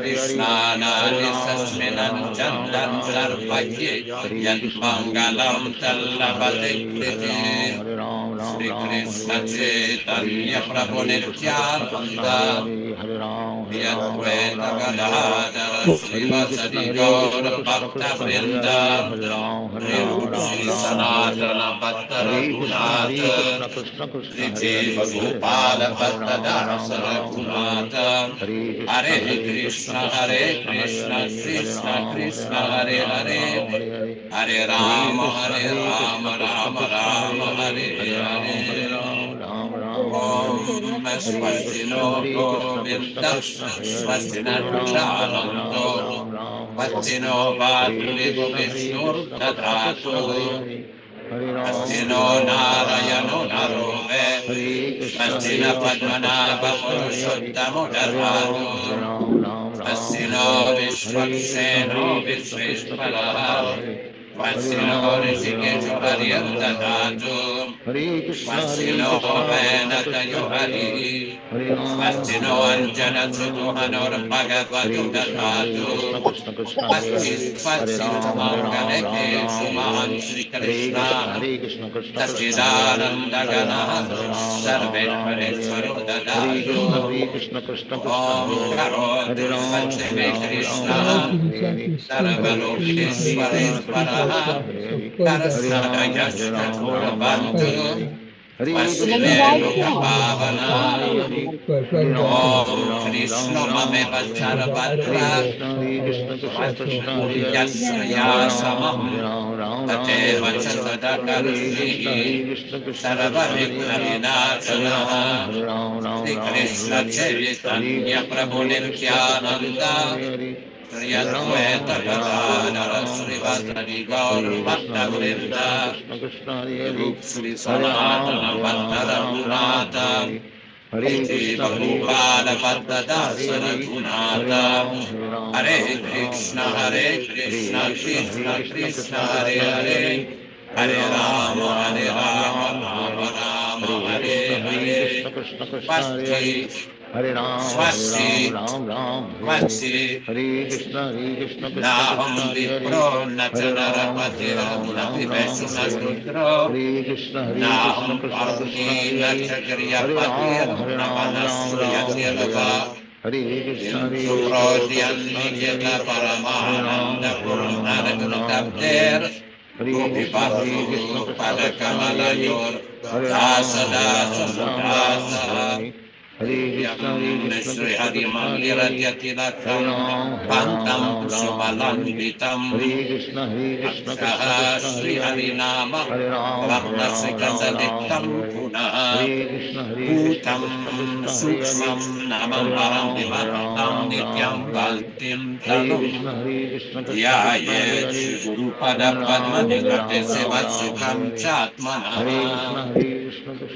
Krishna Nadi Sasminan Chandan Sarvajye Yat Mangalam Tallavate Kriti Sri Krishna Chaitanya Prabhu Nityananda Yadvaita Gadadhara Srivasadi Gaura Bhakta Vrinda Shri Sanatana Bhatta Raghunatha Sri Prabhupada Dasa Raghunatha Hare Krishna Krishna Krishna Hare Hare Hare Rama Rama Rama Hare Hare Om Swastino Govinda Swastina Chanando Swastino Bhadrivo Vishnu Dadatu Swastino Narayano Narove Swastina Padmanabha Purushottamo Dharmatu Swastino Vishwakseno Vishveshwara Swastino Rishikesho Hariyam Dadatu Swastino Venatayo Hari Swastino Anjana Sutuhanor Bhagavatu Dadatu Swastino Mangaleke Sumahan Sri Krishna Sachidananda Gana Sarveshwareswaro Dadatu Om Karoti Satyame Krishna Sarvalokeswareswara Karasada Yashkatura Bantu Vasudeva Pavana Om Krishna Mame Vachara Vatra Yasya Samam Tate Vachasada Karushi Sarvavikna Vinachana Sri Krishna Chaitanya Prabhu Nityananda Yadvaita Gadadhara Srivasadi Gaura Bhakta Vrinda Rup Sri Sanatana Bhatta Raghunatha Sri Prabhupada Dasa Raghunatha Hare Krishna Krishna Krishna Hare Hare Hare Rama Rama Hare Hare Swasti Swasti Swasti Hare Krishna Naham Vipro Nachanarapatiram Naviveshu Nasudro Hare Krishna Naham Parni Nachakariyapatiram Namanasriyatiyalava Insuprodiyan Niketa Paramananda Purnanaguntabder Gopibahu Padakamalayur Dasa Dasa Sudasa Sri Hari Mandiradyatilakam Pantam Sumalanvitam Akshaha Sri Hari Nama Varnasrikasadiktam Punah Bhutam Sukshmam Namam Param Vivartam Nityam Bhaltim Tanum Yayet Shri Guru Pada Padma Nilate Sevat Sukham Chatmanah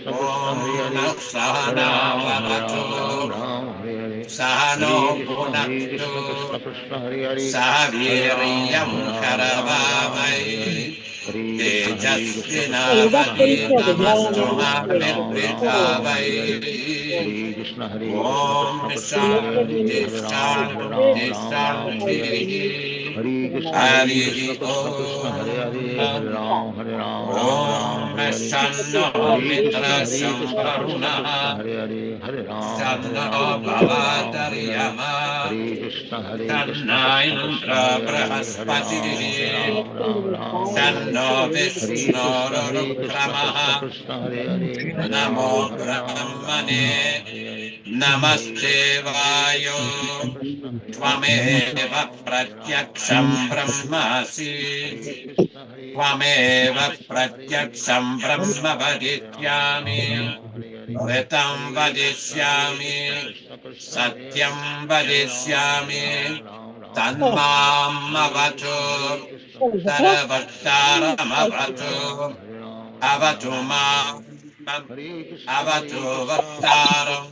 Om Naksahana Sahano Punaktu Sahaviryam Karavamai Tejasvina Vadinamastoma Medvritavai Om Shanti Shanti Shanti Hari Om Shanno Mitra Samvaruna Shanno Bhavatariyama Shanna Indra Brahaspati Shanno Vishnu Rukramaha Namo Brahmane Namaste Vayo Tvameva Pratyaksham Brahmasi Tvameva Pratyaksham Brahma Vadityami Vetam Vadishyami Satyam Vadishyami Tanmam Avatu Sarvataram Avatu Avatu Mam Avatu Vataram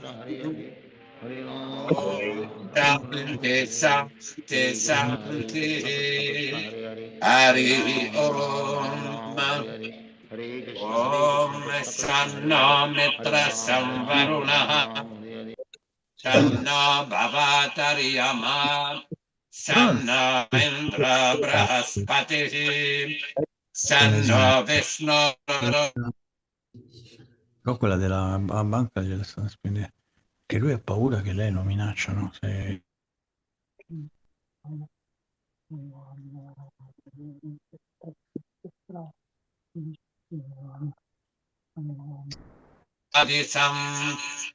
Shanti Shanti Shanti Hari Om Om Shanna Mitra Samvarunah Shanna Bhavatariyama Shanna Indra Brahaspati Shanna Vishnu. Però quella della banca gliela stanno spendendo. Che lui ha paura che lei lo minacciano. Se... Adisam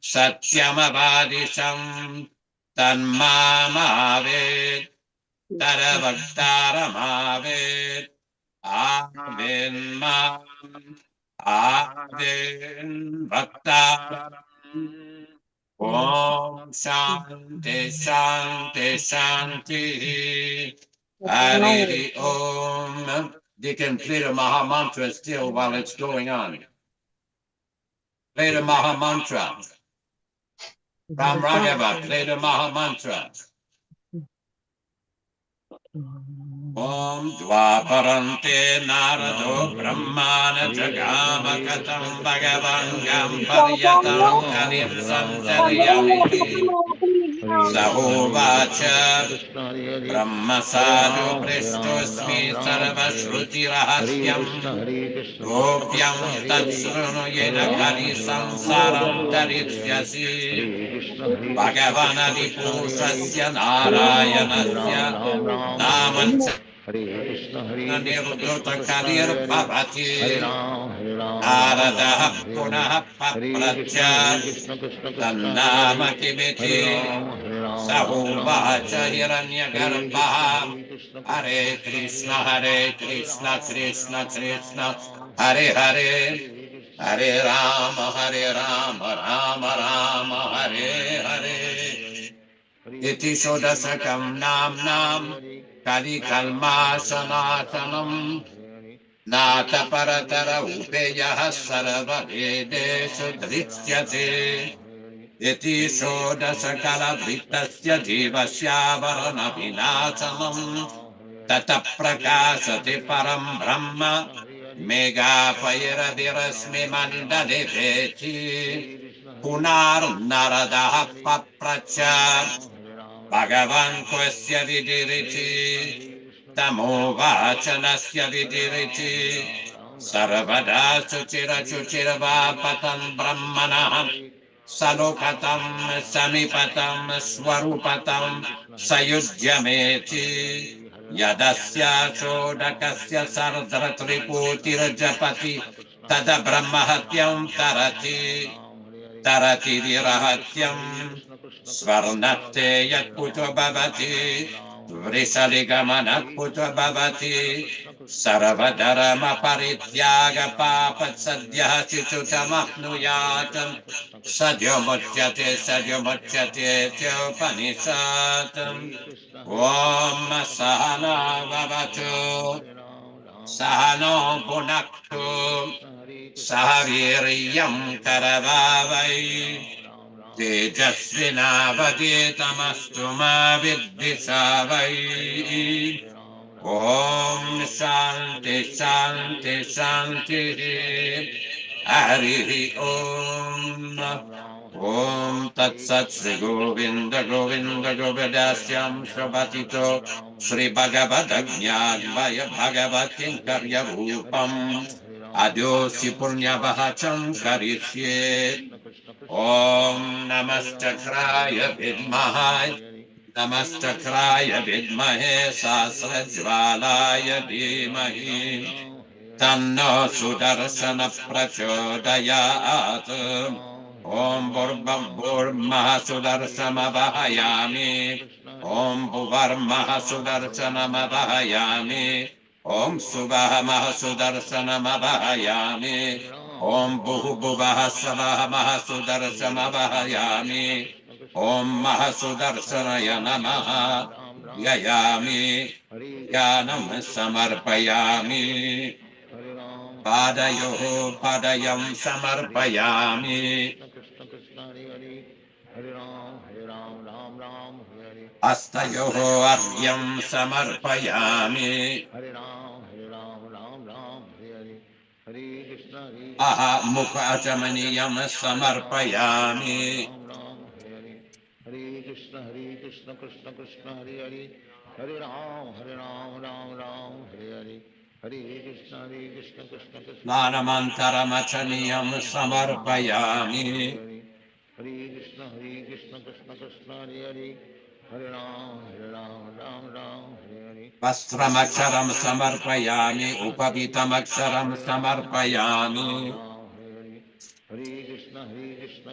Satyamavadisam Tanmamavet Taravaktaramavet Amen Mam Amen Vaktaram. Om Shanti Shanti Shanti Hari Om. They can play the Maha Mantra still while it's going on. Play the Maha Mantra. Ram Raghava, play the Maha Mantra. Om Dvaparante Narado Brahmana Jagama Katam Bhagavangam Pariyatam Kalim Santariyamiti Sahovacha Brahma Sadhu Pristosmi Sarvashruti Rahasyam Gopyam Tatsrunu Yena Kari Sansaram Tarityasi Bhagavana Dipusasya Narayanasya Namansa Nirvata Karir Bhavati Narada Punaha Papracha Tannama Kimiti Sahovacha Hiranyagarbha Hare Krishna Krishna Krishna Hare Hare Hare Rama Rama Rama Hare Hare Iti Shodasakam Nam Kali Kalma Sanatanam Nata Paratara Upeya Sarva Vedeshu Dritsyate Iti Shodasakala Vritasya Jivasya Varana Vinasamam Tata Prakasati Param Brahma Mega Paira Virasmi Mandale Veti Punar Narada Papracha Bhagavan Kwasya Vidiriti Tamo Vachanasya Vidiriti Sarvada Chuchira Vapatan Brahmanaham Salokatam Samipatam Swarupatam Sayujyameti Yadasya Chodakasya Sardaratriputir Japati Tada Brahmahatyam Tarati Virahatyam Svarnate Yakputo Bhavati Vrisaligamanat Puto Bhavati Saravadharama Parityaga Papat Sadhya Chichutamapnuyatam Sadhyamochyate Tyopanishatam Om Sahana Vavatu Sahano Punaktu Sahaviryam Karavavai Tejasvinavaditamastu ma vidvisavai Om Shanti Shanti Shanti Hari Om Om Tat Sat Sri Govinda Govindasyam Shravatito Sri Bhagavad-gītā Bhagavad-kinkarya Rupam Adyosi Punyavahacham Karishye Om Namastakraya Vidmahe Sasrajvalaya Dhimahi Tanno Sudarshana Prachodayat Om Bhurmaha Sudarshana Vahayami Om Bhuvarmaha Sudarshana Vahayami Om Subaha Mahasudarshana Vahayami Om Bhuvaha Savaha Mahasudarshana Vahayami Om Mahasudarshanaya Namaha Yayami Yanam Samarpayami Padayoho Padayam Samarpayami Astayoho Argyam Samarpayami aha mukha achamaniyam samarpayami. Hare Krishna, Krishna Krishna, Hare Hare, Hare Ram, Ram Ram, Hare Hare, Hare Krishna, Krishna Krishna, Nanamantaram achaniyam samarpayami. Hare Krishna, Krishna Krishna, Hare Hare, Hare Ram, Ram, Hare Hare. Vastramaksharam samarpayami, upavitamaksharam samarpayami. Hare Krishna, Krishna,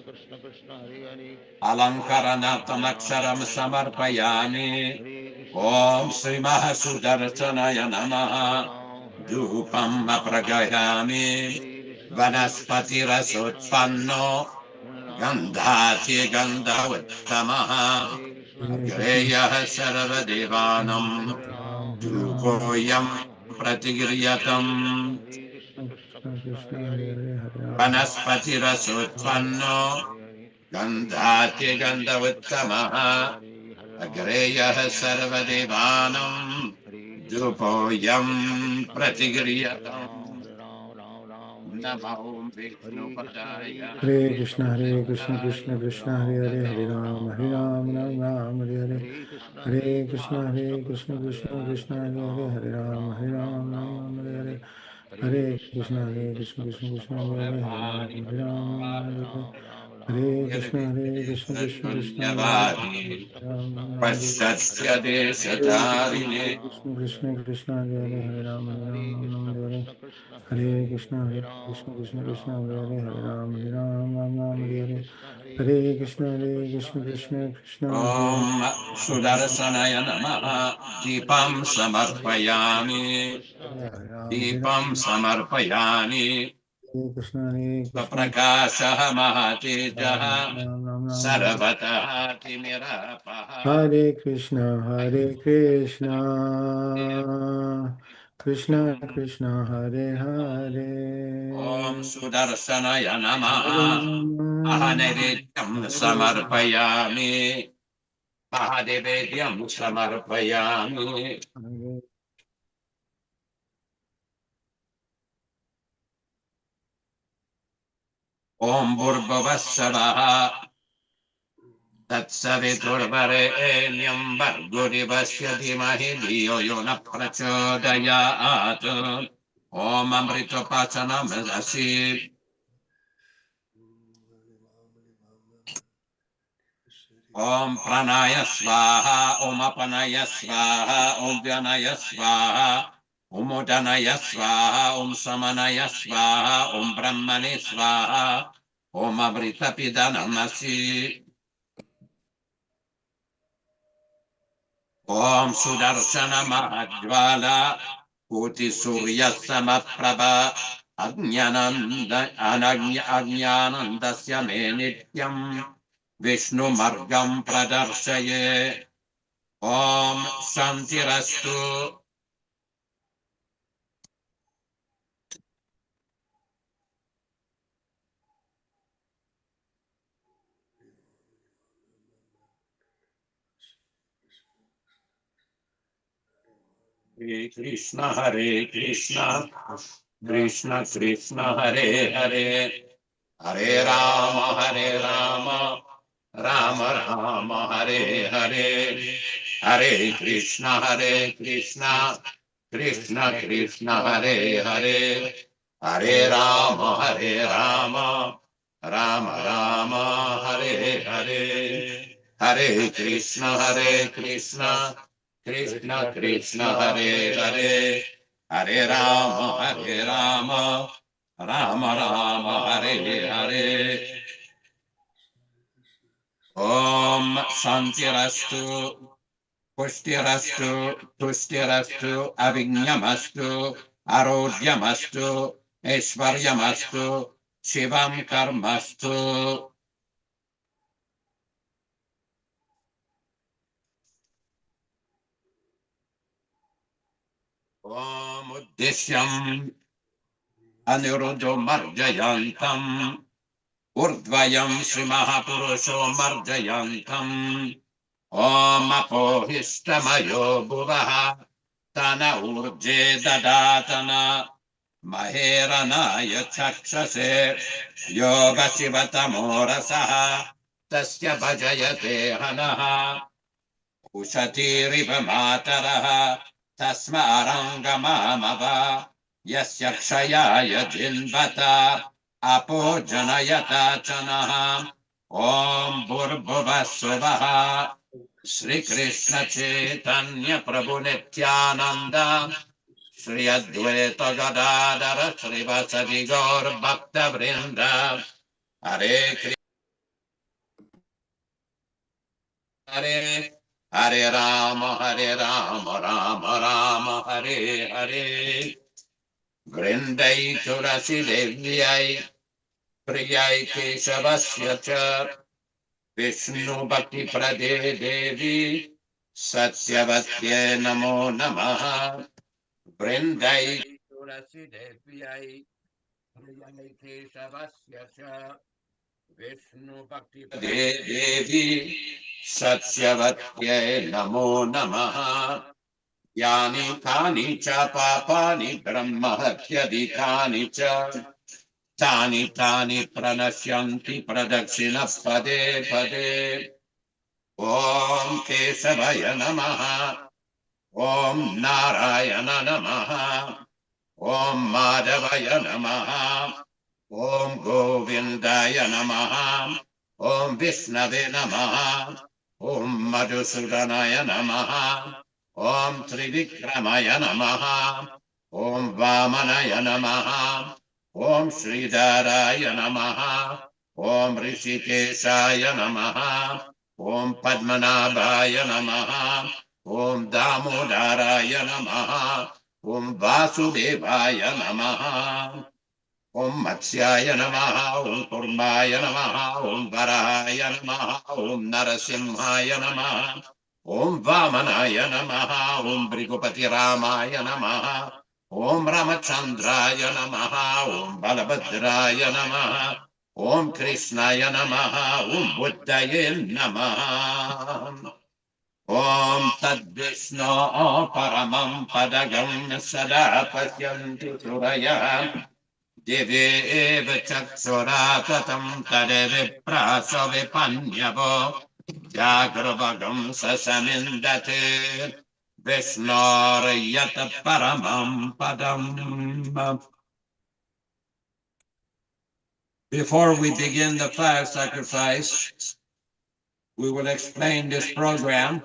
Hare Hare. Alankaranatamaksharam samarpayami. Om Sri Mahasudarshanaya Namaha. Dhupam apragayami. Vanaspati rasutpanno. Gandhati gandhavuttamaha. Agreyah sarvadevanam. Dhupoyam pratigiryatam. Vanaspati rasutpanno. Gandhati gandhavuttamaha. Agreyah sarvadevanam. Dhupoyam pratigiryatam. Namo Vishnu Padaya. Hare Krishna, Krishna Krishna, Hare Hare, Hare Ram, Ram Ram, Hare Hare. Hare Krishna, Krishna Krishna, Hare Hare, Hare Ram, Ram Hare Hare. Hare Krishna, Krishna Krishna, Hare Hare, Hare Ram, Hare Hare. Hare Krishna, Krishna Pastasya deshatarine. Krishna Krishna, Hare Ram, Hare Hare. Hare Krishna, Krishna, Hare Hare, Hare Ram, Hare Hare. Hare Krishna, Krishna, Om Sudarshanaya Namaha. Deepam samarpayami. Deepam samarpayami. Prakasha Mahatejaha. Sarvataha Timirapaha. Hare Krishna, Krishna Krishna, Hare Hare. Om Sudarshanaya Namaha. Ahanevedyam samarpayami. Mahadevedyam samarpayami. Om Bhurbhavasavaha. Tatsaviturvarenyam Bhargurivasya Dhimahi Dhiyo Yo Na Prachodayat. Om Amritapachanam Asi. Om Pranaya Svaha. Om Apanaya Svaha. Om Vyanaya Svaha. Om Udanaya Svaha. Om Samanaya Svaha. Om Brahmane Svaha. Om Amritapidanam Asi. Om Sudarshana Mahajvala. Koti Surya Samaprabha. Ajnanandasya me nityam. Vishnu Margam Pradarsaye. Om Shantirastu. Hare Krishna, Krishna Krishna, Hare Hare, Hare Rama, Rama Rama, Hare Hare, Hare Krishna, Krishna Krishna, Hare Hare, Hare Rama, Rama Rama, Hare Hare, Hare Krishna, Krishna Hare Hare, Hare Rama, Rama Rama, Hare Hare. Om Shantirastu, Pushtirastu, Avignamastu, Arogyamastu, Aishwaryamastu, Shivam Karmastu. Om Uddeshyam Aniruddho Marjayantam Urdvayam Sri Mahapurusho Marjayantam Om Apohistamayo Bhuvaha Tana Urje Dadatana Maheranaya chakshase yoga shivatamorasa tasya bhajayate hanaha ushatiriva mataraha tasma arangamamava yasya kshayaya jinvata apo janayata chanaha om bhurbhuva suvaha Shri Krishna Chaitanya Prabhu Nityananda Shri Advaita Gadadara Shri Vasadi Gaur Bhakta Vrinda Hare Krishna Hare Rama Rama Rama Hare Hare Vrindai Turasi Devyai Priyai Keshavasya Cha Vishnu Bhakti Prade Devi Satyavatye Namo Namaha Vrindai Turasi Devyai Priyai Keshavasya Cha Vishnu Bhakti Prade Devi Satyavatye Namo Namaha Yani Kani Cha Papani Brahmahatyadikani Cha Tani Tani Pranashyanti Pradakshina Pade Pade Om Kesavaya Namaha Om Narayana Namaha Om Madhavaya Namaha Om Govindaya Namaha Om Vishnave Namaha Om Madhusudanaya Namaha Om Trivikramaya Namaha Om Vamanaya Namaha Om Sridharaya Namaha Om Rishikeshaya Namaha Om Padmanabhaya Namaha Om Damodaraya Namaha Om Vasudevaya Namaha Om Matsyaya Namaha Om Kurmaya Namaha Om Varahaya Namaha Om Narasimhaya Namaha Om Vamanaya Namaha Om Brigupati Ramaya Namaha Om Ramachandraya Namaha Om Balabhadraya Namaha Om Krishnaya Namaha Om Buddhaye Namaha Om Tad Vishnu Paramam Padagam Sada Pasyanti Suraya Divi Eva Chakshura Tatam Tadevi Prasa Vipanyavo Jagravagam Sasamindate Vishnor Yata Paramam Padam. Before we begin the fire sacrifice, we will explain this program.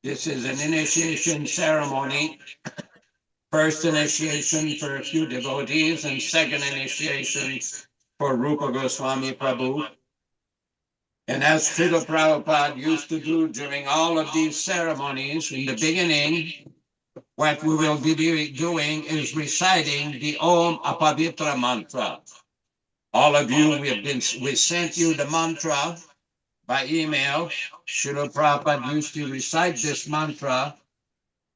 This is an initiation ceremony. First initiation for a few devotees and second initiation for Rupa Goswami Prabhu. And as Srila Prabhupada used to do during all of these ceremonies, in the beginning, what we will be doing is reciting the Om Apavitra mantra. All of you, we sent you the mantra by email. Srila Prabhupada used to recite this mantra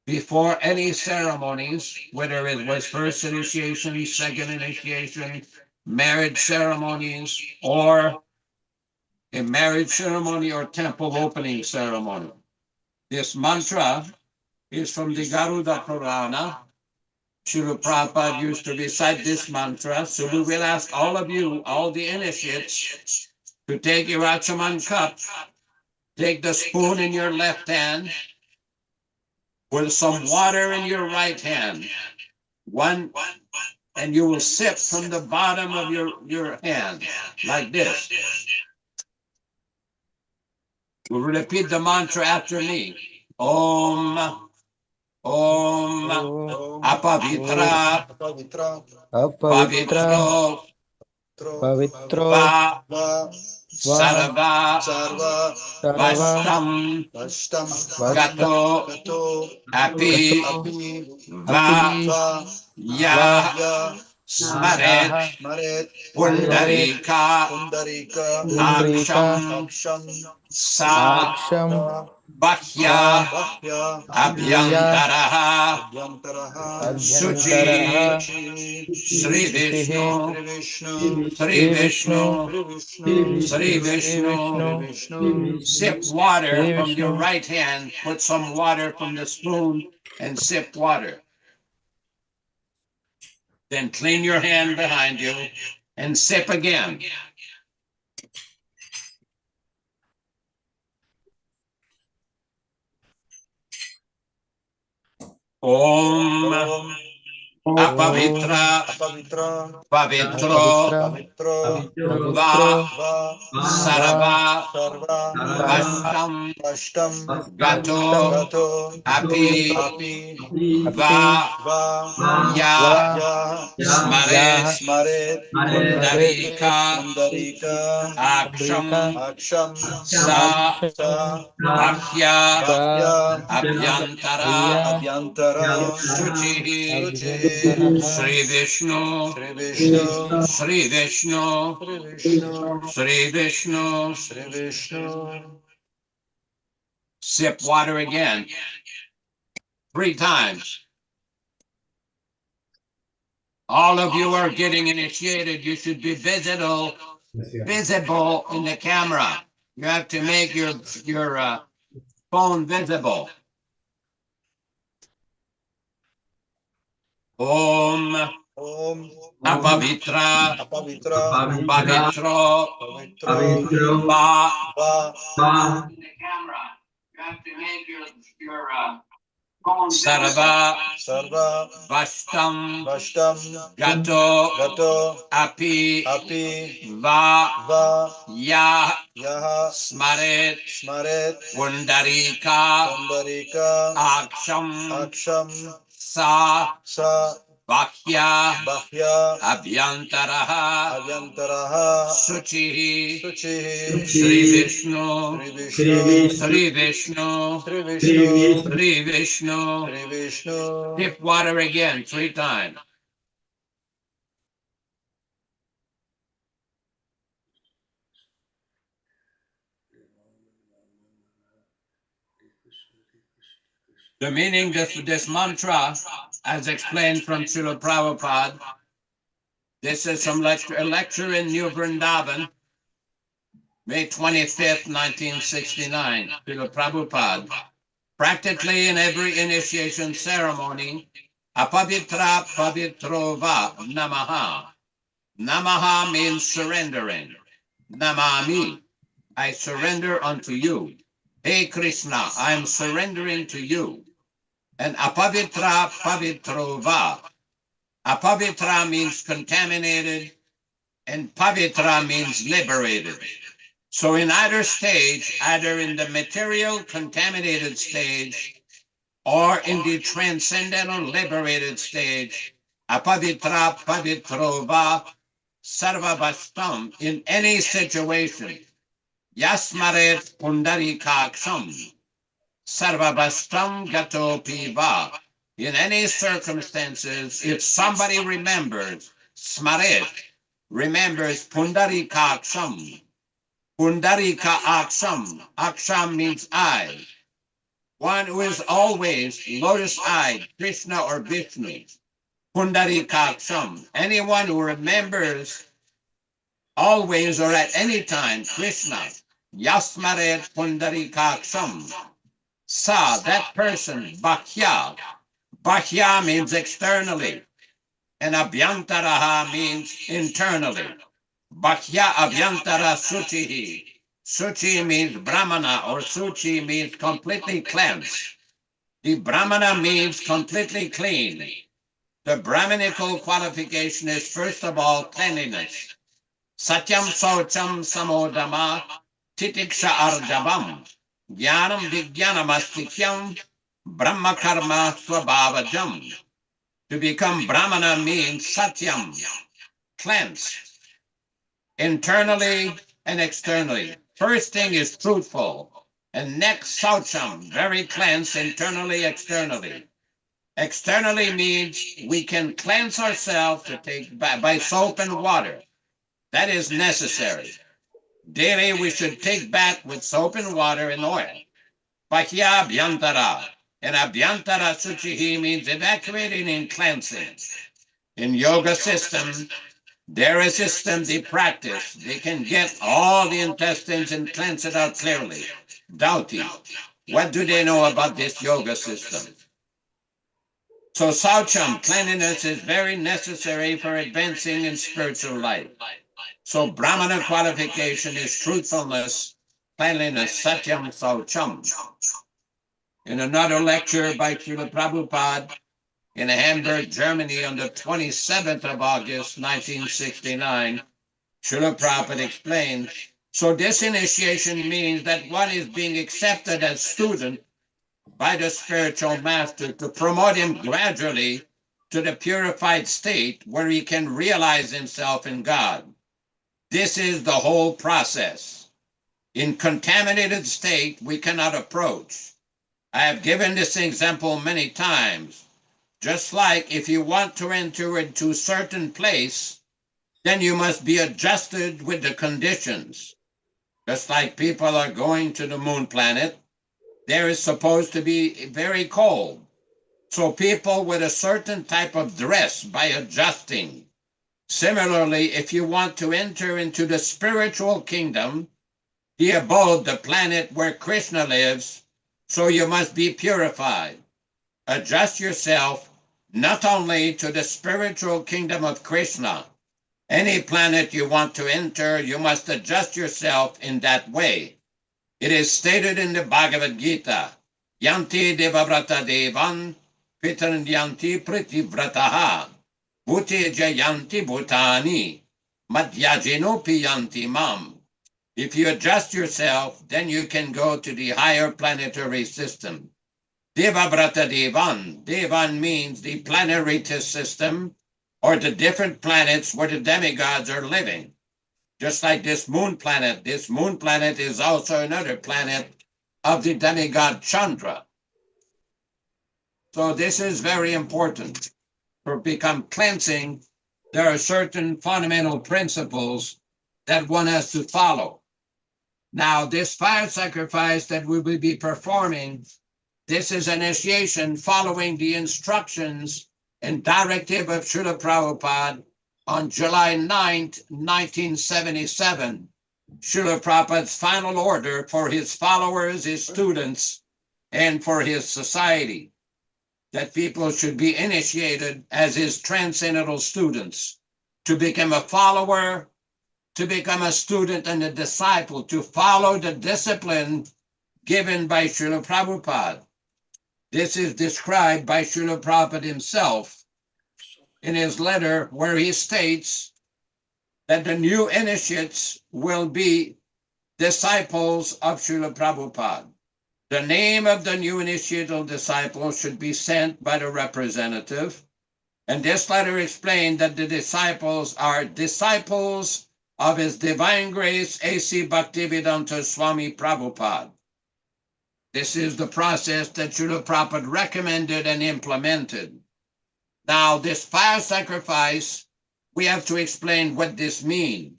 before any ceremonies, whether it was first initiation, second initiation, marriage ceremonies, or a marriage ceremony or temple opening ceremony. This mantra is from the Garuda Purana. Srila Prabhupada used to recite this mantra, so we will ask all of you, all the initiates, to take your Achaman cup, take the spoon in your left hand, with some water in your right hand, and you will sip from the bottom of your hand, like this. We'll repeat the mantra after me. Om, Om, Apavitra, Pavitro, Va, Sarva, Vastam, Gato, Api, Va, Ya, Smaret, Pundarika, Aksham, Sa, Bhakya, Abhyantaraha, Suchi, Sri Vishnu, Sri Vishnu, Sri Vishnu. Sip water from your right hand, put some water from the spoon and sip water. Then clean your hand behind you and sip again. Om Apavitra Pavitro Va Sarva Vastam Gato Api Va Ya Smaret Pundarika Aksham Sa Bhakya Abhyantara Suchi Sri Vishnu Sri Vishnu Sri Vishnu. Sip water again 3 times. All of you are getting initiated. You should be visible in the camera. You have to make your phone visible. Om Apavitra Pavitro Va in the camera. You have to make your phone Sarva Vastam Gato Api Va Ya Smaret Pundarika Aksham Sa Bhakya Abhyantaraha Suchi Sri Vishnu Sri Vishnu. Dip water again 3 times. The meaning of this mantra, as explained from Srila Prabhupada, this is from a lecture in New Vrindavan, May 25th, 1969. Srila Prabhupada, practically in every initiation ceremony, apavitra pavitro va namaha. Namaha means surrendering. Namami, I surrender unto you. Hey Krishna, I am surrendering to you. And apavitra pavitro va. Apavitra means contaminated, and pavitra means liberated. So in either stage, either in the material contaminated stage or in the transcendental liberated stage, apavitra pavitro va sarvavastam, in any situation, yasmaret pundarikaksham sarvavastam gato piva. In any circumstances, if somebody remembers, smaret, remembers pundarikaksham, pundarika aksham, aksham means eye, one who is always lotus-eyed, Krishna or Vishnu, pundarikaksham, anyone who remembers always or at any time Krishna, yasmaret pundarikaksham, sa, that person, bhakya. Bhakya means externally, and abhyantaraha means internally. Bhakya abhyantara suchihi. Suchi means brahmana, or suchi means completely cleansed. The brahmana means completely clean. The brahminical qualification is first of all cleanliness. Satyam saucham samodama titiksha arjavam jnanam vijnanam astikyam brahma karma swabhavajam. To become brahmana means satyam, cleansed, internally and externally. First thing is truthful, and next saucham, very cleansed internally, externally. Externally means we can cleanse ourselves to take by soap and water. That is necessary. Daily we should take bath with soap and water and oil. Bhakya abhyantara. And abhyantara suchihi means evacuating and cleansing. In yoga system, there is a system they practice. They can get all the intestines and cleanse it out clearly. Doughty. What do they know about this yoga system? So Saucham, cleanliness, is very necessary for advancing in spiritual life. So Brahmana qualification is truthfulness, cleanliness, Satyam Saucham. In another lecture by Srila Prabhupada in Hamburg, Germany on the 27th of August, 1969, Srila Prabhupada explained, so this initiation means that one is being accepted as student by the spiritual master to promote him gradually to the purified state where he can realize himself in God. This is the whole process. In contaminated state, we cannot approach. I have given this example many times. Just like if you want to enter into a certain place, then you must be adjusted with the conditions. Just like people are going to the moon planet, there is supposed to be very cold. So people with a certain type of dress by adjusting. Similarly, if you want to enter into the spiritual kingdom, the abode, the planet where Krishna lives, so you must be purified. Adjust yourself not only to the spiritual kingdom of Krishna. Any planet you want to enter, you must adjust yourself in that way. It is stated in the Bhagavad-gītā, Yanti devavrata devan, pitan yanti pritivrataha, bhute jayanti bhutani, madhyajinopi yanti mam. If you adjust yourself, then you can go to the higher planetary system. Devavrata devan, devan means the planetary system, or the different planets where the demigods are living. Just like this moon planet is also another planet of the demigod Chandra. So this is very important. For become cleansing, there are certain fundamental principles that one has to follow. Now, this fire sacrifice that we will be performing, this is initiation following the instructions and directive of Srila Prabhupada on July 9th, 1977, Srila Prabhupada's final order for his followers, his students, and for his society, that people should be initiated as his transcendental students, to become a follower, to become a student and a disciple, to follow the discipline given by Srila Prabhupada. This is described by Srila Prabhupada himself in his letter, where he states that the new initiates will be disciples of Srila Prabhupada. The name of the new initiatal disciple should be sent by the representative, and this letter explained that the disciples are disciples of His Divine Grace A.C. Bhaktivedanta Swami Prabhupāda. This is the process that Srila Prabhupada recommended and implemented. Now, this fire sacrifice, we have to explain what this means.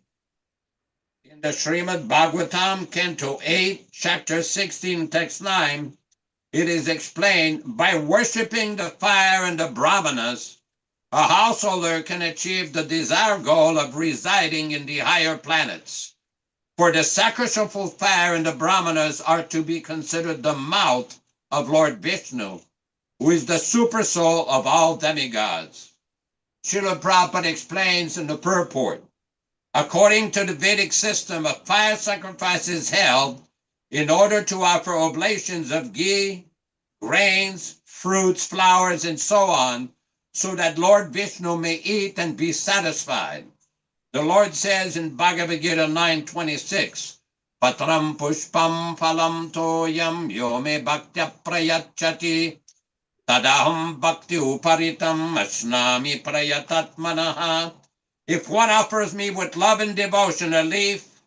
In the Srimad Bhagavatam, Canto 8, Chapter 16, Text 9, it is explained, by worshiping the fire and the brahmanas, a householder can achieve the desired goal of residing in the higher planets. For the sacrificial fire and the brahmanas are to be considered the mouth of Lord Vishnu, who is the super soul of all demigods. Srila Prabhupada explains in the purport, according to the Vedic system, a fire sacrifice is held in order to offer oblations of ghee, grains, fruits, flowers, and so on, so that Lord Vishnu may eat and be satisfied. The Lord says in Bhagavad-gītā 9:26, Patram pushpam phalam toyam yo me bhaktya prayachati tadaham bhakti uparitam asnami prayatatmanaha. If one offers me with love and devotion a leaf,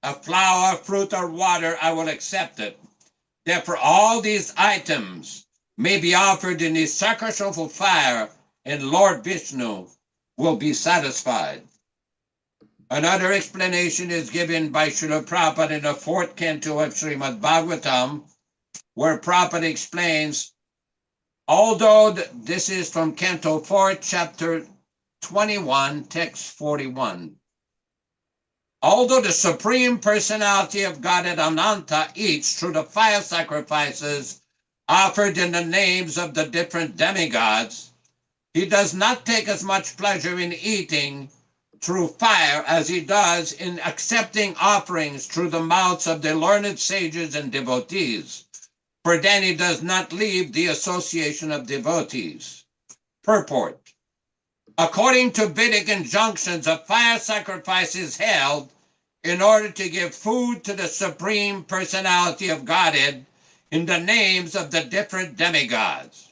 a flower, fruit, or water, I will accept it. Therefore, all these items may be offered in the sacrificial fire, and Lord Vishnu will be satisfied. Another explanation is given by Srila Prabhupada in the 4th canto of Srimad Bhagavatam, where Prabhupada explains, although this is from Canto 4, Chapter 21, Text 41. Although the Supreme Personality of Godhead Ananta eats through the fire sacrifices offered in the names of the different demigods, he does not take as much pleasure in eating through fire as he does in accepting offerings through the mouths of the learned sages and devotees, for then he does not leave the association of devotees. Purport. According to Vedic injunctions, a fire sacrifice is held in order to give food to the Supreme Personality of Godhead in the names of the different demigods.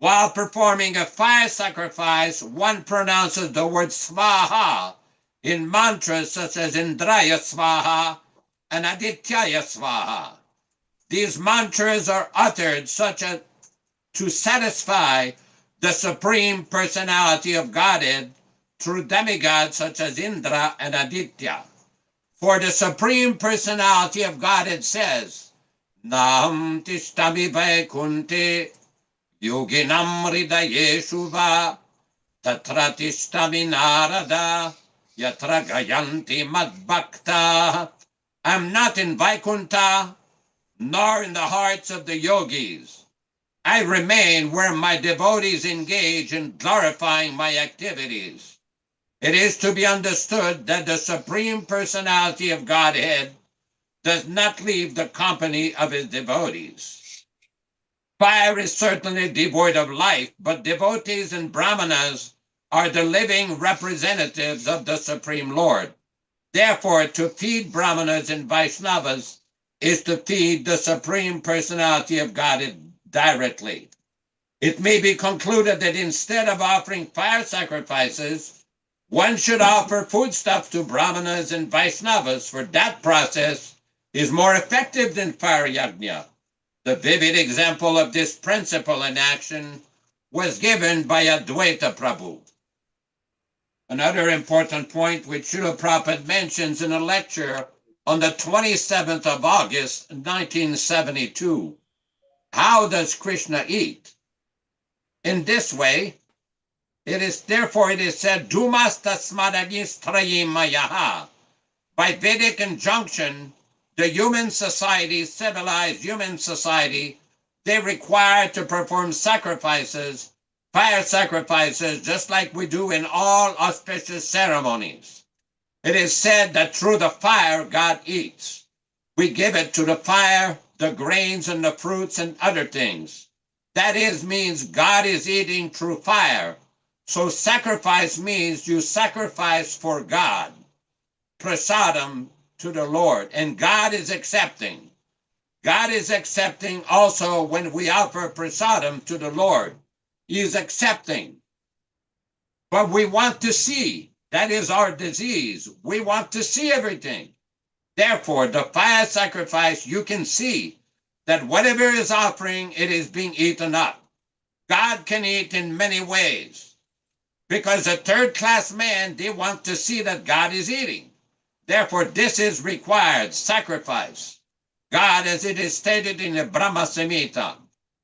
While performing a fire sacrifice, one pronounces the word Svaha in mantras such as Indraya Svaha and Adityaya Svaha. These mantras are uttered such as to satisfy the Supreme Personality of Godhead through demigods such as Indra and Aditya. For the Supreme Personality of Godhead says, Naham tishtami vaikunte yoginam hridayeshu va tatra tishtami narada yatra gayanti madbhakta. I'm not in Vaikunta, nor in the hearts of the yogis. I remain where my devotees engage in glorifying my activities. It is to be understood that the Supreme Personality of Godhead does not leave the company of his devotees. Fire is certainly devoid of life, but devotees and brahmanas are the living representatives of the Supreme Lord. Therefore, to feed brahmanas and Vaishnavas is to feed the Supreme Personality of Godhead directly. It may be concluded that instead of offering fire sacrifices, one should offer foodstuffs to brahmanas and Vaishnavas, for that process is more effective than fire yajna. The vivid example of this principle in action was given by Advaita Prabhu. Another important point which Srila Prabhupada mentions in a lecture on the 27th of August, 1972. How does Krishna eat? In this way, it is said, Dumas tasmadagis trayim mayaha. By Vedic injunction, the human society, civilized human society, they require to perform sacrifices, fire sacrifices, just like we do in all auspicious ceremonies. It is said that through the fire, God eats. We give it to the fire, the grains and the fruits and other things. That means God is eating through fire. So sacrifice means you sacrifice for God, prasadam to the Lord, and God is accepting. God is accepting also when we offer prasadam to the Lord. He is accepting. But we want to see. That is our disease. We want to see everything. Therefore, the fire sacrifice, you can see that whatever is offering, it is being eaten up. God can eat in many ways. Because a third-class man, they want to see that God is eating. Therefore, this is required, sacrifice. God, as it is stated in the Brahma Samhita,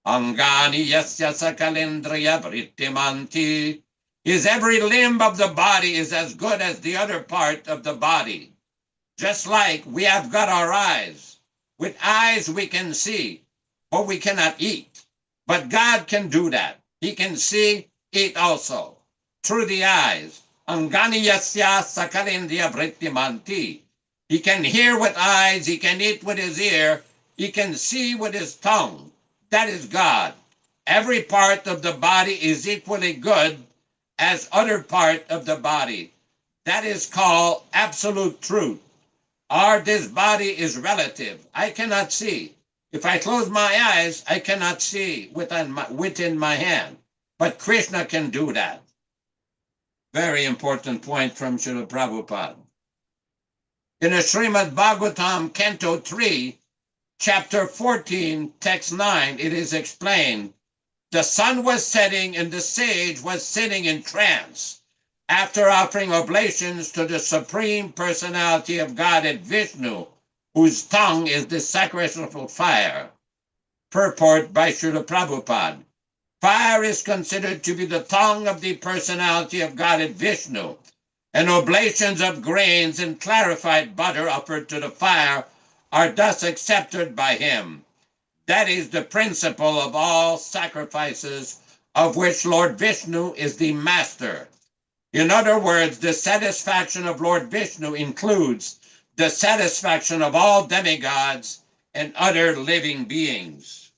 Angani yasya sakalendriya vrittimanti. His every limb of the body is as good as the other part of the body. Just like we have got our eyes. With eyes we can see, but we cannot eat. But God can do that. He can see, eat also. Through the eyes. Angani yasya sakalendriya vrittimanti. He can hear with eyes, he can eat with his ear, he can see with his tongue. That is God. Every part of the body is equally good as other part of the body. That is called absolute truth. This body is relative. I cannot see. If I close my eyes, I cannot see within my hand. But Krishna can do that. Very important point from Srila Prabhupada. In the Srimad Bhagavatam, Canto 3, Chapter 14, Text 9, it is explained, the sun was setting and the sage was sitting in trance after offering oblations to the Supreme Personality of Godhead Vishnu, whose tongue is the sacrificial fire. Purport by Srila Prabhupada. Fire is considered to be the tongue of the Personality of Godhead Vishnu, and oblations of grains and clarified butter offered to the fire are thus accepted by him. That is the principle of all sacrifices, of which Lord Vishnu is the master. In other words, the satisfaction of Lord Vishnu includes the satisfaction of all demigods and other living beings.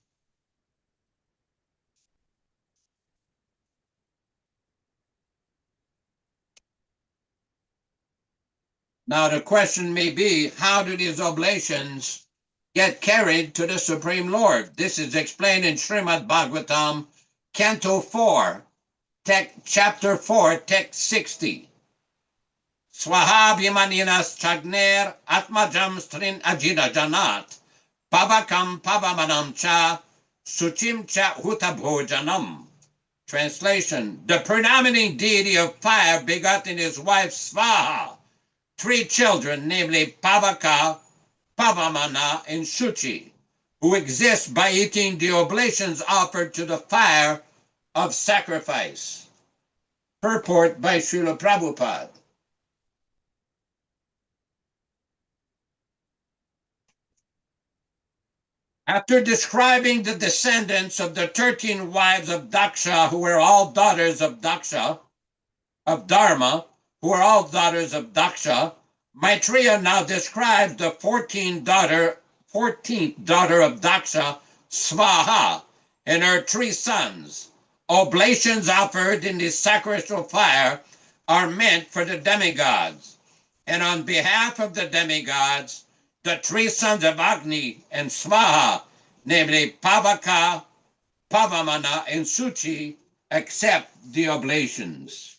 Now the question may be, how do these oblations get carried to the Supreme Lord? This is explained in Srimad Bhagavatam, Canto 4, Chapter 4, Text 60. Swaha bhimaninas chagner atmajam strin ajida janat pavakam pavamanam cha suchim cha hutabhojanam. Translation: the predominating deity of fire begot in his wife Swaha 3 children, namely Pavaka, Pavamana, and Shuchi, who exist by eating the oblations offered to the fire of sacrifice. Purport by Srila Prabhupada. After describing the descendants of the 13 wives of Daksha, who were all daughters of Daksha, of Dharma, who are all daughters of Daksha, Maitreya now describes the 14th daughter of Daksha, Swaha, and her 3 sons. Oblations offered in the sacrificial fire are meant for the demigods, and on behalf of the demigods, the 3 sons of Agni and Swaha, namely Pavaka, Pavamana, and Suchi, accept the oblations.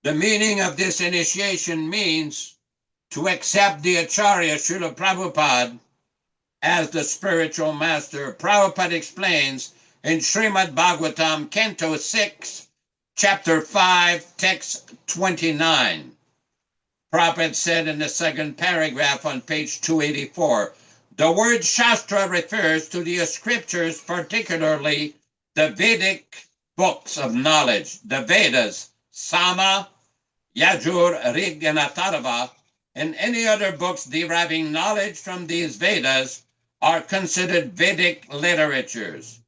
The meaning of this initiation means to accept the Acharya Srila Prabhupada as the spiritual master. Prabhupada explains in Srimad Bhagavatam, Canto 6, Chapter 5, Text 29. Prabhupada said in the 2nd paragraph on page 284, the word Shastra refers to the scriptures, particularly the Vedic books of knowledge, the Vedas, Sama, Yajur, Rig, and Atharva, and any other books deriving knowledge from these Vedas are considered Vedic literatures.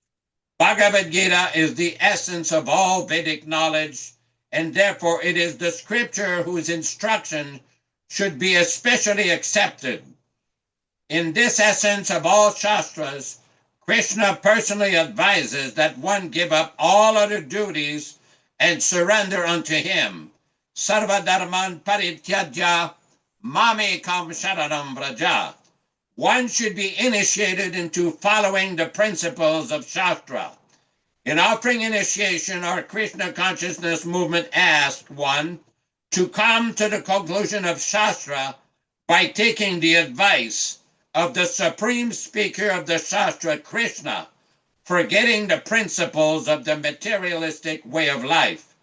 Bhagavad-gītā is the essence of all Vedic knowledge, and therefore it is the scripture whose instruction should be especially accepted. In this essence of all Shastras, Krishna personally advises that one give up all other duties and surrender unto him. Sarva dharman parityajya mamekam sharanam vraja. One should be initiated into following the principles of Shastra. In offering initiation, our Krishna Consciousness movement asked one to come to the conclusion of Shastra by taking the advice of the supreme speaker of the Shastra, Krishna, forgetting the principles of the materialistic way of life.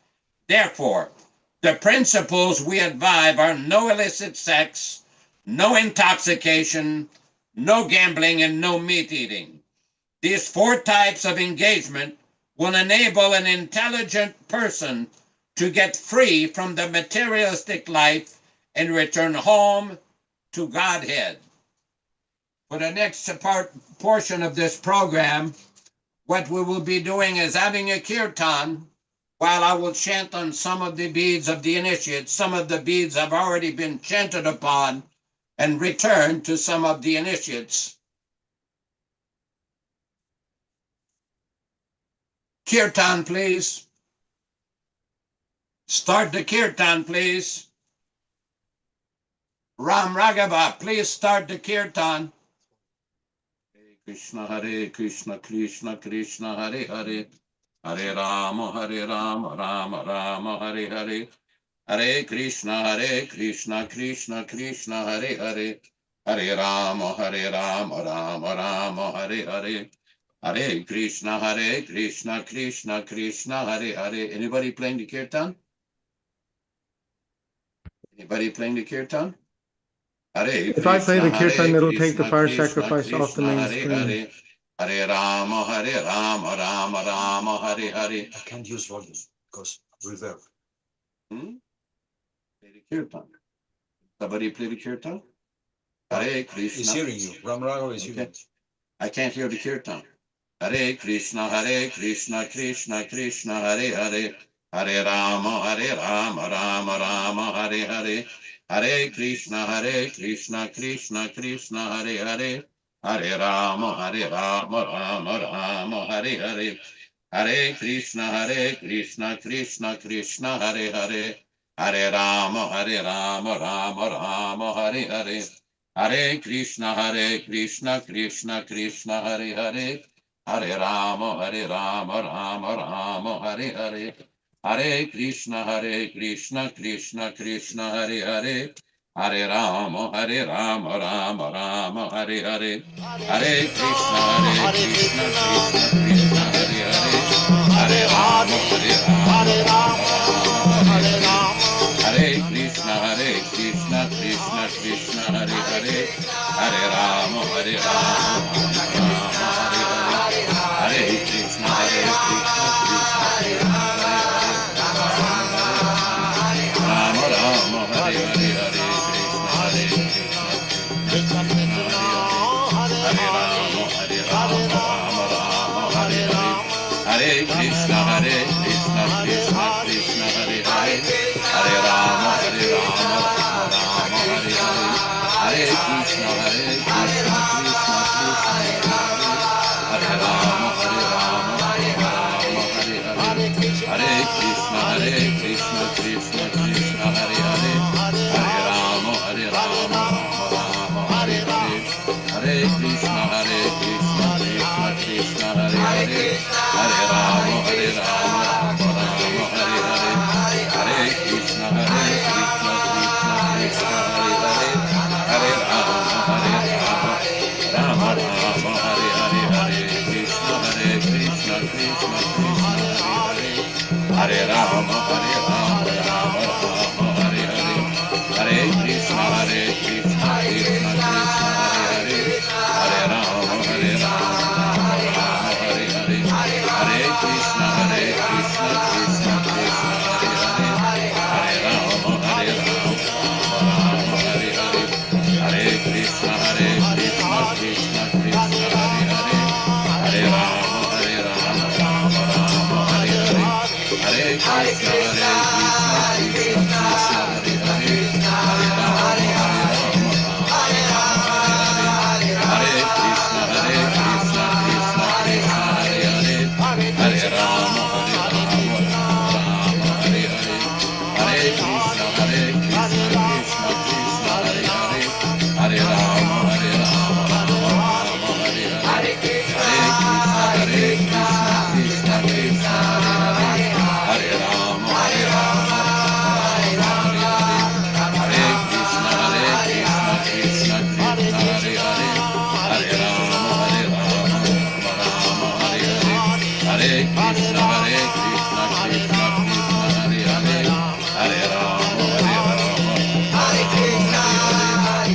Therefore, the principles we advise are no illicit sex, no intoxication, no gambling, and no meat eating. These 4 types of engagement will enable an intelligent person to get free from the materialistic life and return home to Godhead. For the next portion of this program, what we will be doing is having a kirtan, while I will chant on some of the beads of the initiates. Some of the beads have already been chanted upon and returned to some of the initiates. Kirtan, please. Start the kirtan, please. Ram Raghava, please start the kirtan. Hare Krishna, Krishna Krishna, Hare Hare, Hare Rama, Rama Rama, Hare Hare, Hare Krishna, Krishna Krishna, Hare Hare, Hare Rama, Rama Rama, Hare Hare, Hare Krishna, Krishna Krishna, Hare Hare. Anybody playing the kirtan? Anybody playing the kirtan? If I play the kirtan, it'll take the fire sacrifice off the main screen. Hare Rama, Rama Rama, Hare Hare. I can't use volume because reverb. Play the kirtan. Somebody play the kirtan? Hare Krishna. He's hearing you. Ram Raghav is hearing. I can't hear the kirtan. Hare Krishna, Krishna Krishna, Hare Hare. Hare Rama, Rama Rama, Hare Hare. Hare Krishna, Krishna Krishna, Hare Hare. Hare Rama, Rama Rama, Hare Hare. Hare Krishna, Krishna Hare Hare. Hare Rama, Rama Rama, Hare Hare. Hare Krishna, Krishna Krishna, Hare Hare. Hare Rama, Rama Rama, Hare Hare. Hare Krishna, Krishna Krishna, Hare Hare. Hare Rama, Rama Rama, Hare Hare. Hare Krishna, Krishna Krishna, Hare Hare. Hare Rama, Hare Krishna, Krishna Krishna, Hare Hare. Hare Rama, Rama Hare Hare. Hare Krishna, Krishna Krishna, Rama Rama Hare Hare. Hare Krishna, Hare Rama, Rama Rama Hare Hare. Hare Krishna, Krishna Krishna, Hare Hare. Hare Rama, Rama Hare Hare. Hare Krishna, Krishna Krishna, Hare Rama, Rama Hare Hare. Hare Krishna, Krishna Krishna, Hare Hare. Hare Rama, Rama Hare Hare. Hare Krishna, Krishna Krishna, Hare Hare. Hare Rama, Rama Hare Hare. Hare Krishna, Krishna Krishna, Hare Hare. Hare Rama, Rama Hare Hare. Hare Krishna, Krishna Krishna, Hare Hare. Hare Rama, Rama Hare Hare. Hare Krishna, Krishna Krishna, Hare Hare. Hare Rama, Rama Hare Hare. Hare Krishna, Krishna Krishna, Hare Hare. Hare Rama, Rama Hare Hare. Hare Krishna, Krishna Krishna, Hare Hare. Hare Rama, Rama Hare Hare. Hare Krishna, Krishna Krishna, Hare Hare. Hare Rama, Hare Krishna, Krishna Krishna, Hare Hare. Hare Rama, Rama Hare Hare. Hare Krishna, Krishna Krishna, Hare Hare. Hare Rama, Rama Hare Hare. Hare Krishna, Krishna Krishna, Hare Hare. Hare Rama, Rama Hare Hare. Hare Krishna, Krishna Krishna, Hare Hare. Hare Rama, Rama Hare Hare. Hare Krishna, Krishna Krishna, Hare Hare. Hare Rama, Hare Krishna, Hare Krishna,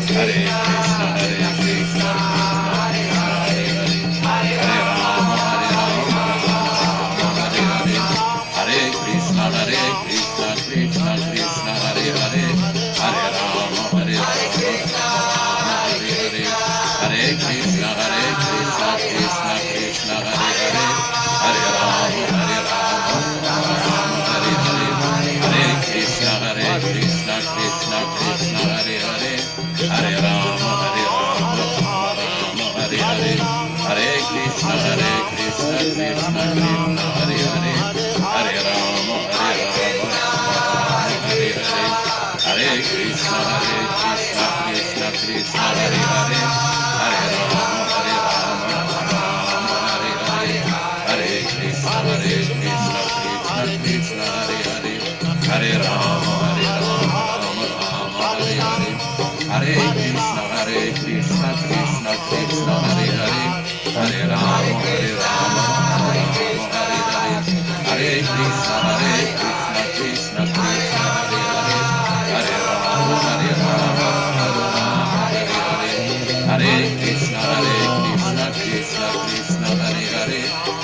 Hare Rama, Hare Hare. Hare Krishna, Krishna Krishna, Hare Hare. Hare Rama, Hare Hare. Hare Krishna, Krishna Krishna, Hare Hare. Hare Rama, Hare Hare. Hare Krishna, Krishna Krishna, Hare Hare. Hare Rama, Hare Hare. Hare Krishna, Krishna Krishna, Hare Hare. Hare Rama, Hare Hare. Hare Krishna, Krishna Krishna, Hare Hare. Hare Rama, Hare Hare. Hare Krishna, Krishna Krishna, Hare Hare. Hare Rama, Hare Hare. Hare Krishna, Krishna Krishna, Hare Hare. Hare Rama, Hare Hare. Hare Krishna, Krishna Krishna, Hare Hare. Hare Rama, Hare Hare. Hare Krishna, Krishna Krishna, Hare Hare.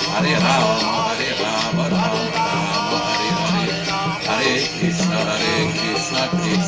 Hare Rama, Rama Hare Hare. Hare Krishna, Krishna Krishna,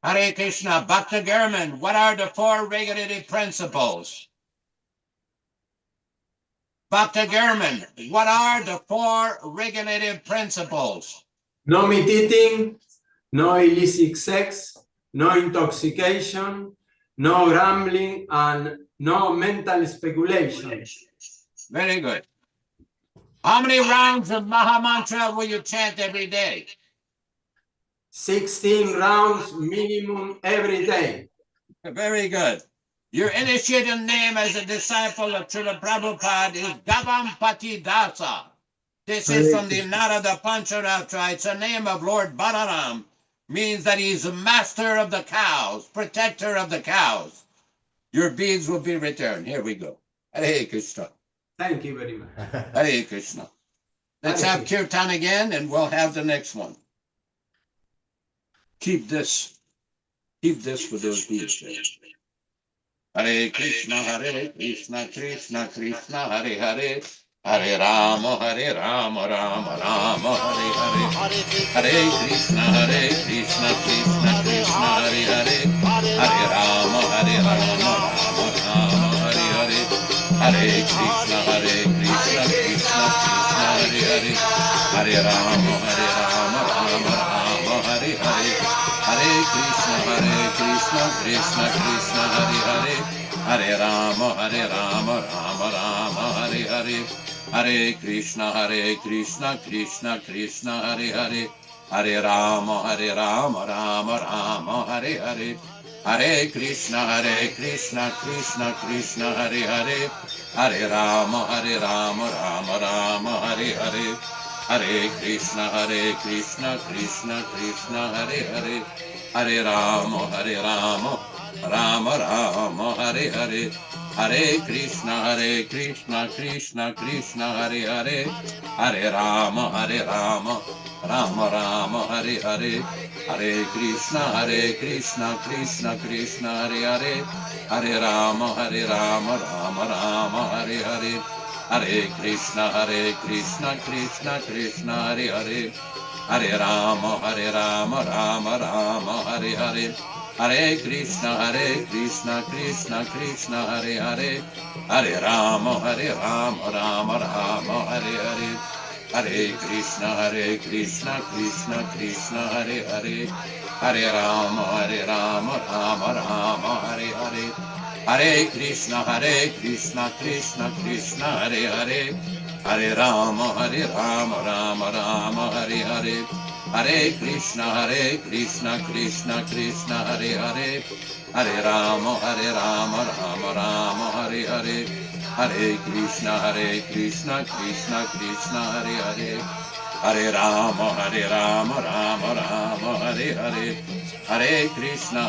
Hare Krishna, Bhakta German, what are the four regulative principles? Bhakta German, what are the four regulative principles? No meat eating, no illicit sex, no intoxication, no gambling, and no mental speculation. Very good. How many rounds of Maha Mantra will you chant every day? 16 rounds minimum every day. Very good. Your initiated name as a disciple of Srila Prabhupada is Gavampati Dāsa. This is from the Narada Pancharatra. It's a name of Lord Balaram. Means that he's the master of the cows, protector of the cows. Your beads will be returned. Here we go. Hare Krishna. Thank you very much. Hare Krishna. Let's have kirtan again, and we'll have the next one. Keep this for those beads. Hare Krishna, Krishna Krishna, Hare Hare, Hare Rama, Rama Rama, Hare Hare, Hare Krishna, Krishna Krishna, Hare Hare, Hare Rama, Rama Rama, Hare Hare, Hare Krishna, Krishna Krishna, Hare Hare, Hare Rama, Rama Rama, Hare Hare, Hare Krishna, Krishna Krishna, Hare Hare, Hare Rama, Rama Rama, Hare Hare, Hare Krishna, Krishna Krishna, Hare Hare, Hare Rama, Rama Rama, Hare Hare, Hare Krishna, Krishna Krishna, Hare Hare, Hare Rama, Rama Rama, Hare Hare, Hare Krishna, Krishna Krishna, Hare Hare, Hare Rama, Rama Rama, Hare Hare, Hare Krishna, Krishna Krishna, Hare Hare, Hare Rama, Rama Rama, Hare Hare, Hare Krishna, Krishna Krishna, Hare Hare, Hare Rama, Rama Rama, Hare Hare, Hare Krishna, Krishna Krishna, Hare Hare, Hare Rama, Rama Rama, Hare Hare, Hare Krishna, Krishna Krishna, Hare Hare, Hare Rama, Rama Rama, Hare Hare, Hare Krishna, Krishna Krishna, Hare Hare, Hare Rama, Rama Rama, Hare Hare, Hare Krishna, Krishna Krishna, Hare Hare, Hare Rama, Rama Rama, Hare Hare, Hare Krishna, Krishna Krishna, Hare Hare, Hare Rama, Rama Rama, Hare Hare, Hare Krishna, Krishna Krishna, Hare Hare, Hare Rama, Rama Rama, Hare Hare, Hare Krishna,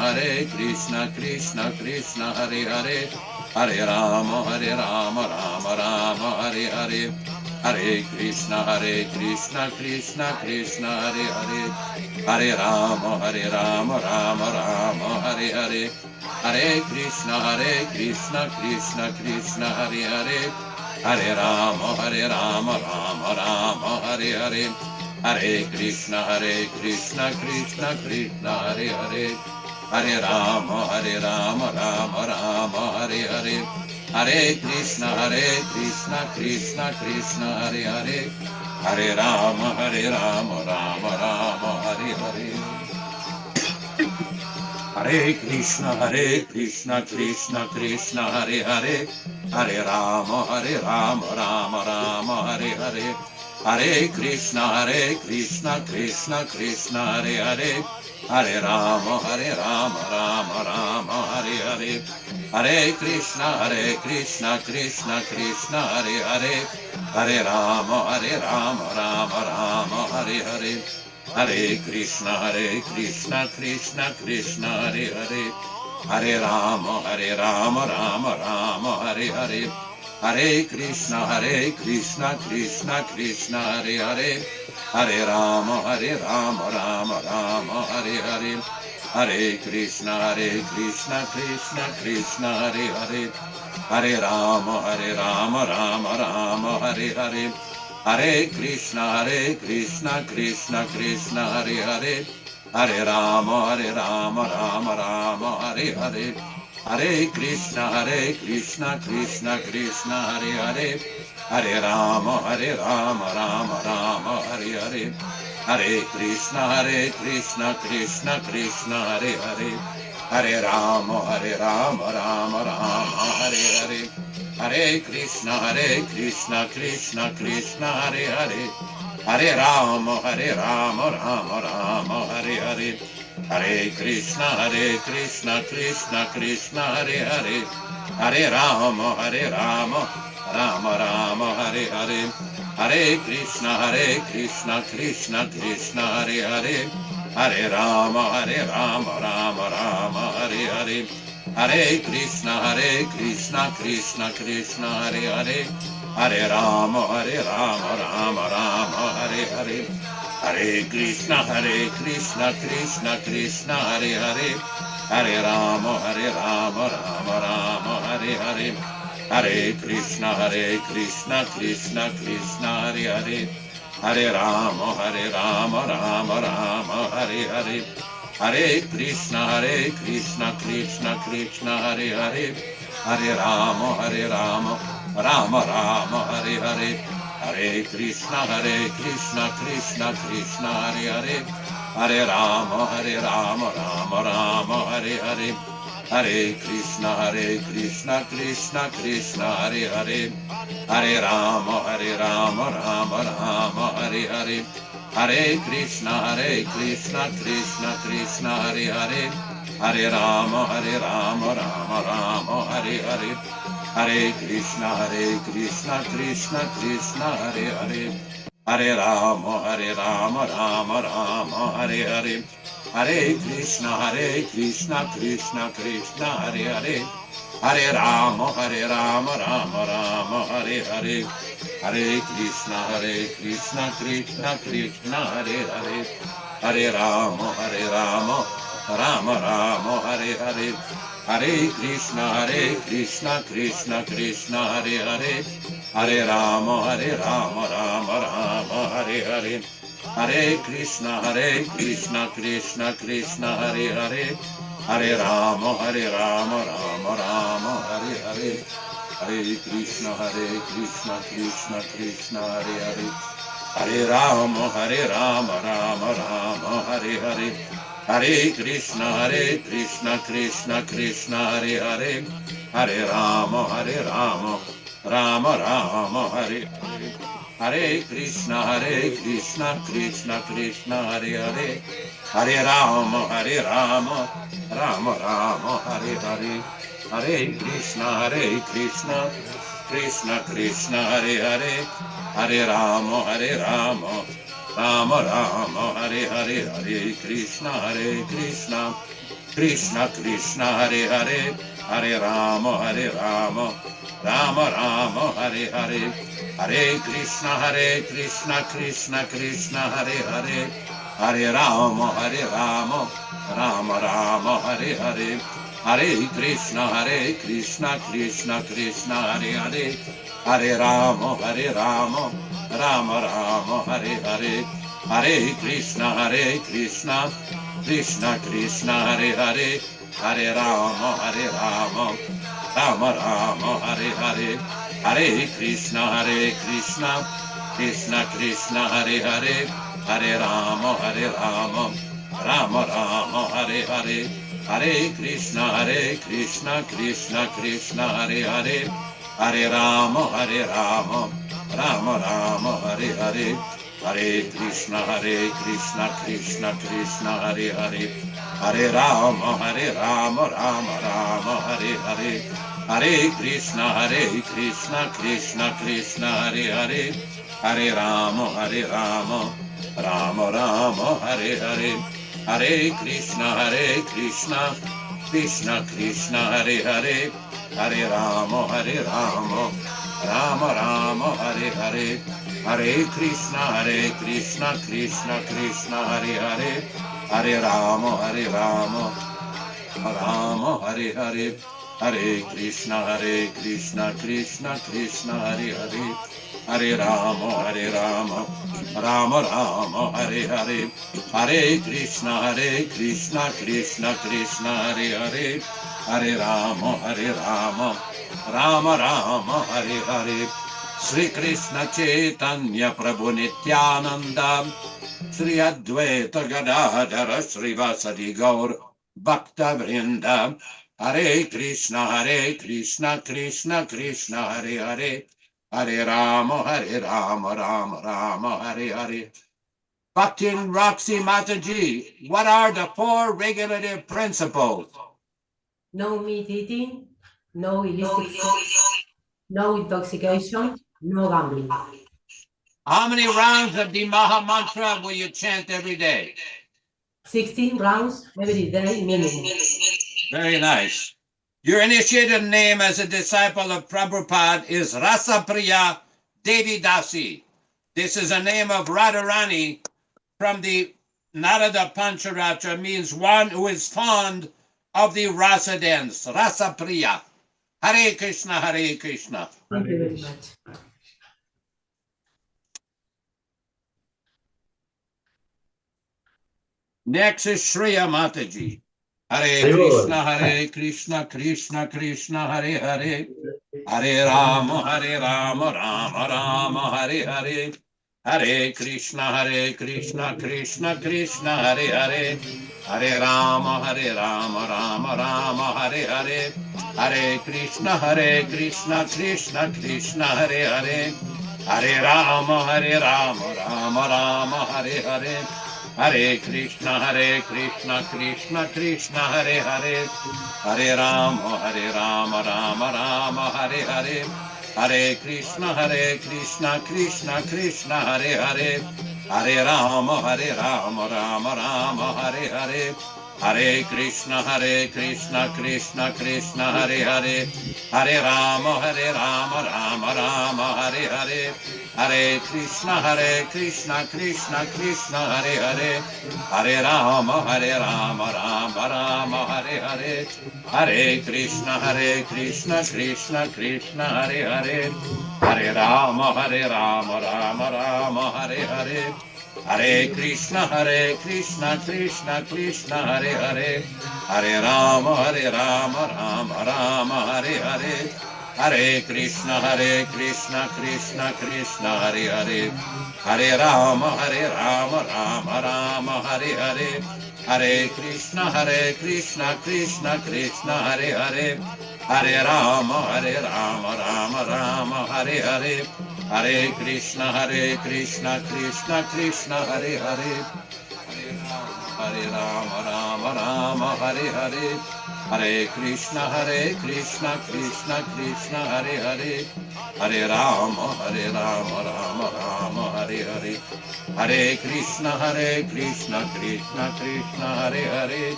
Krishna Krishna, Hare Hare, Hare Rama, Rama Rama, Hare Hare, Hare Krishna, Krishna Krishna, Hare Hare, Hare Rama, Rama Rama, Hare Hare, Hare Krishna, Krishna Krishna, Hare Hare, Hare Rama, Rama Rama, Hare Hare, Hare Krishna, Krishna Krishna, Hare Hare, Hare Rama, Rama Rama, Hare Hare, Hare Krishna, Krishna Krishna, Hare Hare, Hare Rama, Rama Rama, Hare Hare, Hare Krishna, Krishna Krishna, Hare Hare, Hare Rama, Rama Rama, Hare Hare, Hare Krishna, Krishna Krishna, Hare Hare, Hare Rama, Rama Rama, Hare Hare, Hare Krishna, Krishna Krishna, Hare Hare, Hare Rama, Rama Rama, Hare Hare, Hare Krishna, Krishna Krishna, Hare Hare, Hare Rama, Rama Rama, Hare Hare, Hare Krishna, Krishna Krishna, Hare Hare, Hare Rama, Rama Rama, Hare Hare, Hare Krishna, Krishna Krishna, Hare Hare, Hare Rama, Rama Rama, Hare Hare, Hare Krishna, Krishna Krishna, Hare Hare, Hare Rama, Rama Rama, Hare Hare, Hare Krishna, Krishna Krishna, Hare Hare, Hare Rama, Rama Rama, Hare Hare, Hare Krishna, Krishna Krishna, Hare Hare, Hare Rama, Rama Rama, Hare Hare, Hare Krishna, Krishna Krishna, Hare Hare, Hare Rama, Rama Rama, Hare Hare, Hare Krishna, Krishna Krishna, Hare Hare, Hare Rama, Rama Rama, Hare Hare, Hare Krishna, Krishna Krishna, Hare Hare, Hare Rama, Rama Rama, Hare Hare, Hare Krishna, Krishna Krishna, Hare Hare, Hare Rama, Rama Rama, Hare Hare. Hare Krishna, Krishna Krishna, Hare Hare, Hare Rama, Rama Rama, Hare Hare. Hare Krishna, Krishna Krishna, Hare Hare, Hare Rama, Rama Rama, Hare Hare. Hare Krishna, Krishna Krishna, Hare Hare, Hare Rama, Rama Rama, Hare Hare. Hare Krishna, Krishna Krishna, Hare Hare, Hare Rama, Rama Rama, Hare Hare. Hare Krishna, Krishna Hare Hare, Hare Rama, Rama Rama, Hare Hare. Hare Krishna, Krishna Hare Hare, Hare Rama, Rama Rama, Hare Hare. Hare Krishna, Krishna Hare Hare, Hare Rama, Rama Rama, Hare Hare. Hare Krishna, Krishna Hare Hare, Hare Rama, Rama Rama, Hare Hare. Hare Krishna, Krishna Hare Hare, Hare Rama, Rama Rama, Hare Hare. Hare Krishna, Krishna Hare Hare, Hare Rama, Rama Rama, Hare Hare. Hare Krishna, Krishna Hare Hare, Hare Rama, Rama Rama, Hare Hare. Hare Krishna, Krishna Hare Hare, Hare Rama, Rama Rama, Hare Hare. Hare Krishna, Krishna Hare Hare, Hare Rama, Rama Rama, Hare Hare. Hare Krishna, Krishna Hare Hare, Hare Rama, Rama Rama, Hare Hare. Hare Krishna, Krishna Hare Hare, Hare Rama, Rama Rama, Hare Hare. Hare Krishna, Krishna Hare Hare, Hare Rama, Rama Rama, Hare Hare. Hare Krishna, Krishna Hare Hare, Hare Rama, Rama Rama, Hare Hare. Hare Krishna, Krishna Hare Hare, Hare Rama, Rama Rama, Hare Hare. Hare Krishna, Krishna Hare Hare, Hare Rama, Rama Rama, Hare Hare. Hare Krishna, Krishna Hare Hare, Hare Rama, Rama Rama, Hare Hare. Hare Krishna, Krishna Hare Hare, Hare Rama, Rama Rama, Hare Hare. Hare Krishna, Krishna Hare Hare, Hare Rama, Rama Rama, Hare Hare. Hare Krishna, Krishna Hare Hare, Hare Rama, Rama Rama, Hare Hare. Hare Krishna, Krishna Hare Hare, Hare Rama, Rama Rama, Hare Hare. Hare Krishna, Krishna Hare Hare, Hare Rama, Rama Hare Hare. Hare Krishna, Krishna Hare Hare, Hare Rama, Rama Rama, Hare Hare. Hare Krishna, Krishna Hare Hare, Hare Rama, Rama Rama, Hare Hare. Sri Krishna Chaitanya Prabhu Nityananda, Sri Advaita Gadadhara Srivasadi Gaur Bhaktivedanta. Hare Krishna, Krishna Hare Hare, Hare Rama, Rama Rama, Hare Hare. Bhakti and Roxy Mataji, what are the 4 regulative principles? No meat eating, no illicit sex, no intoxication, no gambling. How many rounds of the Maha Mantra will you chant every day? 16 rounds every day minimum. Very nice. Your initiated name as a disciple of Prabhupada is Rasapriya Devi Dasi. This is a name of Radharani from the Narada Pancharatra, means one who is fond of the rasa dance. Rasapriya. Hare Krishna, Hare Krishna. Thank you very much. Next is Shreya Mataji. Hare Krishna, Krishna Krishna, Hare Hare. Hare Rama, Rama Rama, Hare Hare. Hare Krishna, Krishna Krishna, Hare Hare. Hare Rama, Rama Rama, Hare Hare. Hare Krishna, Krishna Krishna, Hare Hare. Hare Rama, Rama Rama, Hare Hare. Hare Krishna, Krishna Krishna, Hare Hare. Hare Rama, Rama Rama, Hare Hare. Hare Krishna, Krishna Krishna, Hare Hare. Hare Rama, Rama Rama, Hare Hare. Hare Krishna, Krishna Krishna, Hare Hare. Hare Rama, Rama Rama, Hare Hare. Hare Krishna, Krishna Krishna, Hare Hare. Hare Rama, Rama Rama, Hare Hare. Hare Krishna, Krishna Krishna, Hare Hare. Hare Rama, Rama Rama, Hare Hare. Hare Krishna, Krishna Krishna, Hare Hare. Hare Rama, Rama Rama, Hare Hare. Hare Krishna, Krishna Krishna, Hare Hare. Hare Rama, Rama Rama, Hare Hare. Hare Krishna, Krishna Krishna, Hare Hare. Hare Rama, Rama Rama, Hare Hare. Hare Krishna, Krishna Krishna, Hare Hare. Hare Rama, Rama, Hare Hare. Hare Krishna, Krishna Krishna, Hare Hare. Hare Rama, Rama Rama, Hare Hare. Hare Krishna, Krishna Krishna, Hare Hare.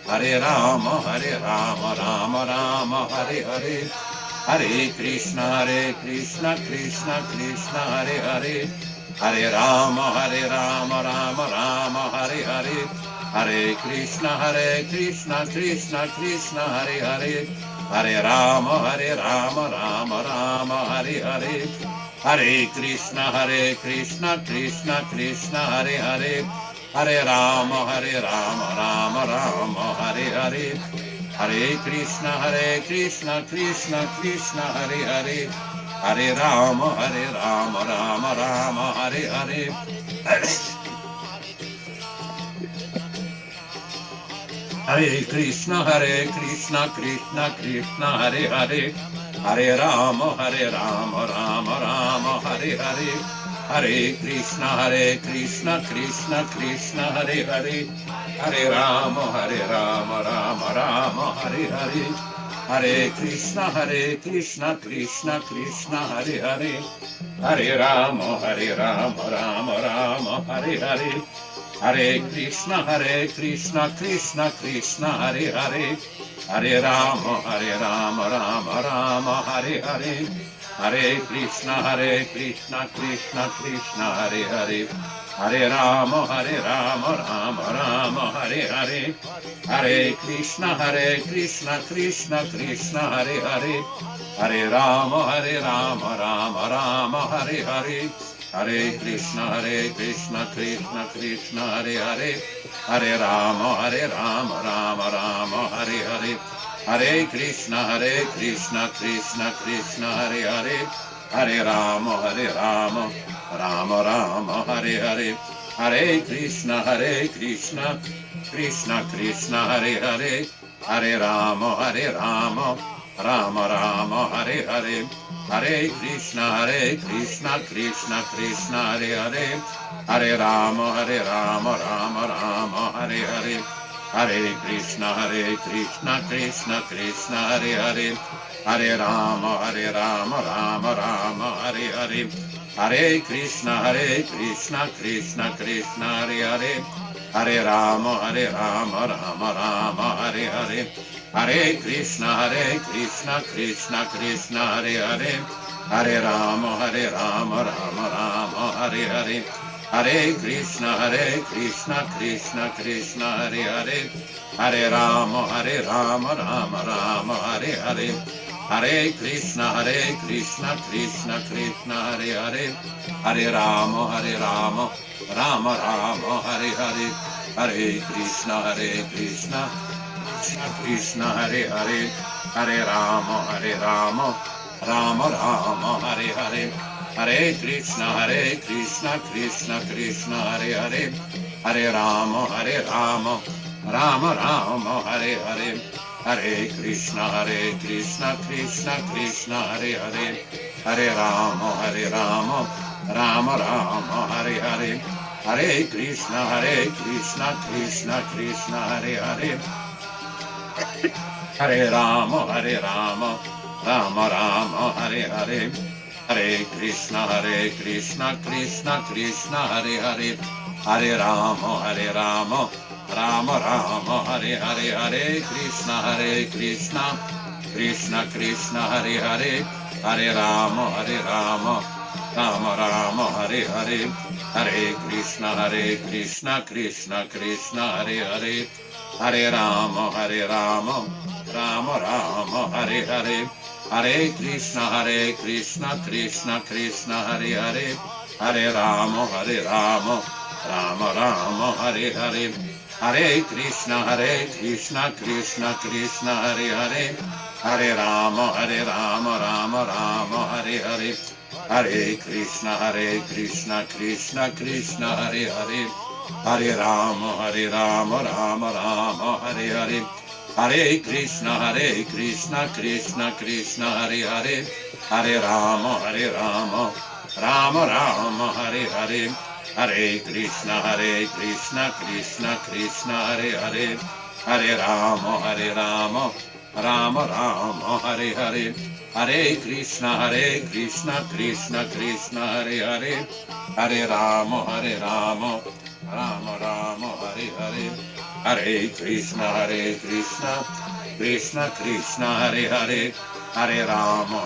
Hare Rama, Rama Rama, Hare Hare. Hare Krishna, Krishna Krishna, Hare Hare. Hare Rama, Rama Rama, Hare Hare. Hare Krishna, Krishna Krishna, Hare Hare. Hare Rama, Rama Rama, Hare Hare. Hare Krishna, Krishna Krishna, Hare Hare. Hare Rama, Rama Rama, Hare Hare. Hare Krishna, Krishna Krishna, Hare Hare. Hare Rama, Rama Rama, Hare Hare. Hare Krishna, Krishna Krishna, Hare Hare. Hare Rama, Rama Rama, Hare Hare. Hare Krishna, Krishna Krishna, Hare Hare. Hare Rama, Rama Rama, Hare Hare. Hare Krishna, Krishna Krishna, Hare Hare. Hare Rama, Rama Rama, Hare Hare. Hare Krishna, Krishna Hare Hare. Hare Rama, Rama Rama, Hare Hare. Hare Krishna, Krishna Hare Hare. Hare Rama, Rama Rama, Hare Hare. Hare Krishna, Krishna Hare Hare. Hare Rama, Rama Rama, Hare Hare. Hare Krishna, Krishna Hare Hare. Hare Rama, Rama Rama, Hare Hare. Hare Krishna, Krishna Hare Hare. Hare Rama, Rama Rama, Hare Hare. Hare Krishna, Krishna Hare Hare. Hare Rama, Rama Rama, Hare Hare. Hare Krishna, Krishna Hare Hare. Hare Rama, Rama Rama, Hare Hare. Hare Krishna, Krishna Hare Hare. Hare Rama, Rama Rama, Hare Hare. Hare Krishna, Krishna Hare Hare. Hare Rama, Rama Rama, Hare Hare. Hare Krishna, Krishna Krishna, Hare Hare. Hare Rama, Rama Rama, Hare Hare. Hare Krishna, Krishna Krishna, Hare Hare. Hare Rama, Rama Rama, Hare Hare. Hare Krishna, Krishna Krishna, Hare Hare. Hare Rama, Rama Rama, Hare Hare. Hare Krishna, Krishna Krishna, Hare Hare. Hare Rama, Rama Rama, Hare Hare. Hare Krishna, Krishna Krishna, Hare Hare. Hare Rama, Rama Rama, Hare Hare. Hare Krishna, Krishna Krishna, Hare Hare. Hare Rama, Rama Rama, Hare Hare. Hare Krishna, Krishna Krishna, Hare Hare. Hare Rama, Rama Rama, Hare Hare. Hare Krishna, Krishna Krishna, Hare Hare. Hare Rama, Rama Rama, Hare Hare. Hare Krishna, Krishna Krishna, Hare Hare. Hare Rama, Rama Rama, Hare Hare. Hare Krishna, Krishna Krishna, Hare Hare. Hare Rama, Rama Rama, Hare Hare. Hare Krishna, Krishna Krishna, Hare Hare. Hare Rama, Rama Rama, Hare Hare. Hare Krishna, Krishna Krishna, Hare Hare. Hare Rama, Rama Rama, Hare Hare. Hare Krishna, Krishna Krishna, Hare Hare. Hare Rama, Rama Rama, Hare Hare. Hare Krishna, Krishna Krishna, Hare Hare. Hare Rama, Rama Rama, Hare Hare. Hare Krishna, Krishna Krishna, Hare Hare. Hare Rama, Rama Rama, Hare Hare. Hare Krishna, Krishna Krishna, Hare Hare. Hare Rama, Rama Rama, Hare Hare. Hare Krishna, Krishna Krishna, Hare Hare. Hare Rama,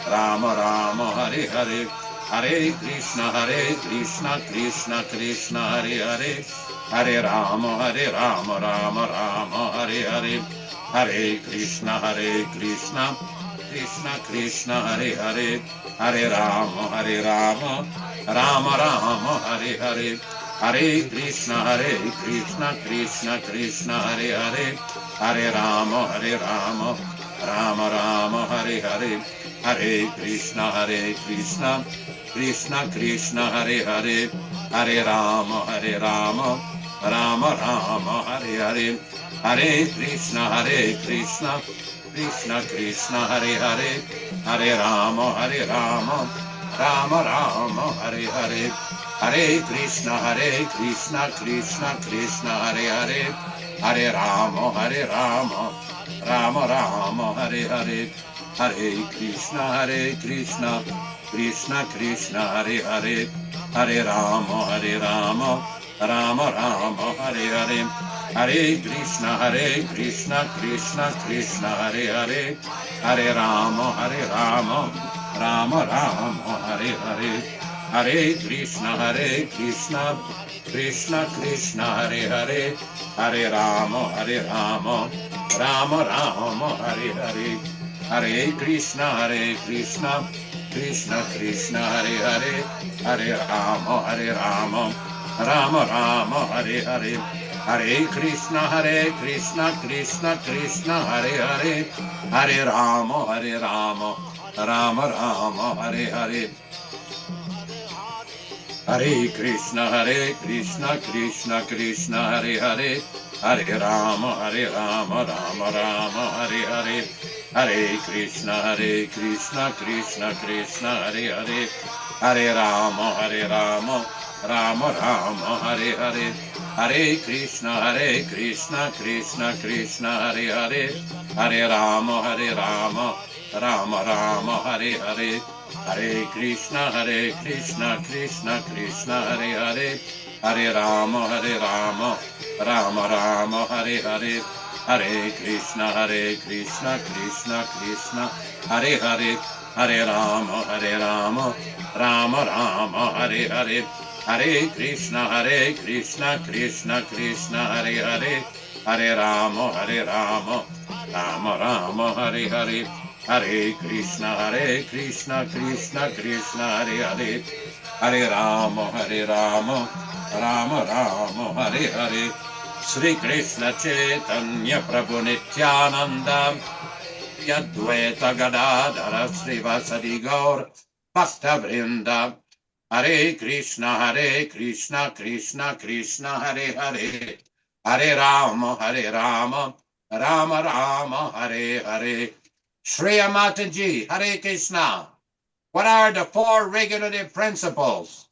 Rama Rama, Hare Hare. Hare Krishna, Krishna Krishna, Hare Hare. Hare Rama, Rama Rama, Hare Hare. Hare Krishna, Krishna Krishna, Hare Hare. Hare Rama, Rama Rama, Hare Hare. Hare Krishna, Krishna Krishna, Hare Hare. Hare Rama, Rama Rama, Hare Hare. Hare Krishna, Krishna Krishna, Hare Hare. Hare Rama, Rama Rama, Hare Hare. Hare Krishna, Krishna Krishna, Hare Hare. Hare Rama, Rama Rama, Hare Hare. Hare Krishna, Krishna Krishna, Hare Hare. Hare Rama, Rama Rama, Hare Hare. Hare Krishna, Krishna Krishna, Hare Hare. Hare Rama, Rama Rama, Hare Hare. Hare Krishna, Krishna Krishna, Hare Hare. Hare Rama, Rama Rama, Hare Hare. Hare Krishna, Krishna Krishna, Hare Hare. Hare Rama, Rama Rama, Hare Hare. Hare Krishna, Krishna Krishna, Hare Hare. Hare Rama, Rama Rama, Hare Hare. Hare Krishna, Krishna Krishna, Hare Hare. Hare Rama, Rama Rama, Hare Hare. Hare Krishna, Krishna Krishna, Hare Hare. Hare Rama, Rama Rama, Hare Hare. Hare Krishna, Krishna Krishna, Hare Hare. Hare Rama, Rama Rama, Hare Hare. Hare Krishna, Krishna Krishna, Hare Hare. Hare Rama, Rama Rama, Hare Hare. Hare Krishna, Krishna Krishna, Hare Hare, Hare Rama, Rama Rama, Hare Hare, Hare Krishna, Krishna Krishna, Hare Hare, Hare Rama, Rama Rama, Hare Hare, Hare Krishna, Krishna Krishna, Hare Hare, Hare Rama, Rama Rama, Hare Hare, Hare Krishna, Krishna Krishna, Hare Hare, Hare Rama, Rama Rama, Hare Hare, Sri Krishna Chaitanya Prabhu Nityananda, Advaita Gadadhara Srivasadi Gaur Bhakta-vrinda, Hare Krishna, Krishna Krishna, Hare Hare, Hare Rama, Rama Rama, Hare Hare. Shreya Mataji, Hare Krishna. What are the four regulative principles?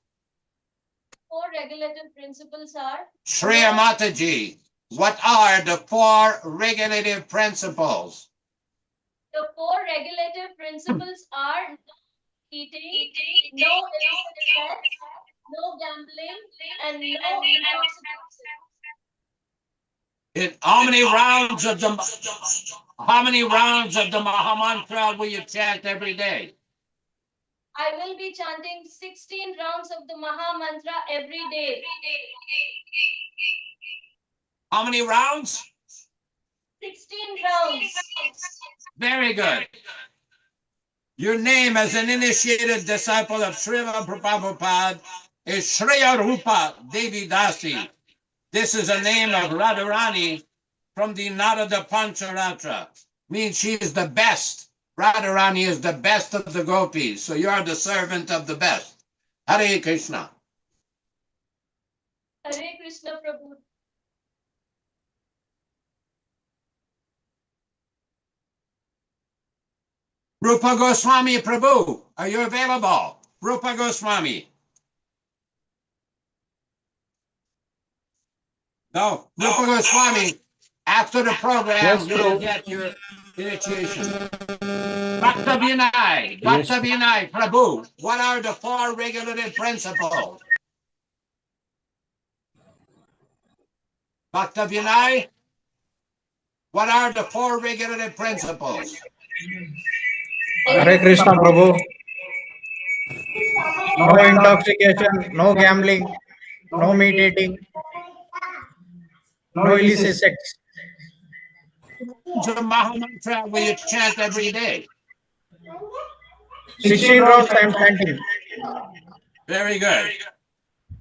Four regulative principles are? Shreya Mataji, what are the four regulative principles? The four regulative principles are no eating, no illicit sex, no gambling, and no intoxication. How many rounds of the Mahamantra will you chant every day? I will be chanting 16 rounds of the Maha Mantra every day. How many rounds? 16 rounds. Very good. Your name as an initiated disciple of Srila Prabhupada is Shreya Rupa Devi Dasi. This is a name of Radharani from the Narada Pancharatra. Means she is the best. Radharani is the best of the gopis. So you are the servant of the best. Hare Krishna. Hare Krishna Prabhu. Rupa Goswami Prabhu, are you available? Rupa Goswami. No, Rupa Goswami, after the program, Yes, you will Prabhu. get your initiation. Bhaktivedanta Prabhu, what are the four regulative principles? Bhaktivedanta, what are the four regulative principles? Hare Krishna Prabhu. No intoxication, no gambling, no meat eating, no illicit sex. The Mahamantra will you chant every day? 16 rounds I am chanting. Very good.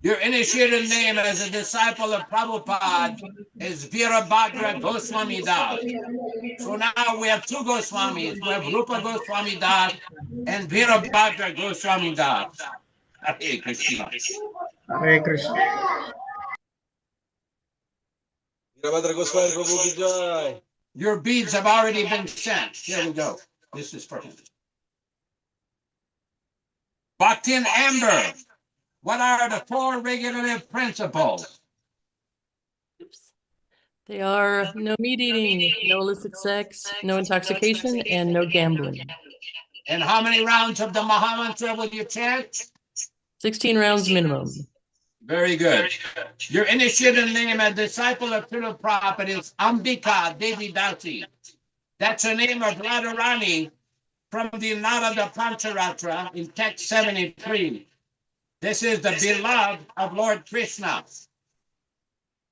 Your initiated name as a disciple of Prabhupada is Virabhadra Goswami Das. So now we have two Goswamis. We have Rupa Goswami Das and Virabhadra Goswami Das. Hare Krishna. Hare Krishna. Virabhadra Goswami Prabhu ki jai. Your beads have already been sent. Here we go. This is for him. Bhaktin Amber, what are the four regulative principles? They are no meat eating, no illicit sex, no intoxication, and no gambling. And how many rounds of the Mahamantra will you chant? 16 rounds minimum. Very good. Your initiated name as disciple of Srila Prabhupada is Ambika Devi Dasi. That's the name of Radharani from the Narada Pancharatra in text 73. This is the beloved of Lord Krishna.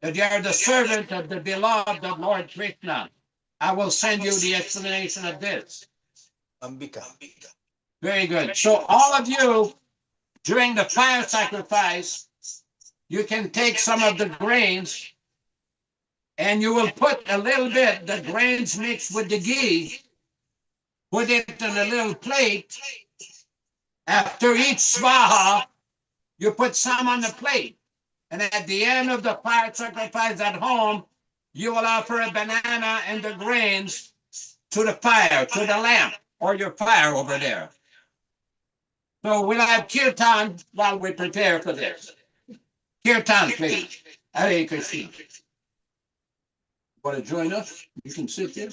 That you are the servant of the beloved of Lord Krishna. I will send you the explanation of this. Ambika. Very good. So all of you, during the fire sacrifice, you can take some of the grains and you will put a little bit, the grains mixed with the ghee, put it in a little plate. After each swaha, you put some on the plate. And at the end of the fire sacrifice at home, you will offer a banana and the grains to the fire, to the lamp, or your fire over there. So we'll have kirtan while we prepare for this. Kirtan, please. Hare Krishna. Want to join us? You can sit there.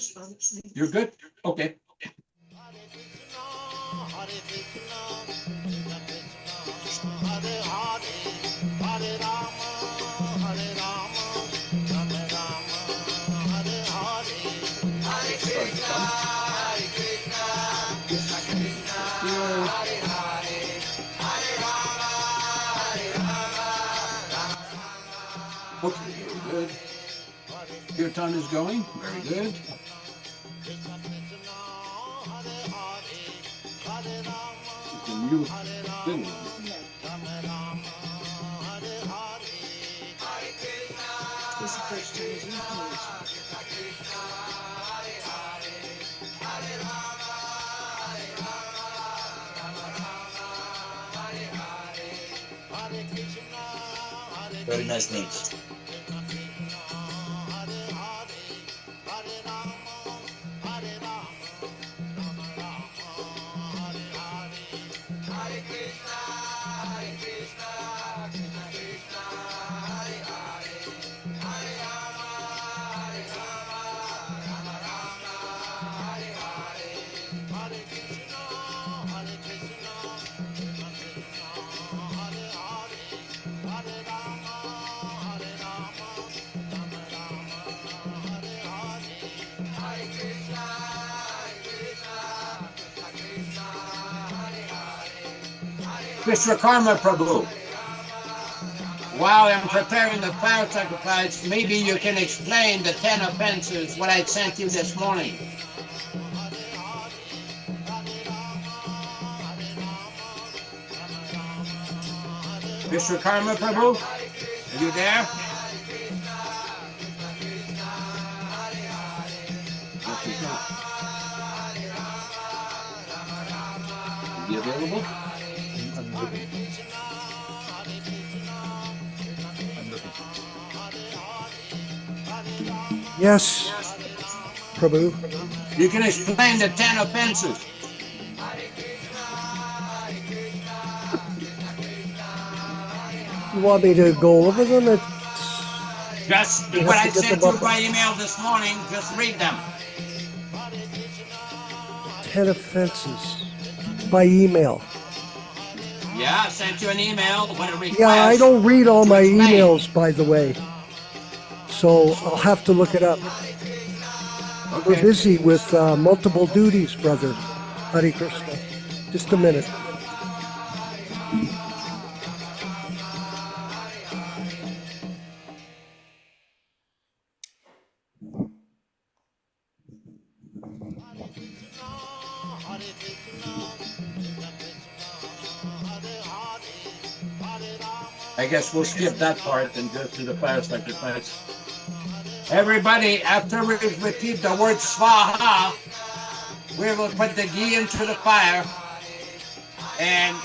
You're good? Okay. Okay, very good. Kirtan is going, very good. You can mute thing. This is the first time as you Very nice names. Krishna Karma Prabhu, while I'm preparing the fire sacrifice, maybe you can explain the 10 offenses, what I sent you this morning. Krishna Karma Prabhu, are you there? Is he available? Yes, Prabhu. You can explain the 10 offenses. You want me to go over them? Just what I sent you by email this morning, just read them. 10 offenses by email. Yeah, I sent you an email with a request. Yeah, I don't read all my emails, by the way. So I'll have to look it up. Okay. We're busy with multiple duties, brother. Hare Krishna. Just a minute. I guess we'll skip that part and go to the fire sacrifice. Everybody, after we repeat the word Svaha, we will put the ghee into the fire and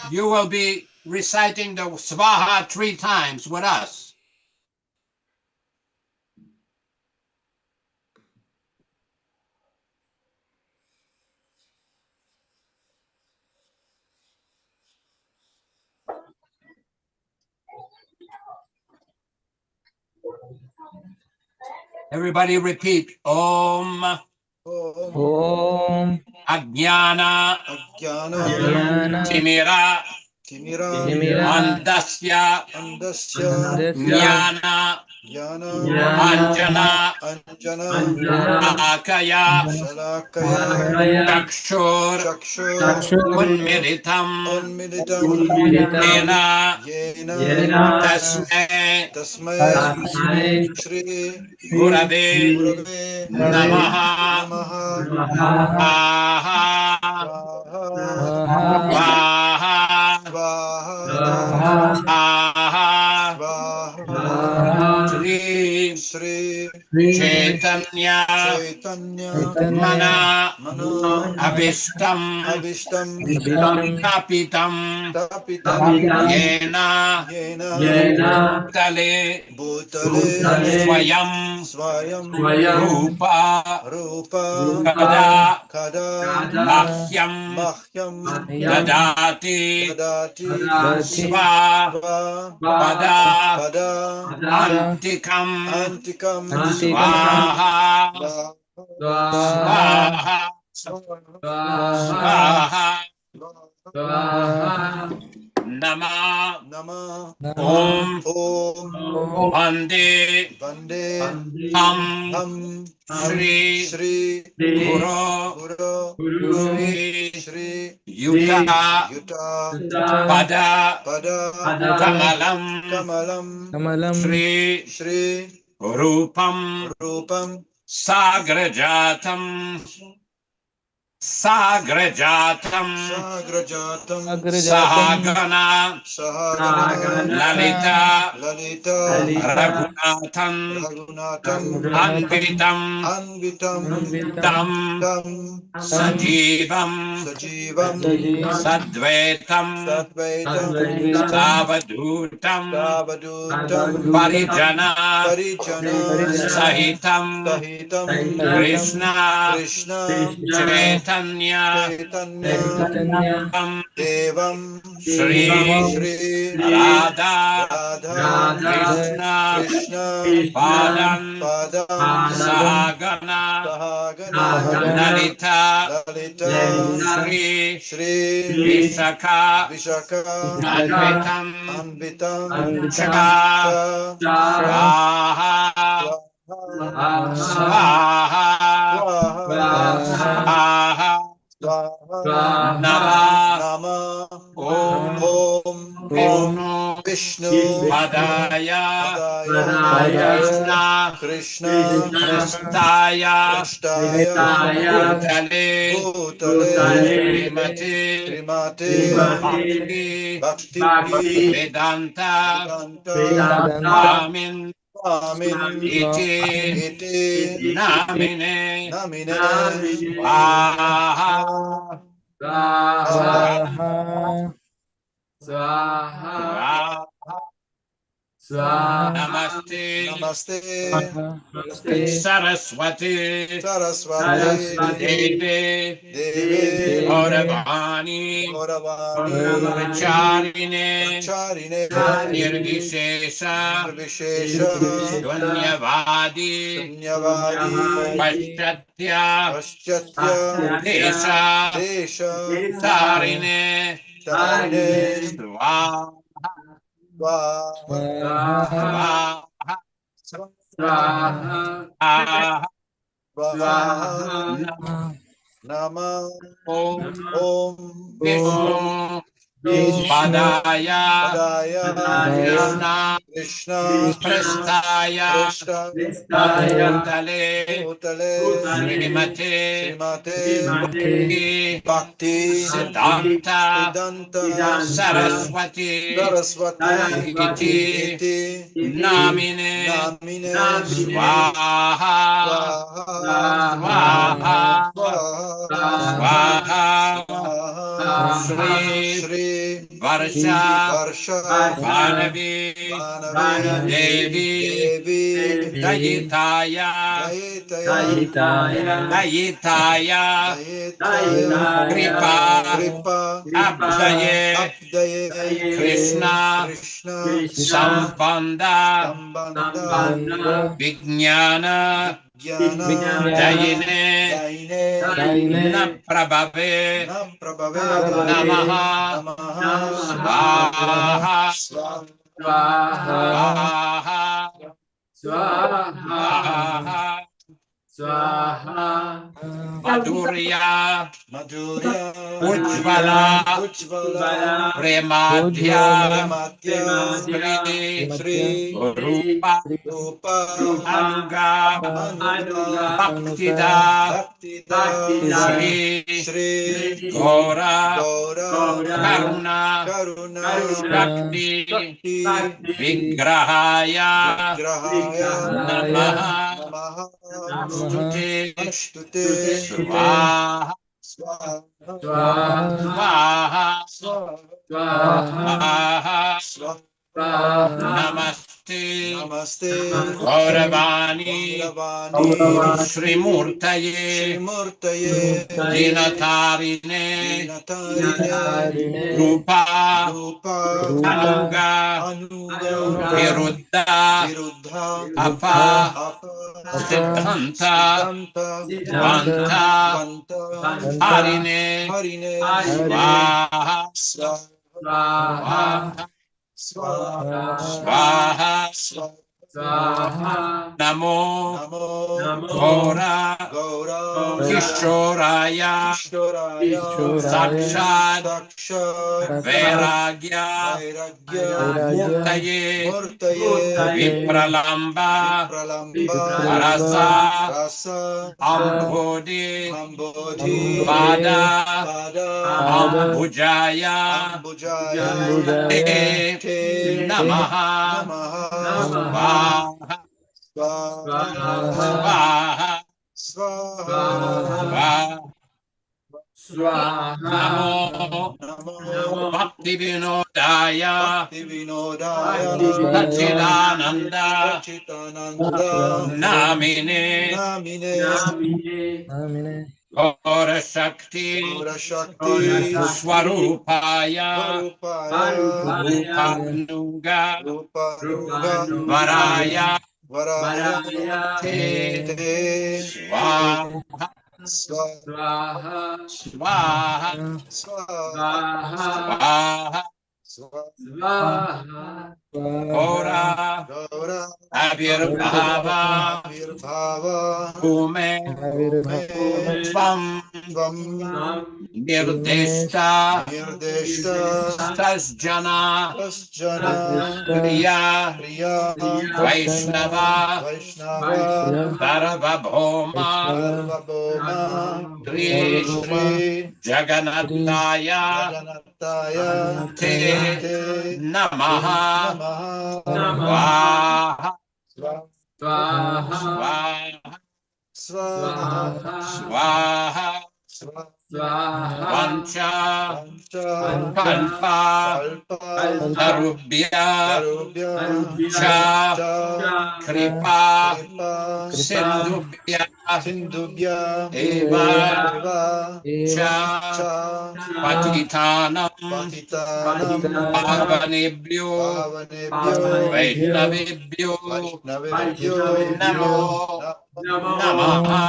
you will be reciting the Svaha 3 times with us. Everybody repeat. Om. Om. Ajnana. Timira. Andasya. Jnana. Anjana. Akaya. Chakshur. Unmilitam. Yena. Tasmai. Gurave Namaha Sri Chaitanya Mana Abhishtam Tapitam Yena Bhutale Swayam Rupa Kada Mahyam Dadati Sva Pada Antikam Svaha Svaha Svaha Nama Om Bande Ham Shri Guru Shri Yuta Pada Kamalam Shri Rupam Sagrajatam Sahagana Lalita Raghunathan Anvitam Tam Sajivam Sadvaitam Savadutam Parijana Sahitam Krishna Chaitanya Devam Shri Radha Krishna Padam Sahagana Lalita Shri Vishaka Anvitam Swaha Nama Om Vishnu Padaya Krishna Prastaya Bhutale Srimate Bhaktivedanta Swami iti namine Namaste Saraswati Devi Gauravani Pracharine Nirvishesha Shunyavadi Paschatya Desha Tarine Nama Om Vishnu Padaya Krishna Prastaya Bhutale Srimate Bhakti Siddhanta Saraswati iti namine Swaha Shri Varsha Vanavi Devi Dayitaya Kripa Abdaye Krishna Sambandha Vijnana Dayine Na Prabhave Namaha Swaha Madhurya Ujjvala Premadhya Sri Rupa Anga Bhaktida Sri Gaura Karuna Shakti Vigrahaya Namaha Stute Swaha Swaha Swaha Namaste Gauravani Srimurtaye Dinatarine Rupa Anuga Viruddha Apa Siddhanta Vanta Harine Swaha Namo Gora Kishoraya Sakshat Vairagya Murtaye Vipralamba Rasa Ambodhi Vada Ambujaya Te Namaha Swaha Namo Bhaktivedanta Sachidananda Namine Ora Shakti Swarupaya Rupanuga Varaya Te Swaha Swaha Swaha Ora Avirbhava Kume Svam Nirdeshta Tasjana Kriya Vaishnava Sarvabhauma Sri Jagannataya Te Namaha Swaha Vancha Kalpa Tarubhya Cha Kripa Sindhubhya Eva Cha Patitanam Pavanebhyo Vaishnavebhyo Namo Namaha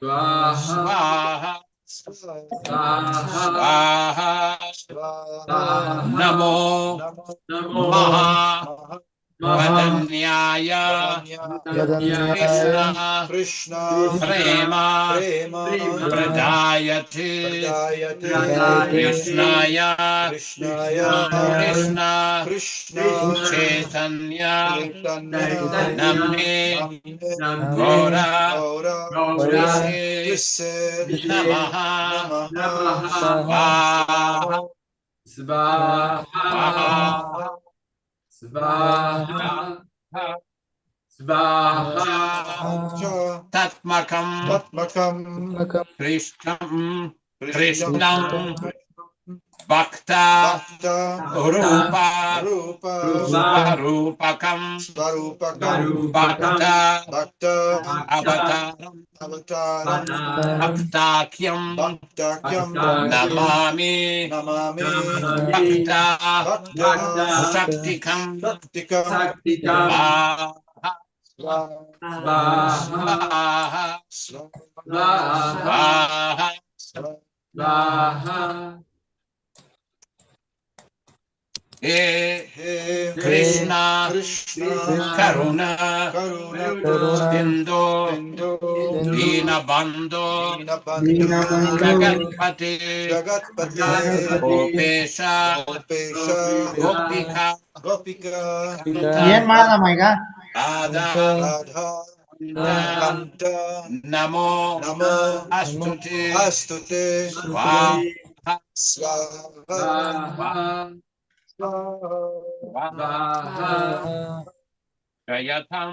Swaha Swaha Namo Maha Vadanyaya Krishna Prema Pradayate Krishnaya Krishna Chaitanya Namne Gora Namaha Tatmakam Krishnam Bhakta Rupa Svarupakam Bhakta Avataram Bhaktakyam Namami Bhakta Shaktikam Krishna Karuna Sindhu Dinabandhu Jagatpate Gopesha Gopika Radha Namo Astute Jayatam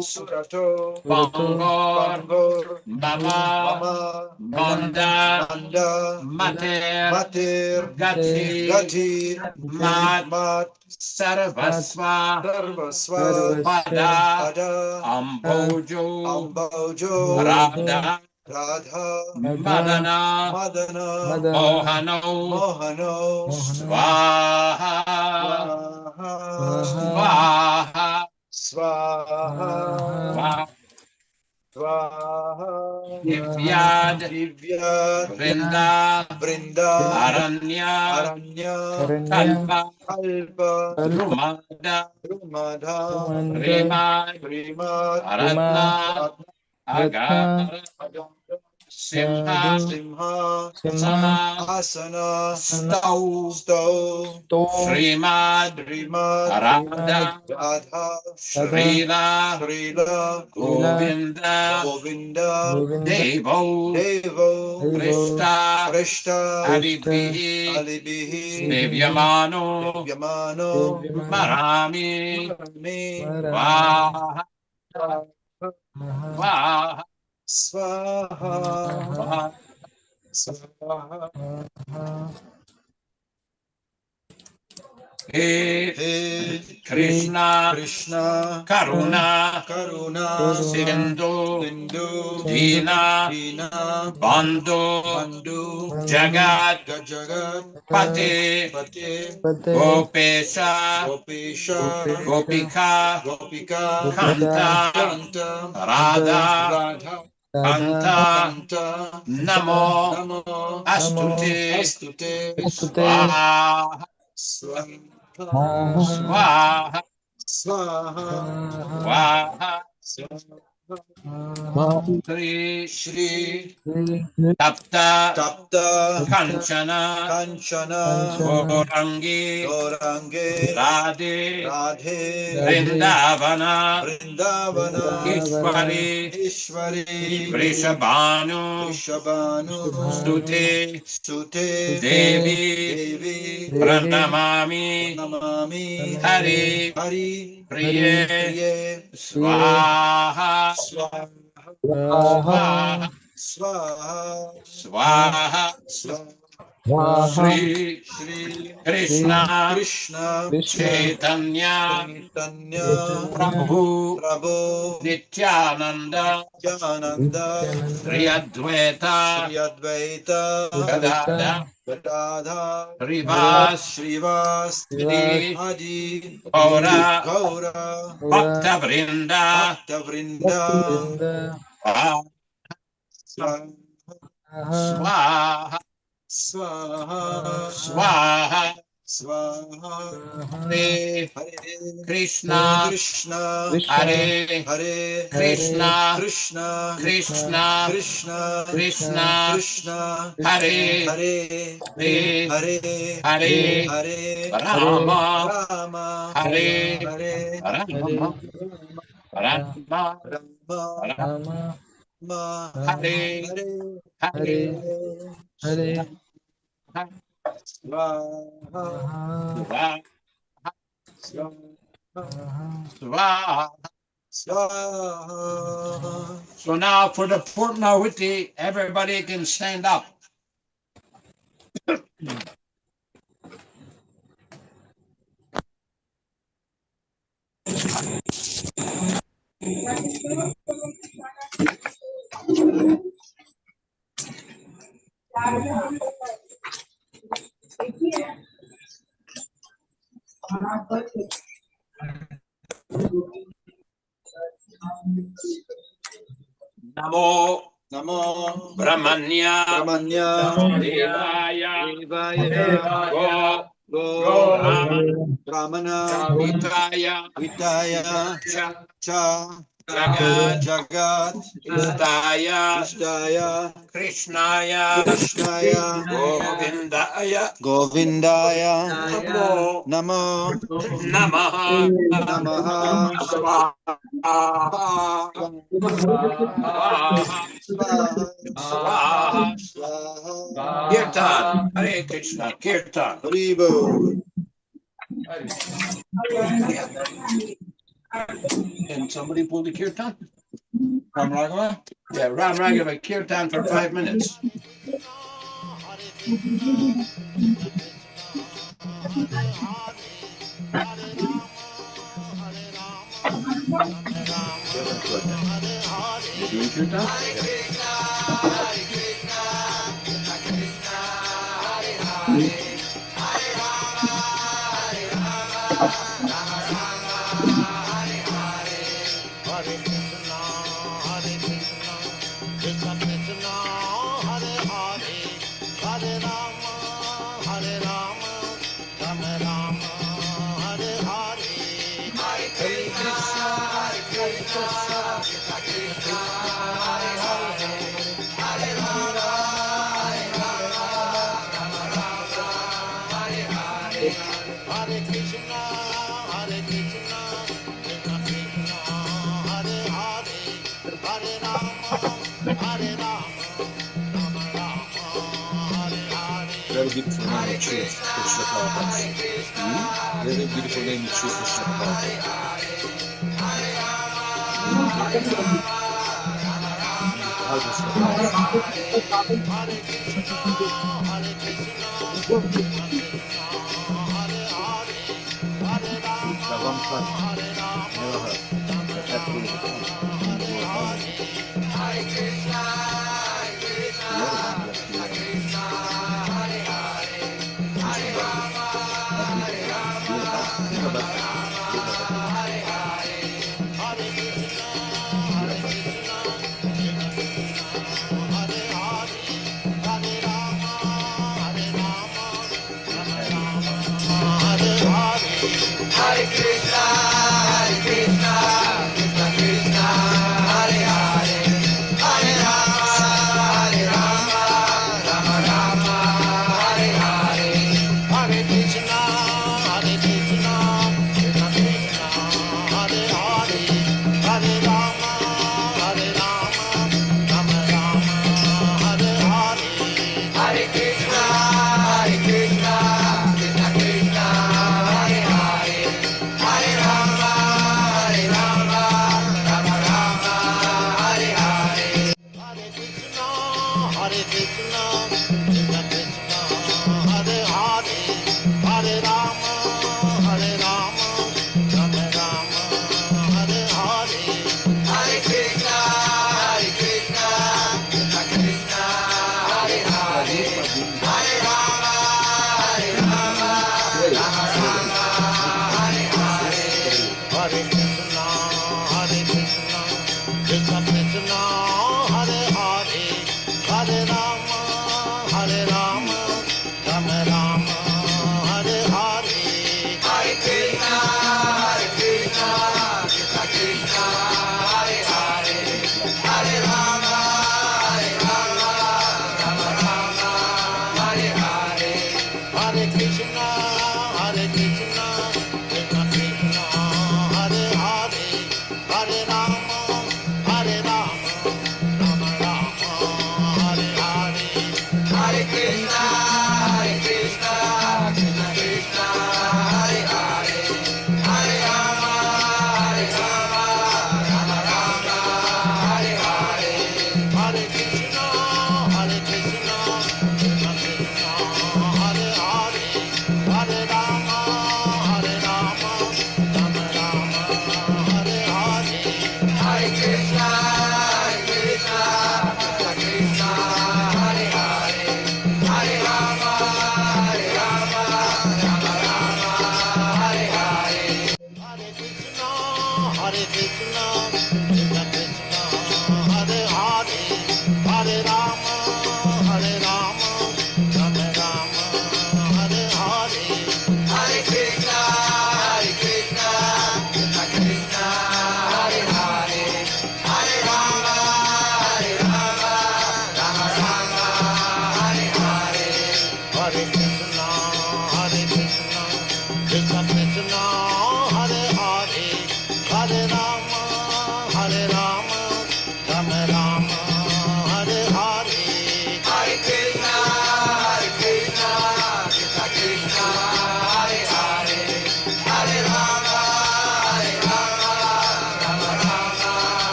Surato Bangor Mama Manda Mater Gati Mat Sarvasva Pada Ambojo Radha Madana Mohano Svaha Divyad Vrinda Aranya Kalpa Rumada Rimad Aratna Agar Simha Asana Stau Srimad Radha Srila Govinda Devo Krishna Alibihi Devyamano Marami Vaha Swaha He Krishna Karuna Sindhu Dina Bandhu Jagat Pati Gopesha Gopika Kanta Radha Kanta Namo Astuti Swaha Swaha Swaha Shri Tapta Kanchana Gorangi Radhe Vrindavana Ishwari Vrishabhanu Stute Devi Pranamami Hari Priye Swaha Swaha Shri Krishna Chaitanya Prabhu Nityananda Sri Advaita Gadadha Srivas Hadi Gaura Bhakta Vrinda Swaha Swaha Hare Krishna Hare Krishna Krishna Hare Hare Rama Hare Rama Hare So now for the Purnavati, everybody can stand up. Namo Brahmanya Devaya Brahmana Vitaya Cha Jagat Istaya Krishnaya Govindaya Namo Namaha Swaha Kirtan Hare Krishna Kirtan Haribo. Can somebody pull the kirtan? Ram Raghava? Yeah, Ram Raghava Kirtan for 5 minutes. You doing Kirtan? Very beautiful name of Chief Krishna Consciousness. Very beautiful name of Chief Krishna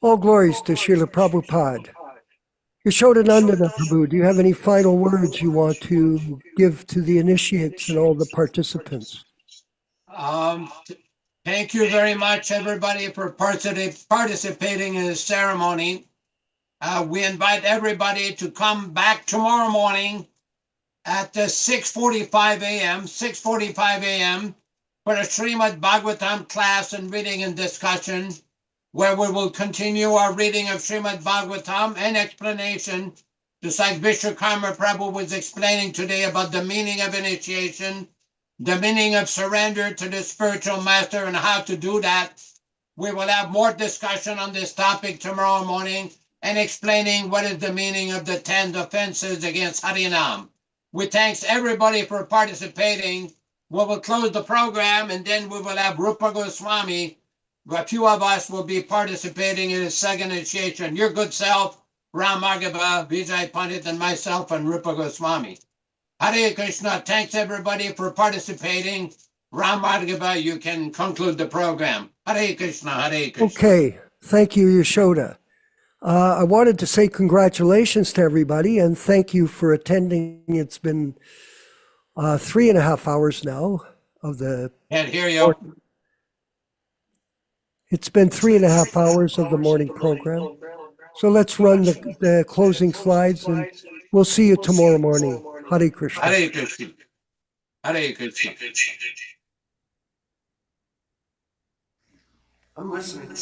All glories to Srila Prabhupada. Yaśodā-nandana Prabhu, do you have any final words you want to give to the initiates and all the participants? Thank you very much, everybody, for participating in this ceremony. We invite everybody to come back tomorrow morning at 6:45 a.m. for a Srimad Bhagavatam class and reading and discussion, where we will continue our reading of Srimad Bhagavatam and explanation, just like Vishwakarma Prabhu was explaining today about the meaning of initiation, the meaning of surrender to the spiritual master and how to do that. We will have more discussion on this topic tomorrow morning and explaining what is the meaning of the 10 offenses against Harinam. We thanks everybody for participating. We will close the program and then we will have Rupa Goswami. A few of us will be participating in his second initiation. Your good self, Ram Bhagava, Vijay Pandit, and myself, and Rupa Goswami. Hare Krishna. Thanks everybody for participating. Ram Bhagava, you can conclude the program. Hare Krishna, Hare Krishna. Okay, thank you, Yaśodā. I wanted to say congratulations to everybody and thank you for attending. It's been 3.5 hours now of the... Can't hear you. It's been 3.5 hours of the morning program. So let's run the closing slides and we'll see you tomorrow morning. Hare Krishna. Hare Krishna. Hare Krishna. I'm listening.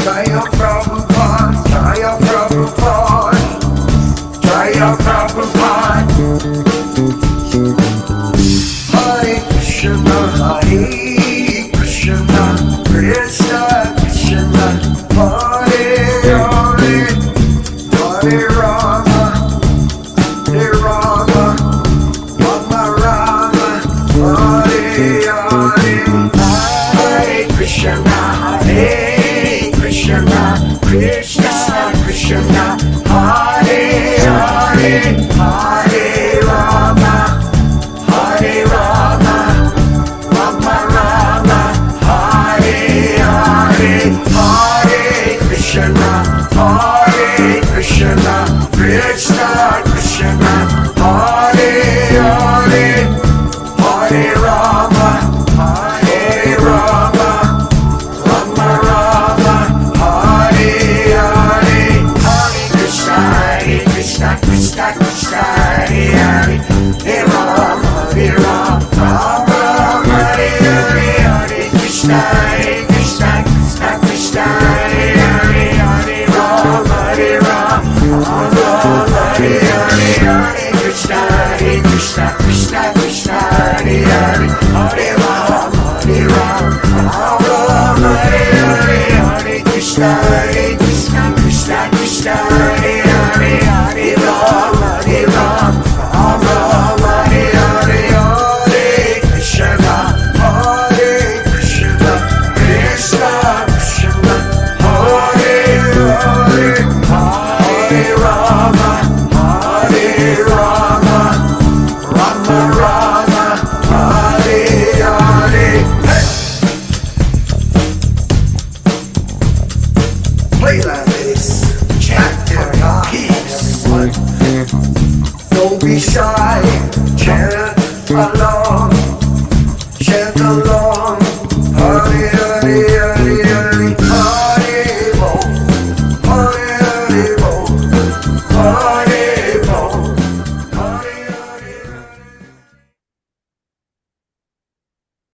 Jaya Prabhupada, Jaya Prabhupada, Jaya Prabhupada. Hare Krishna, Hare Krishna, Krishna Krishna, Hare Hare, Hare Rama, Hare Rama, Rama Rama, Hare Hare, Hare Krishna, Hare Krishna, Krishna Krishna, Hare Hare, Hare Rama, Hare Rama, Rama Rama, Hare Hare, Hare Krishna, Hare Krishna, Krishna Krishna, Hare Hare, Hare Rama, Hare Rama, Rama Rama, Hare Hare, Hare Krishna, Krishna Krishna, Hare Hare, Hare Rama, Hare Rama, Rama Rama, Hare Hare, Hare Krishna, Krishna Krishna, Hare Hare, Hare Rama, Hare Rama, Rama Rama, Hare Hare, Hare Krishna, Krishna Krishna, Hare Hare, Hare Rama, Hare Rama, Rama Rama, Hare Hare, Hare Krishna, Krishna Krishna, Hare Hare, Hare Rama, Hare Rama, Rama Rama, Hare Hare, Hare Krishna, Hare Krishna, Krishna Krishna, Hare Hare, Hare Rama, Hare Rama, Rama Rama, Hare Hare. Play that bass, chant for peace. Don't be shy, chant along.